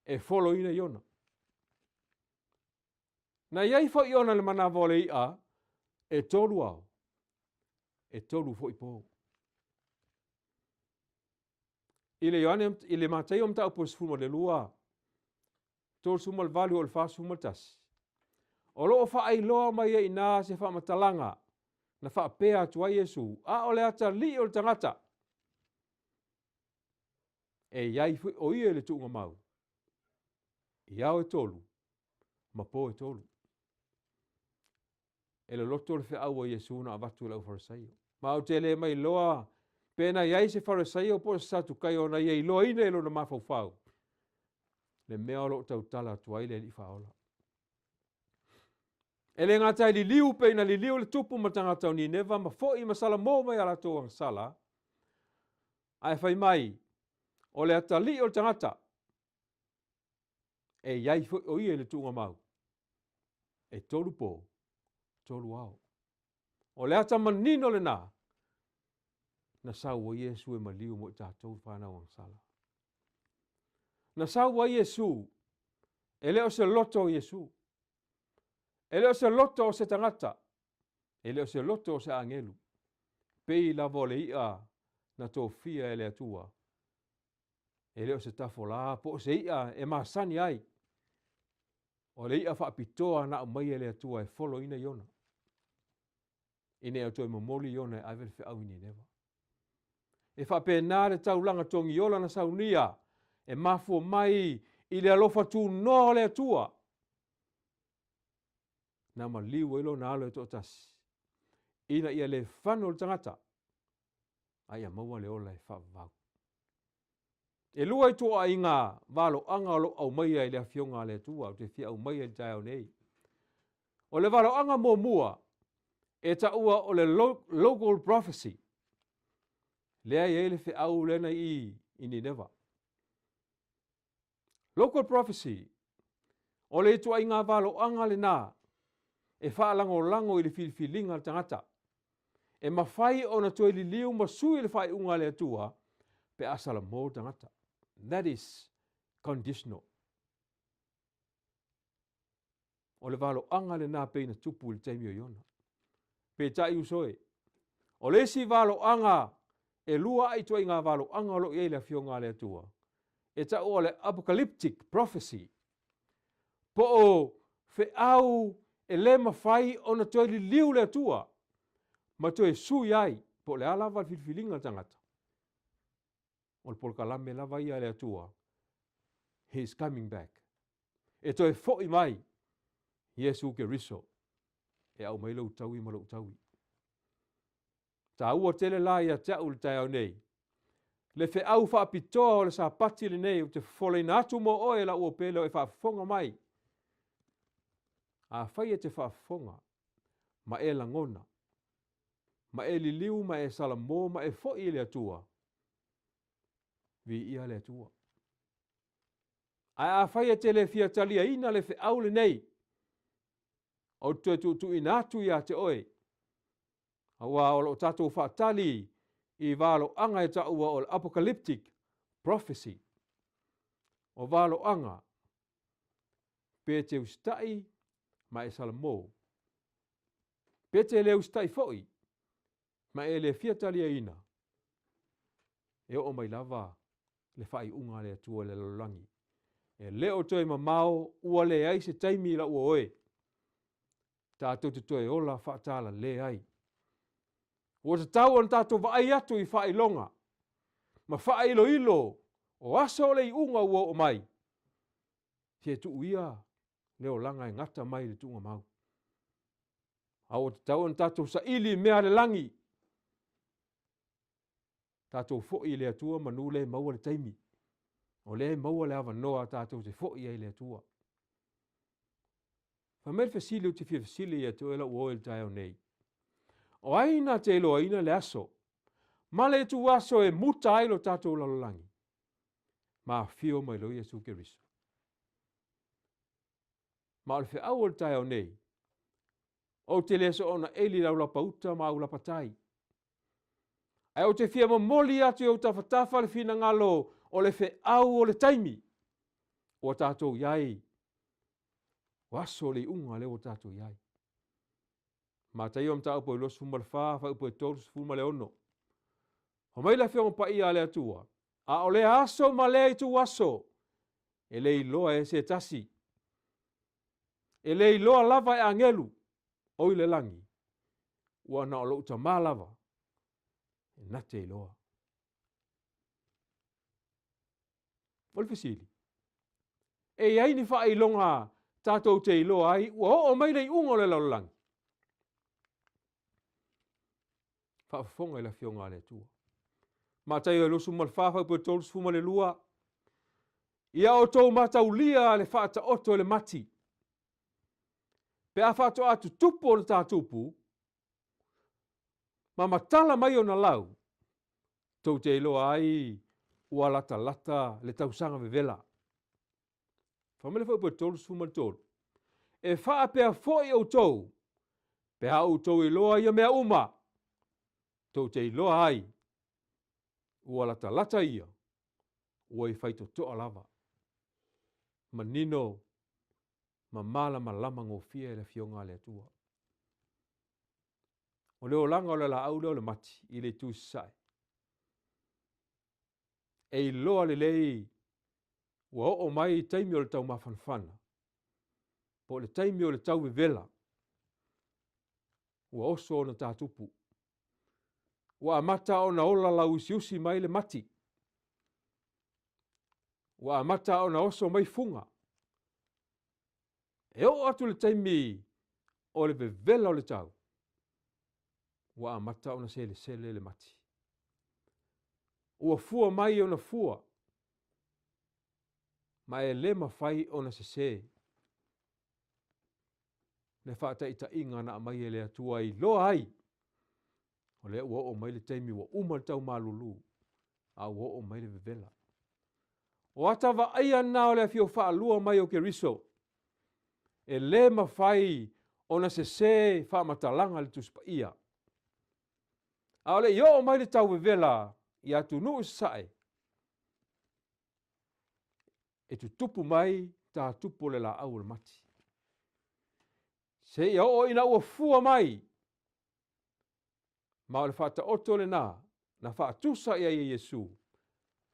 E folo ina Iona. Na iai fo Iona le mana vole ia, e tolu au. E tolu fo ipo. Ile matai o mtau po suma le lua. Tol sumal vali o le fa sumal tas. O loo fa ai loa mai e ina se fa matalanga. Na fa pea tua Yesu. A o le ata li o le tangata. E iai o ia le tuunga mau. Iau e tolu. Ma po e tolu. E le loto le wheau a Yesu na avatu lau Farisaio. Ma o te le mai loa. Pena iai se Farisaio po se satu kai o na iai loa ina ilo na mafau. Le mea lo tau tala tuai le li faola. E le ngata li liu pe na li liu le tupu matanga tau Nineva ma fo i masala mō mai ala tō ang sala. Ai fai mai, o le ata li o le tangata. E iai fo o ia le tunga mau. E tolu po, tolu au. O le ata manino le na. Na sau o Yesu e maliu mo i tātou whanau ang sala. na saua Iesu, e leo se loto o Iesu. E leo se loto o se tangata, e leo se loto o se angelu. Pei la vole ia na tō fia e le atua. E leo se tafola, po se ia e masani ai. O le ia whaapitoa na umai e le atua e folo ina iona. Ine au toi mamoli iona e aiwele whi au ini newa. E whapena le taulanga tongi ola na saunia, e mafua mai i le alofa tu no le atua. Na ma liu ilo na alo e tō tasi. Ina ia le whano le tangata. Aia maua le ola e whavau. E lua i toa i ngā valo anga lo au maia i le awhionga le atua, o te whia au maia i tai au nei. O le valo anga mō mua, e taua o le local prophecy. Lea i ele whi au lena i Nineveh. Local prophecy, o le toa i ngā valo anga le nā, e whaalango lango i le whiliwhilinga le tangata. E mawhai o na toi li liu masui le whai unga le atua, pe asala mō tangata. That is conditional. O le valo anga le nā peina tupu le taimio iona. Pe tai usoe. O le si valo anga e lua ai toi ngā valo anga lo i le whionga le atua. E ta o le apocalyptic prophecy. Po o fe au e le mawhai o na toi li liu le atua. Ma toi sui ai po le alawa filfilinga tangata. O le polkalame lava ia le atua. He's coming back. E toi fo i mai. Yesu ke riso. E au mai lau taui ma lau taui. Ta ua tele la ia te au le tai au nei. Le fe au wha apitoa o le sa pati le nei o te fole natu mo oe la ua pele o e wha fonga mai. A whai e te wha fonga. Ma e langona. Ma e li liu ma e salamo ma e fo i le atua. Vi ia le atua. A whai e te le fia talia ina le fe au le nei. O te tu inatu ia te oe. Awa o lo tatou whaatali i valo anga e taua o apocalyptic prophecy. O valo anga. Pe te ustai ma e salamo. Pe te le ustai foi. Ma e le fiatalia ina. E o mai lava le whai unga le atua le lolangi. E leo toi mamao ua le ai se taimi la ua oe. Tātou te toi ola whaatala le ai. O te tau an tātou vai atu i whai longa. Ma whai ilo ilo o aso le i unga ua o mai. Te tu uia leo langa e ngata mai le tunga mau. A o te tau an tātou sa ili mea le langi. Tātou fo i le atua manu le maua le taimi. O le maua le awa noa tātou te fo i le atua. Whamel fasili o te fia fasili e to ela ua el tai au nei. O aina te ilo aina le aso. Ma le tu aso e muta ailo tātou lalolangi. Ma fio mai lo Iesu ke riso. Ma o le fe au el tai au nei. O te le so ona eli lau lapa uta ma au lapa tai. Ai o te fia mamoli atu o tawhatafa le fina ngalo o le fe au o le taimi. O tātou iai. Waso le unga le o tātou iai. Ma tai o mta upo i losu fuma le wha, wha upo i tōru fuma le ono. Ho mai la whionga pa ia le atua. A o le aso ma le i tu aso. E le iloa e se tasi. E le iloa lava e angelu. O i le langi. Ua na o lo uta mā lava. E na te iloa. Wale fisili. E ai ni wha ilonga tātou te iloa ai. Ua o mai nei ungo le laulangi. Whaafonga i la whionga le tua. Ma tai o lusu mal whawhau po tōru sfuma le lua. Ia o tō matau lia le whaata oto le mati. Pe a whaato atu tupu o le tātupu. Ma matala mai o na lau. Tau te iloa ai ua lata lata le tausanga vevela. Whamele whau po tōru sfuma le tōru. E whaa pea foi o tōu. Pe hau tōu iloa ia mea uma. Tau te iloa ai. Ua lata lata ia. Ua i whaito toa lava. manino, ma malama ngofia le fionga le atua. O le olanga o le la au le mati i le tu sai. E i loa le lei ua o mai taimi o le tau mafanfana. Po le taimi o le tau vevela. Ua oso o na tātupu. Ua amata o na ola la usi mai le mati. Ua amata o na oso mai funga. E o atu le taimi o le vevela o le tau. Ua amata o na sele le mati. Ua fua mai o na fua. Ma e le mawhai o na sese. Ne whaata ita inga na mai e le atua i loa ai. O le ua o mai le taimi ua umal tau malulu. A ua o mai le vevela. O atawa aia na o le fio wha lua mai o ke riso. E le mawhai o na sese wha matalanga le tuspa ia. A o le io o mai le tau vevela i atu nuu sae. E tu tupu mai ta tupu le la au le mati. Se ia o ina ua fua mai. Ma o le whata oto le na whaatusa ia i Yesu.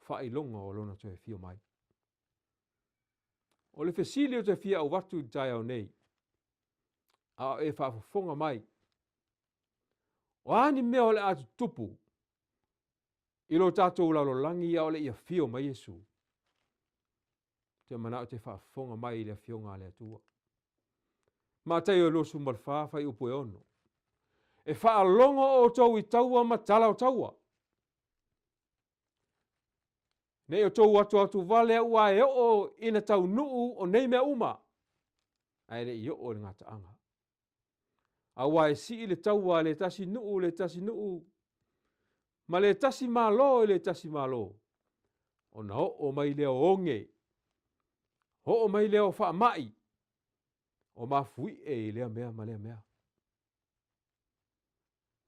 Wha i longa o lona to e fio mai. O le fesili o te fia au watu tai au nei. A e whaafonga mai. O ani mea o le atu tupu. I lo tātou lalo langi ia o le ia fio mai Yesu. Te mana o te whaafonga mai le fionga le atua. Ma tai o losu malwhawhai upo e ono. E whaalongo o tau I taua ma tala o taua. Ne o tau atu vale ua e o ina tau nuu o nei mea uma. Ai le I o le ngata anga. A wa e si le taua le tasi nuu. Ma le tasi malo le tasi malo. O na o mai leo onge. O mai leo wha mai. O ma fui e lea mea ma lea mea.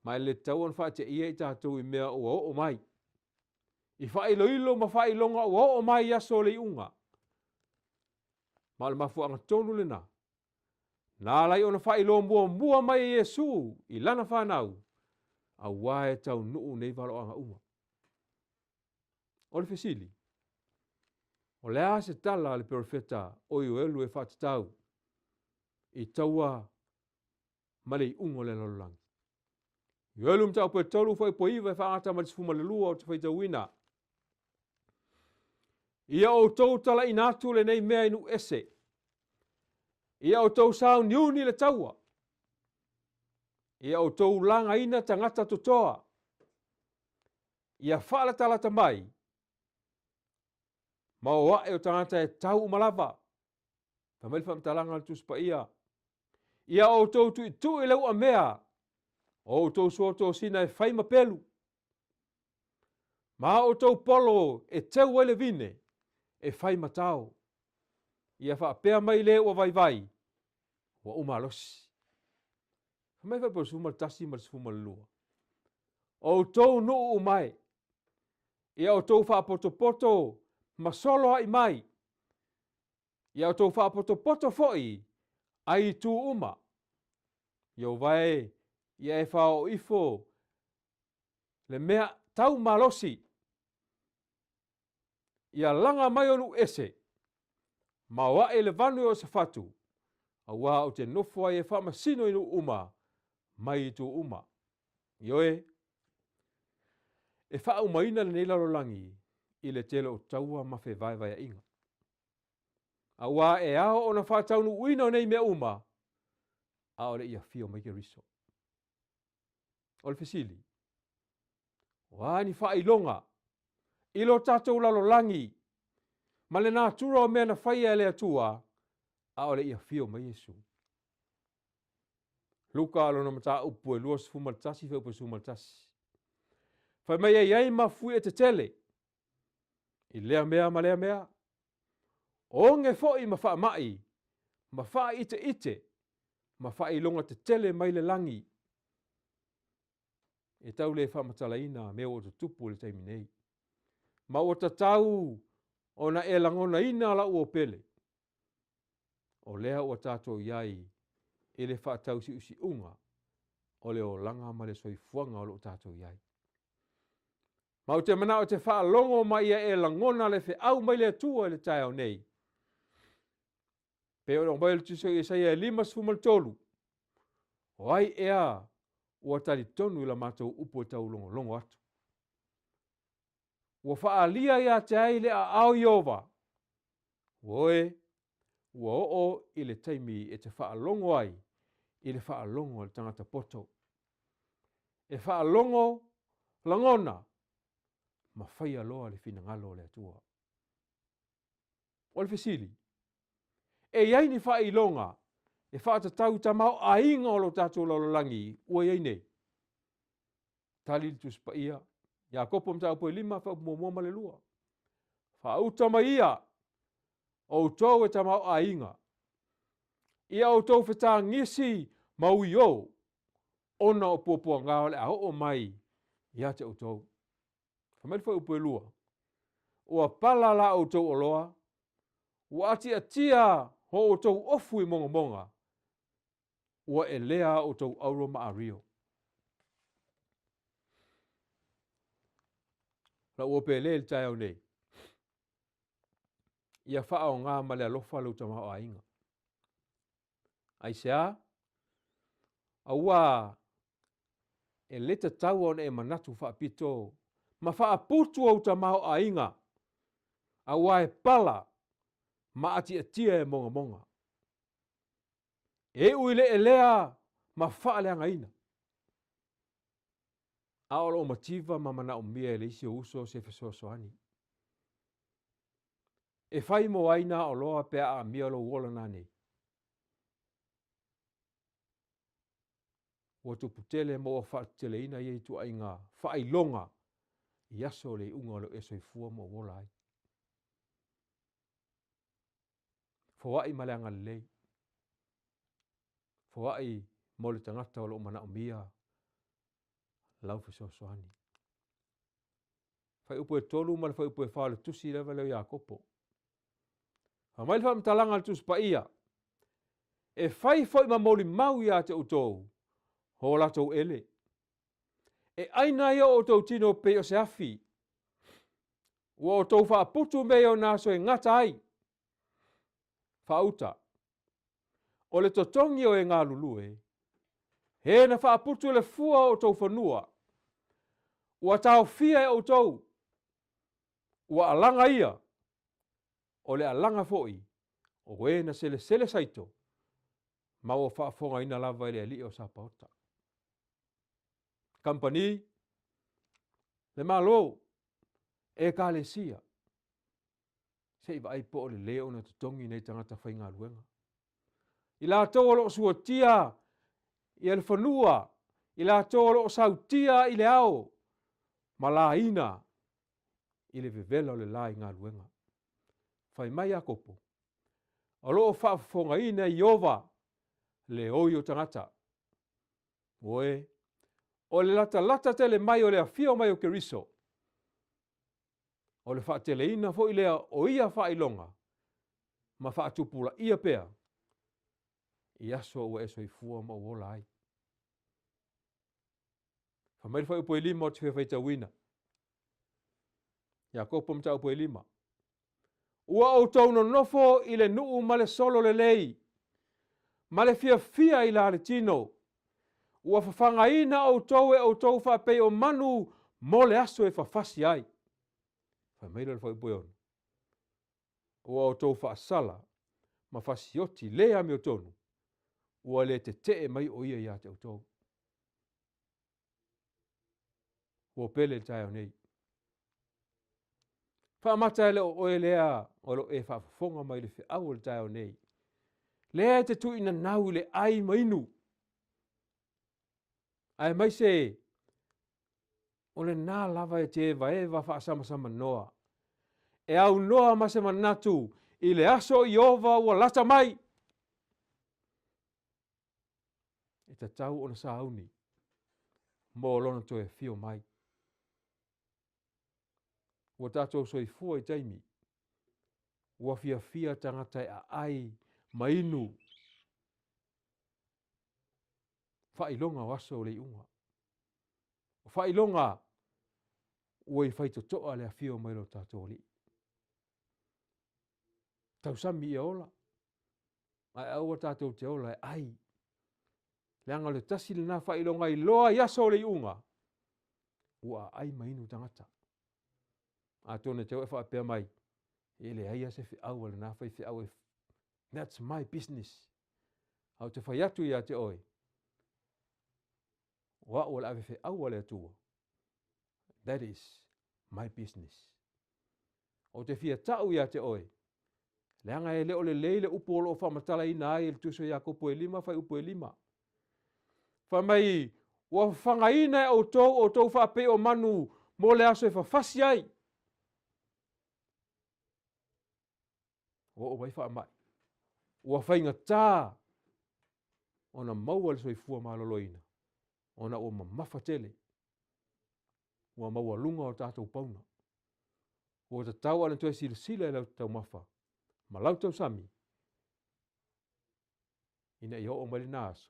Mai le tauan wha te ia I tātou I mea o mai. I wha ilo ma wha ilonga o mai aso le unga. Ma le mafu anga tonu le na. Nā lai ona wha ilo mua mai Yesu I lana whanau. A wae tau nuu nei walo anga unga. O le fesili. O le ase tala le profeta o I elu e whatatau. I taua male I ungo le lalolangi. I elu mtau pe tolu fai po iwa e whaata ma disfuma le lua o te whaita wina. Ia o tau tala inatu le nei mea inu ese. Ia o tau sao niuni le taua. Ia o tau langa ina tangata totoa. Ia whaala talata mai. Ma o wae o tangata e tau umalava. Pameli whamtalanga le tuspa ia. Ia o tau tu I leu a mea. O tau soto sina e whaima pelu. Ma o tau polo e tau wele vine. E whaima tau. Ia whaapea mai le ua vai. Wa umalosi. Mai vai posuma tasi ma sfuma lua. O tau no umai. Ia o tau fa poto ma solo ai mai. Ia o tau fa poto foi ai tu uma. Ia vai ia e fa o ifo le mea tau malosi. Ia langa mai onu ese. Ma wa ele vanu o safatu. A wa o te nofo ai e fa masino inu uma. Mai tu uma. Ioe. E wha umaina le neila rolangi I le tele o taua mawhe vai a inga. A wa e ao o na wha taunu uina o nei mea uma. A o le ia fio mai ke riso. O le fesili. Wa ni wha ilonga. Ilo tatou lalo langi. Ma le nā tura o mea na whaia le atua. A o le ia fio mai Yesu. Luka alo na mata upu e luas fumaltasi feo pe sumaltasi. Fai mai ai ma fui e te tele. I lea mea ma lea mea. O nge foi ma wha mai. Ma wha ite. Ma wha ilonga te tele mai le langi. E tau le wha matalaina mea o te tupu le taimi nei. Ma o ta tau o na e langona ina la ua pele. o lea ua tātou iai e le whaatau si usi unga o le o langa ma le soifuanga o lo tātou iai. Ma o te mana o te whaalongo mai ia e langona le au mai le atua e le tai au nei. Pe o mai le tuso i saia 5:13. O ai ea ua tali tonu i la mātou upo tau longo atu. Ua whaalia ia te ai le a au Iova. Woe, ua o i le taimi e te whaalongo ai i le whaalongo le tangata poto. E whaalongo langona ma whai aloa le finangalo le atua. O le fesili, e iai ni whailonga, e whaatatau tamau a inga o lo tātou lalolangi, ua iai nei. Tali le tuspa ia, ia kopo mta upo 5 whaupumomoma le lua. Whautama ia, o tau e tamau a inga. Ia o tau whetā ngisi maui o, ona o pupua ngao le a o mai, ia te o tau. Whamai whaupu e lua. Ua pala la o tau o loa, ua ati atia ho o tau ofu i monga monga, ua e lea o tau auro maario. La ua pe le tai au nei. Ia wha o ngā male alofa lau tamau a inga. Ai sea, aua e leta tau on e manatu wha pito, ma wha putu au tamau a inga, aua e pala, ma ati atia e monga monga. E uile e lea, ma wha lea ngaina. Aolo o mativa ma mana o mia e leisi o uso se fesoasoani. E whai mo aina o loa pea a mia lo wola nane. Ua tuputele mo o whaatele ina iei tu ainga, whai longa, i aso le unga lo eso i fua mo wola ai. Fawai maleanga lei. Fawai mo le tangata o lo mana o mia, lau fesoasoani. Whai upo e tolu ma le whai upo e whale tusi lewa leo ia kopo. Hamail wha mtalanga le tuspa ia. E whai whai ma moli mau ia te utou. Ho latou ele. E aina ia o tau tino pe o se afi. Ua o tau wha putu me o naso e ngata ai. Whauta. O le totongi o e ngā lulue. He na wha putu le fua o tau whanua. Ua tau fia e o tau. Ua alanga ia. O le alanga foi. O e na sele saito. Ma o whaafonga ina lava ele ali o sapaota. Company. Le malo. E ka le sia. Seiva ai po le leo na tutongi nei tangata whainga luenga. I la tōlo o suatia. I el whanua. I la tōlo o sautia i le ao. Ma la ina. I le vevela o le la i ngā luenga. Whai mai a kopo. O loo whaafonga ina i ova. Le oi o tangata. Oe. O le lata tele mai o le afio mai o keriso. O le whaatele ina fo i lea o ia whailonga. Ma whaatupula ia pea. I aso ua eso i fua ma wola ai. Whamairi whai upo i 5 o te whewhaita wina. Ia kopo mta upo i 5. Ua o tau no nofo i le nuu ma le solo le lei. Ma le fia i la le tino. Ua whawhanga ina o tau e o tau whapei o manu mo le aso e whawhasi ai. Whamairi le whai upo i ono. Ua o tau whaasala. Ma whasioti lea mi o tonu. Ua le te mai o ia ia te o tau. Ua pele tai o nei. Whaamata ele o e lea o lo e whaafonga mai le whiau le tai o nei. Lea te tu ina nau le ai mainu. Ai mai se o le nā lava e te eva whaasama noa. E au noa mase manatu i le aso i ova ua lata mai. E te tau o na sauni. Mo lona to e fio mai. Ua tātou soi fua i taimi. Ua fia tangata a ai mainu whailonga waso le unga. Whailonga oi whaito toa le a whio mai lo tātou li. Tau sami e ola. Ai aua tātou te ola e ai. Leanga le tasi le nā whailonga I loa yaso le unga. Ua ai mainu tangata. A tōne te oe whaapea mai. E le aia se whiaua le nā whai whiaua. That's my business. Au te whai atu ia te oe. Wa o la fe au le atua. That is my business. O te fia tau ia te oe. Leanga e leo le leile upo lo fa matala ina ai le tuso ia kopo e lima fai upo e lima. Fa mai wa fanga ina o tou fa pe o manu mo le aso e fa fasi ai. O vai fa mai. Wa fainga tā. Ona maua le soifua maloloina. Ona o mafatele. Ua maua lunga o tātou pauna. O ta tau ana toi sila e lau tau mafa. Ma lau tau sami. Ina I o mali nāso.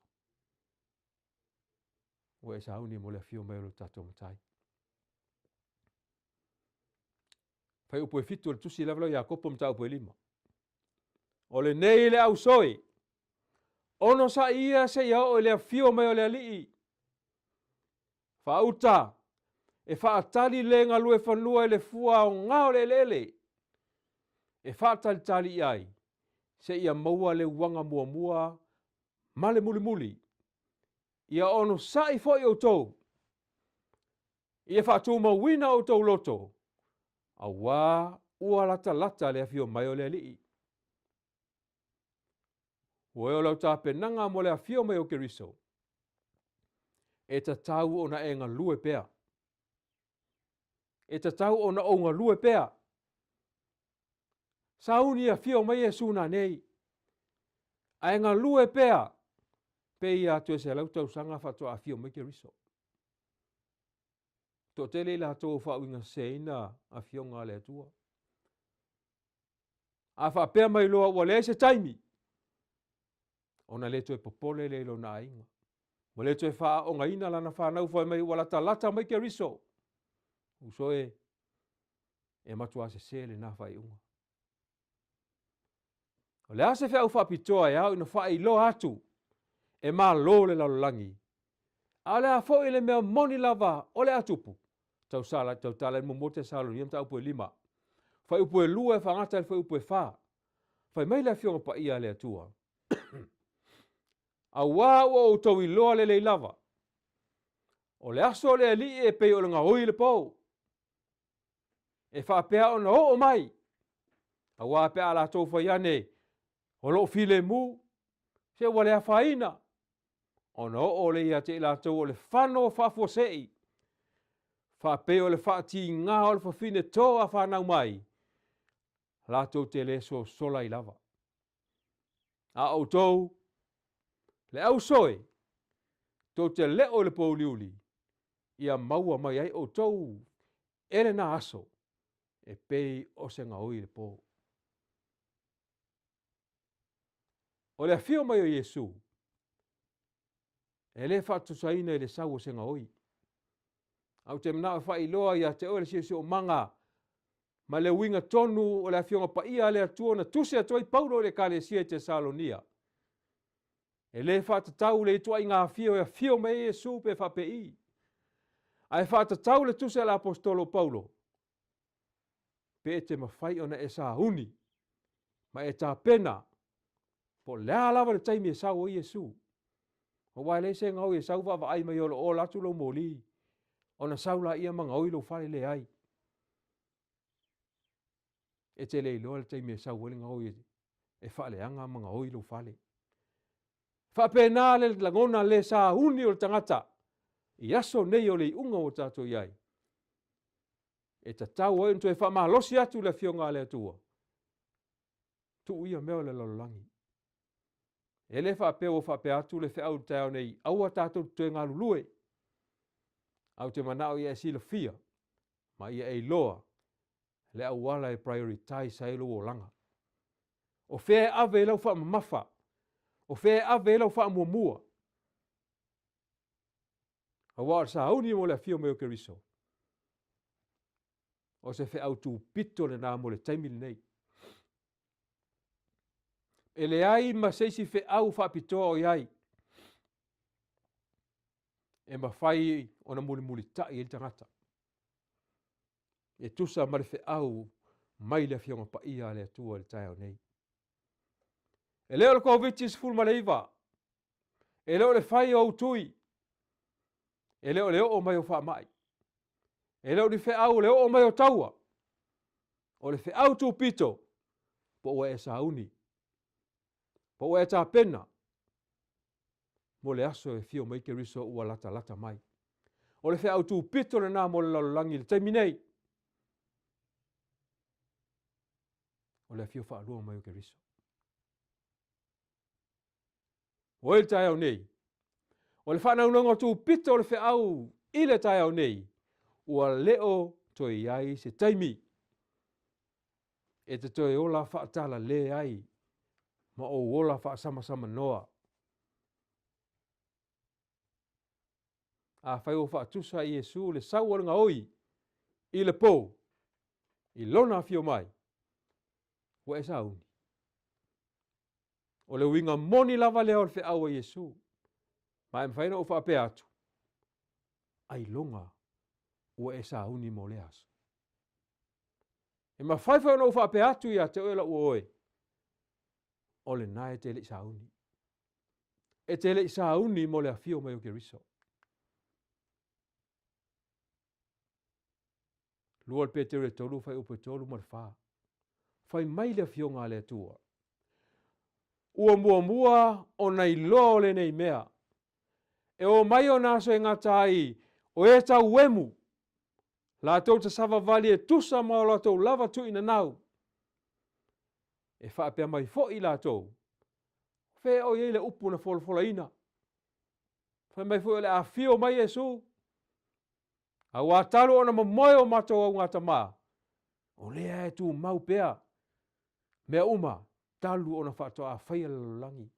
Ua e sauni mo le fio mai o tātou matai. Fai upo e fitu le tusi lavlau ia kopo mta upo e lima. O le nei le au soi. Ono sa ia se ia o le fio mai o le alii. Fauta. E faatali le ngalu e whanua e le fua o ngao le lele. E faatali tali ai. Se ia maua le wanga mua mua. Male muli muli. Ia ono sa I foi o tau. Ia faatu mawina o tau loto. Awa ua lata lata le afio mai o le alii. Ue o lau tā penanga mo le afio mai o Keriso. E ta tau ona e ngā lue pea. E ta tau ona o ngā lue pea. Sauni a fio mai e suna nei. A ngā lue pea. Pe ia tu e se lau tau sanga whatoa a fio mai Keriso. Tō tele la tō whauinga seina a fio ngā le atua. A whapea mai loa ua le se taimi. Ona le toe popole le lo na inga. Mo le toe wha o ngaina lana whanau whai mai walata lata mai Keriso. Uso e matua se le na whai unga. O le ase whau whapitoa e au ina whai lo atu. E mā lo le lalolangi. A le a fo le mea moni lava o le atupu. Tau sala, tau tala mo mote salo ni ta upo e lima. Whai upo e lua e whangata e whai upo e wha. Whai mai le fionga pa ia le atua. A wā o tau I loa le lei lava. O le aso le li e pei o le ngā hoi le pau. E whapea o na o mai. A wā pea la tau whaiane. O lo file mu. Se wale a whaina. O na o le ia te la tau o le whano whafosei. Whapea o le whaati ngā o le whawhine tō a whanau mai. La tau te le so sola I lava. A o tau. Le au soe, tō te leo le pauliuli, ia maua mai ai o tau, ere na aso, e pei o se ngā oi le pō. O le fio mai o Yesu, e le whatusaina I le sau o se ngā oi. Au te mnaa whai loa ia te oe le si o manga, ma le winga tonu o le fionga pa ia le atua na tuse atoi Paulo le kale sia te Salonia. E le whatatau le itua I ngā fio e fio me Yesu pe whapei. Ai whatatau le tuse la apostolo Paulo. Pe te mawhai ona e sa huni. Ma e tā pena. Po lea lava le taimi e sau o Yesu. O wai le se ngau e sau wava ai mai olo o latu lo moli. Ona sau la ia manga oi lo whare le ai. E te le ilo le taimi e sau o le ngau e whale anga manga oi lo whale. Whapena le langona le sa huni o le tangata. I aso nei o le unga o tātou iai. E ta tau o ento e whamalosi atu le fionga le atua. Tu ia meo le lalolangi. E le whapea o whapea atu le whiau tau nei aua tātou tue ngā lulue. Au te manao ia e sila fia. Ma ia e loa. Le au wala e prioritize sa ilo o langa. O whea awe lau wha mamafa. O whea awe lau wha muamua. A wā sa hauni mo le fio meo keriso. O se whea au tū pito le nā mo le taimili nei. E le ai ma seisi whea au wha pitoa o iai. E ma whai o na muli tai il tangata. E tusa ma le whea au mai le fionga pa ia le atua le tai au nei. E leo le COVID-19 full ma le iwa. E leo le whai au tui. E leo o mai o wha mai. E leo ni whea au leo o mai o taua. O le whea au tū pito. Po ua e sauni. Po ua e tā pena. Mo le aso e fio mai ke riso ua lata mai. O le whea au tū pito le nā mo le lalolangi le taimi nei. O le fio wha alua mai o ke riso. O le tai au nei. O le whanau nongo tū pito le whea au i le tai au nei. Ua leo toi iai se taimi. E te toi ola whaatala le ai. Ma o ola wha sama noa. A whai o wha tusa i Jesu le sauaranga oi. I le pō. I lona fio mai. Wa e sauni. O le winga moni lava leo le whea au a Jesu. Ma e mwhaina o wha pe atu. Ai longa. Ua e sauni mo le aso. E ma whaiwhai no wha pe atu ia te oela ua oe. O le nae te le sauni. E te le sauni mo le afio mai o ke riso. Lua le petere tolu whai upe tolu mar wha. Whai mai le afio ngā le atua. Ua mua o nei lo le nei mea. E o mai o naso e ngatai o e tau wemu. La tau te sava vali e tusa ma o la tau lava tu ina nau. E wha pia mai fo i la tau. Whe o ye le upu na fola ina. Wha mai fo le a fio mai Jesu. A wā talo o na mamoe o mato au ngata maa. O lea e tu mau pea. Mea uma, talu o na whatoa a whaia lalolangi.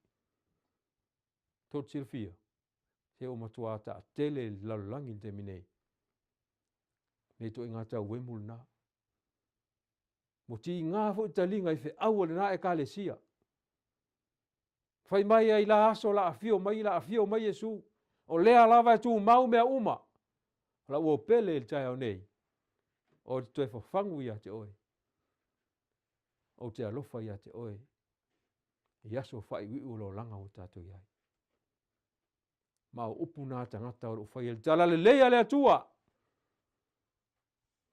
Tot silfia. Se o matua ta tele lalolangi te minei. Me to ingata wemul na. Mo ti ngā fo italinga i fe awale na e ka le sia. Fai mai ai la aso la afio mai Jesu. O lea lava e tu mau mea uma. La ua pele il tai au nei. O te toe whafangu ia te oe. O te alofa ia te oe. I aso whai wiu lo langa o tātou iai. Ma o upu nā tangata o whai el tala le leia le atua.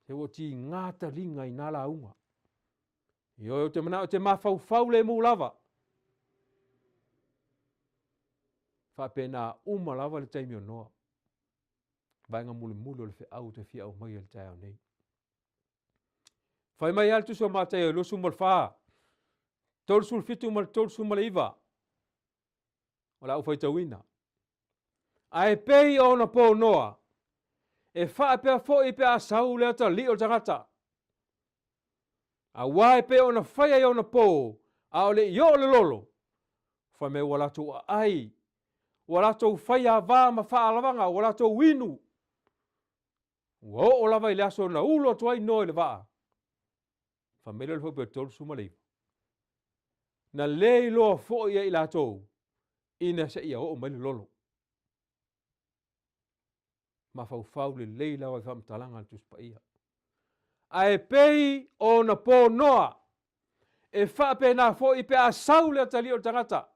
Te o ti ngāta ringa i nā la unga. I o te mana o te mawhau le mū lava. Whape nā uma lava le taimi o noa. Vainga mulu le fe au te fia au mai el tai au nei. Whai mai altu so mātai o losu mal wha. Tolsul fitu mal tolsu mal iwa. O la ufai tawina. A e pei o na pō noa. E wha pia fo i pia sau lea ta li o tangata. A wā e pei o na whai o na pō. A o le i o le lolo. Whai me walato a ai. Walato whai a wā ma wha alavanga. Walato winu. Ua o lava i le aso na ulo tuai no le waa. Whamele le whape tolu sumaleiva. Na lei loa fo ia i la tau. Ina se ia o mai le lolo. Ma fau le lei lawa i whamtalanga le tuspa ia. A e pei o na pō noa. E whape na fo i pe a saule a tali o tangata.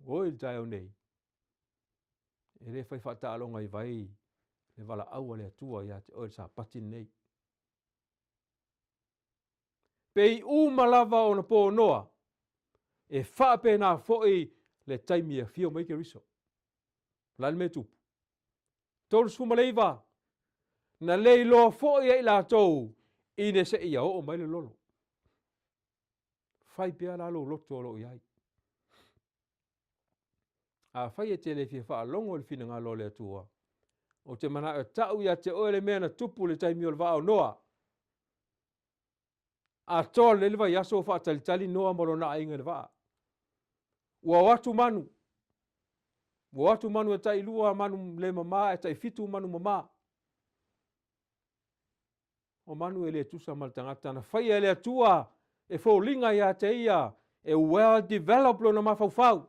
O il tai au nei. E re whai whata alonga i vai. Le wala aua le atua ia te oe sa patin nei. Pei umalava o na pō noa. E whape nā foi le taimi a fio mai ke riso. Lan me tupu. Tolu suma leiva. Na lei loa foi e la tau. Ine se ia o mai le lolo. Whai pia la lo loto o lo iai. A whai e te le fia wha longo le fina ngā lo le atua. O te mana e tau ia te oe le mea na tupu le taimi o le vao noa. A toa le lewa yaso wha talitali noa morona inga le waa. Ua watu manu. Ua watu manu e tai lua manu le mama, e tai fitu manu mama. O manu e le tusa maltangata na whai e le atua e fōlinga ia te ia e well developed lo na mawhauwhau.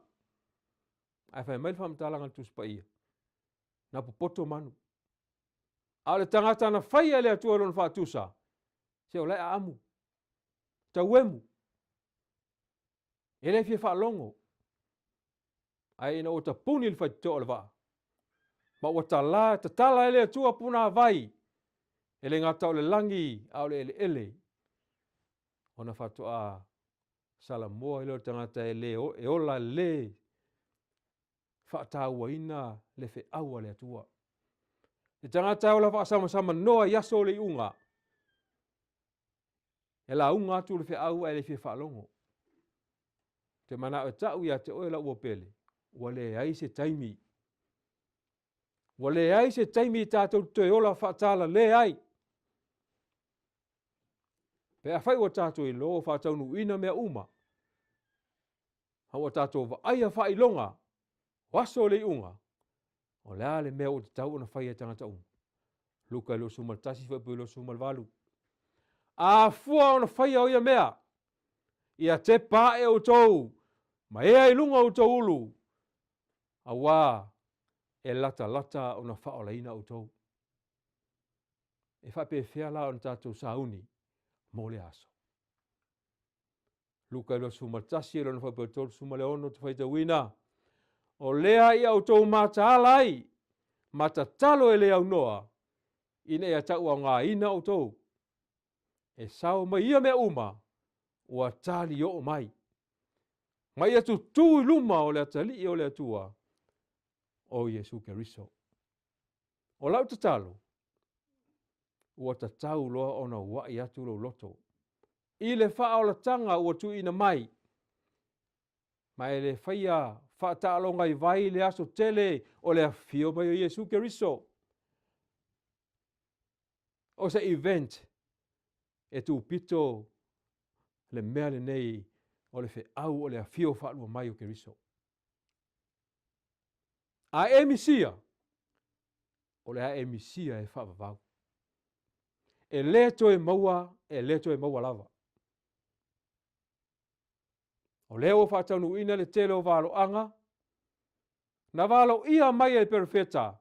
Ai whai mail whamtalanga tusa pa ia. Na popoto manu. A le tangata na whai e le atua lo na whaatusa. Se o lea amu. Tauemu. E le fia whaalongo. Ai ina o ta puni le whai toa le waa. Ma o ta la, ta tala e le atua puna vai. Ele ngata o le langi au le ele. Ona whatoa Salamoa ilo tangata e le e ola le whaataua ina le whe aua le atua. E tangata o la whaasama noa yaso le unga. E la unga atu le whe aua e le whe whaalongo. Te mana o tau ia te oela ua pele. Wale ai se taimi. Wale ai se taimi tātou te ola whaatala le ai. Pe a whai o tātou i loo whātau nu ina mea uma. Hau o tātou wa aia whai longa. Waso le unga. O lea le mea o te tau na whai e tangata unga. Luka lo sumal tasi whapu lo sumal walu. A fua o na whai o ia mea. Ia te pā e o tau. Ma ea i lunga o tau ulu. A wā e lata o na whaola ina o tau. E whape whea la o na tātou sauni. Mole aso. Luka ilo sumatasi ilo na whapetol sumale ono te whaita wina. O lea ia o tau mata alai. Mata talo e lea unoa. Ina ia tau a ngā ina o tau. E sao mai ia mea uma. Ua tali o mai. Mai atu tui luma o lea tali o lea tua. O Yesu Keriso. O lau te talo. Ua ta tau loa ona wai atu lo loto. I le wha o la tanga ua tu ina mai. Mai le whaia wha taalo ngai vai le aso tele o le fio mai o Yesu Keriso. O se event e tu pito le mea le nei o le whe au o le fio wha lua mai o Keriso. A emisia. O le a emisia e wha vavau. E leto e maua lava. O leo whātaunu ina le tele o wālo anga. Na wālo ia mai e perfeta.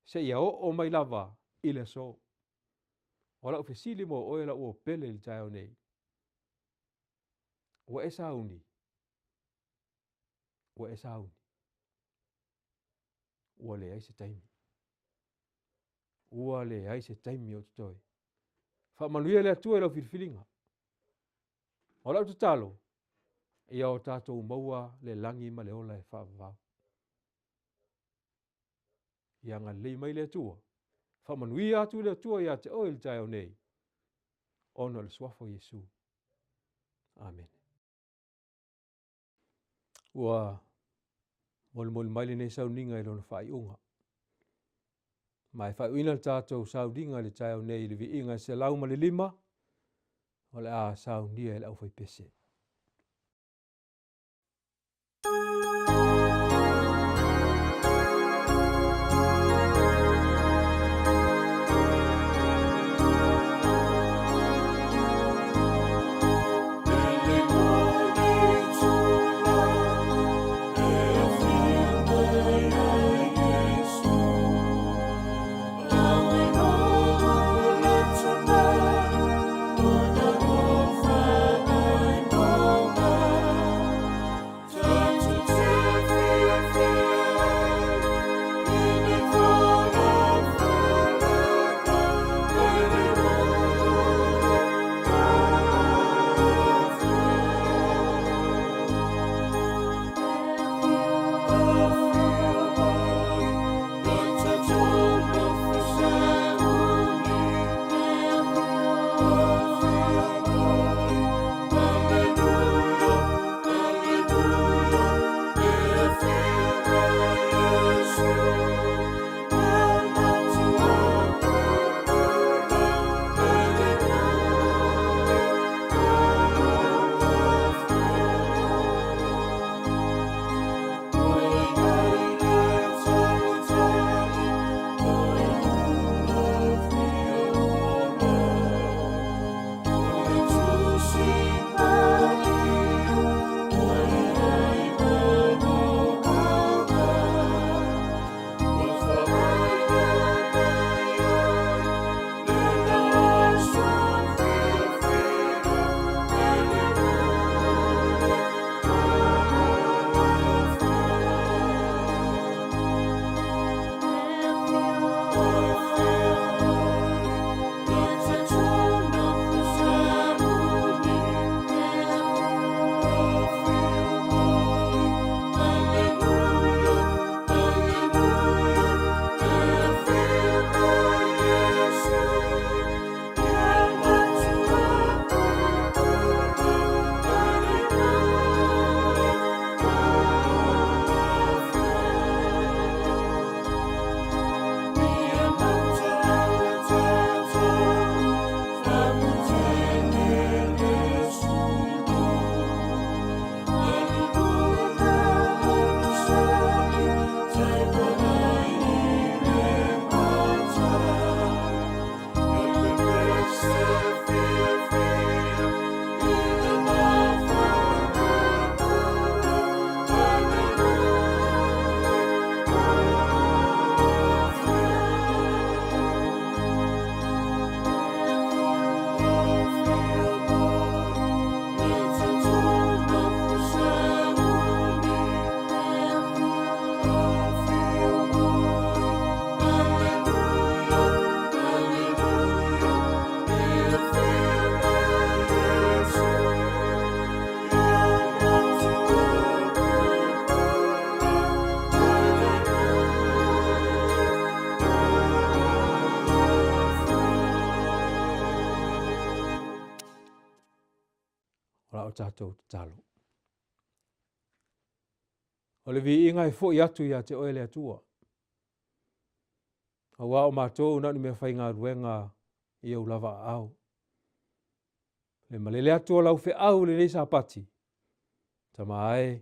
Se ia o mai lava i le so. O lau whesili mo o e la ua pele li tai au nei. Ua e sauni. Ua e sauni. Ua le ai se taimi. Ua le ai se taimi o tutoi. Whamanuia le atua e lau whirwhiringa. O lau tutalo. Ia o tātou maua le langi ma le ola e whaavavau. Ia ngā lei mai le atua. Whamanuia atu le atua ia te oil tai au nei. Ono le swafo Yesu. Amen. Ua mol mai le nei sauninga i lona whai unga. Mai whai uina le tātou sauninga le tai au nei le vi inga se lau ma le lima. O le a saunia e lau whai pese. Tonight, tātou te talo. O le vi inga e fo i atu ia te oele atua. A wā o mātou na ni mea whai ngā ruenga i au lava au. Le malele atua lau fe au le neisa pati. Ta mai,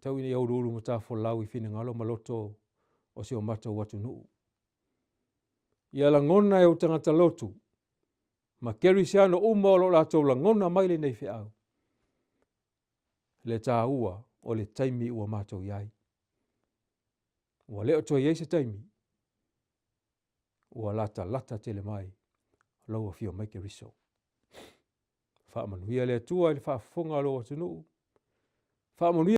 tau ina iau ruru mata fo lau I fine ngalo maloto o si o mātou watu nuu. Ia la ngona e o tangata lotu. Ma keri siano umolo la tau la ngona maile nei fe au. Le tā ua o le taimi ua mātou iai. Ua leo toa iei se taimi. Ua lata tele mai. Laua fio mai ke riso. Wha manuia le atua i le wha fonga lo atu nuu. Wha manuia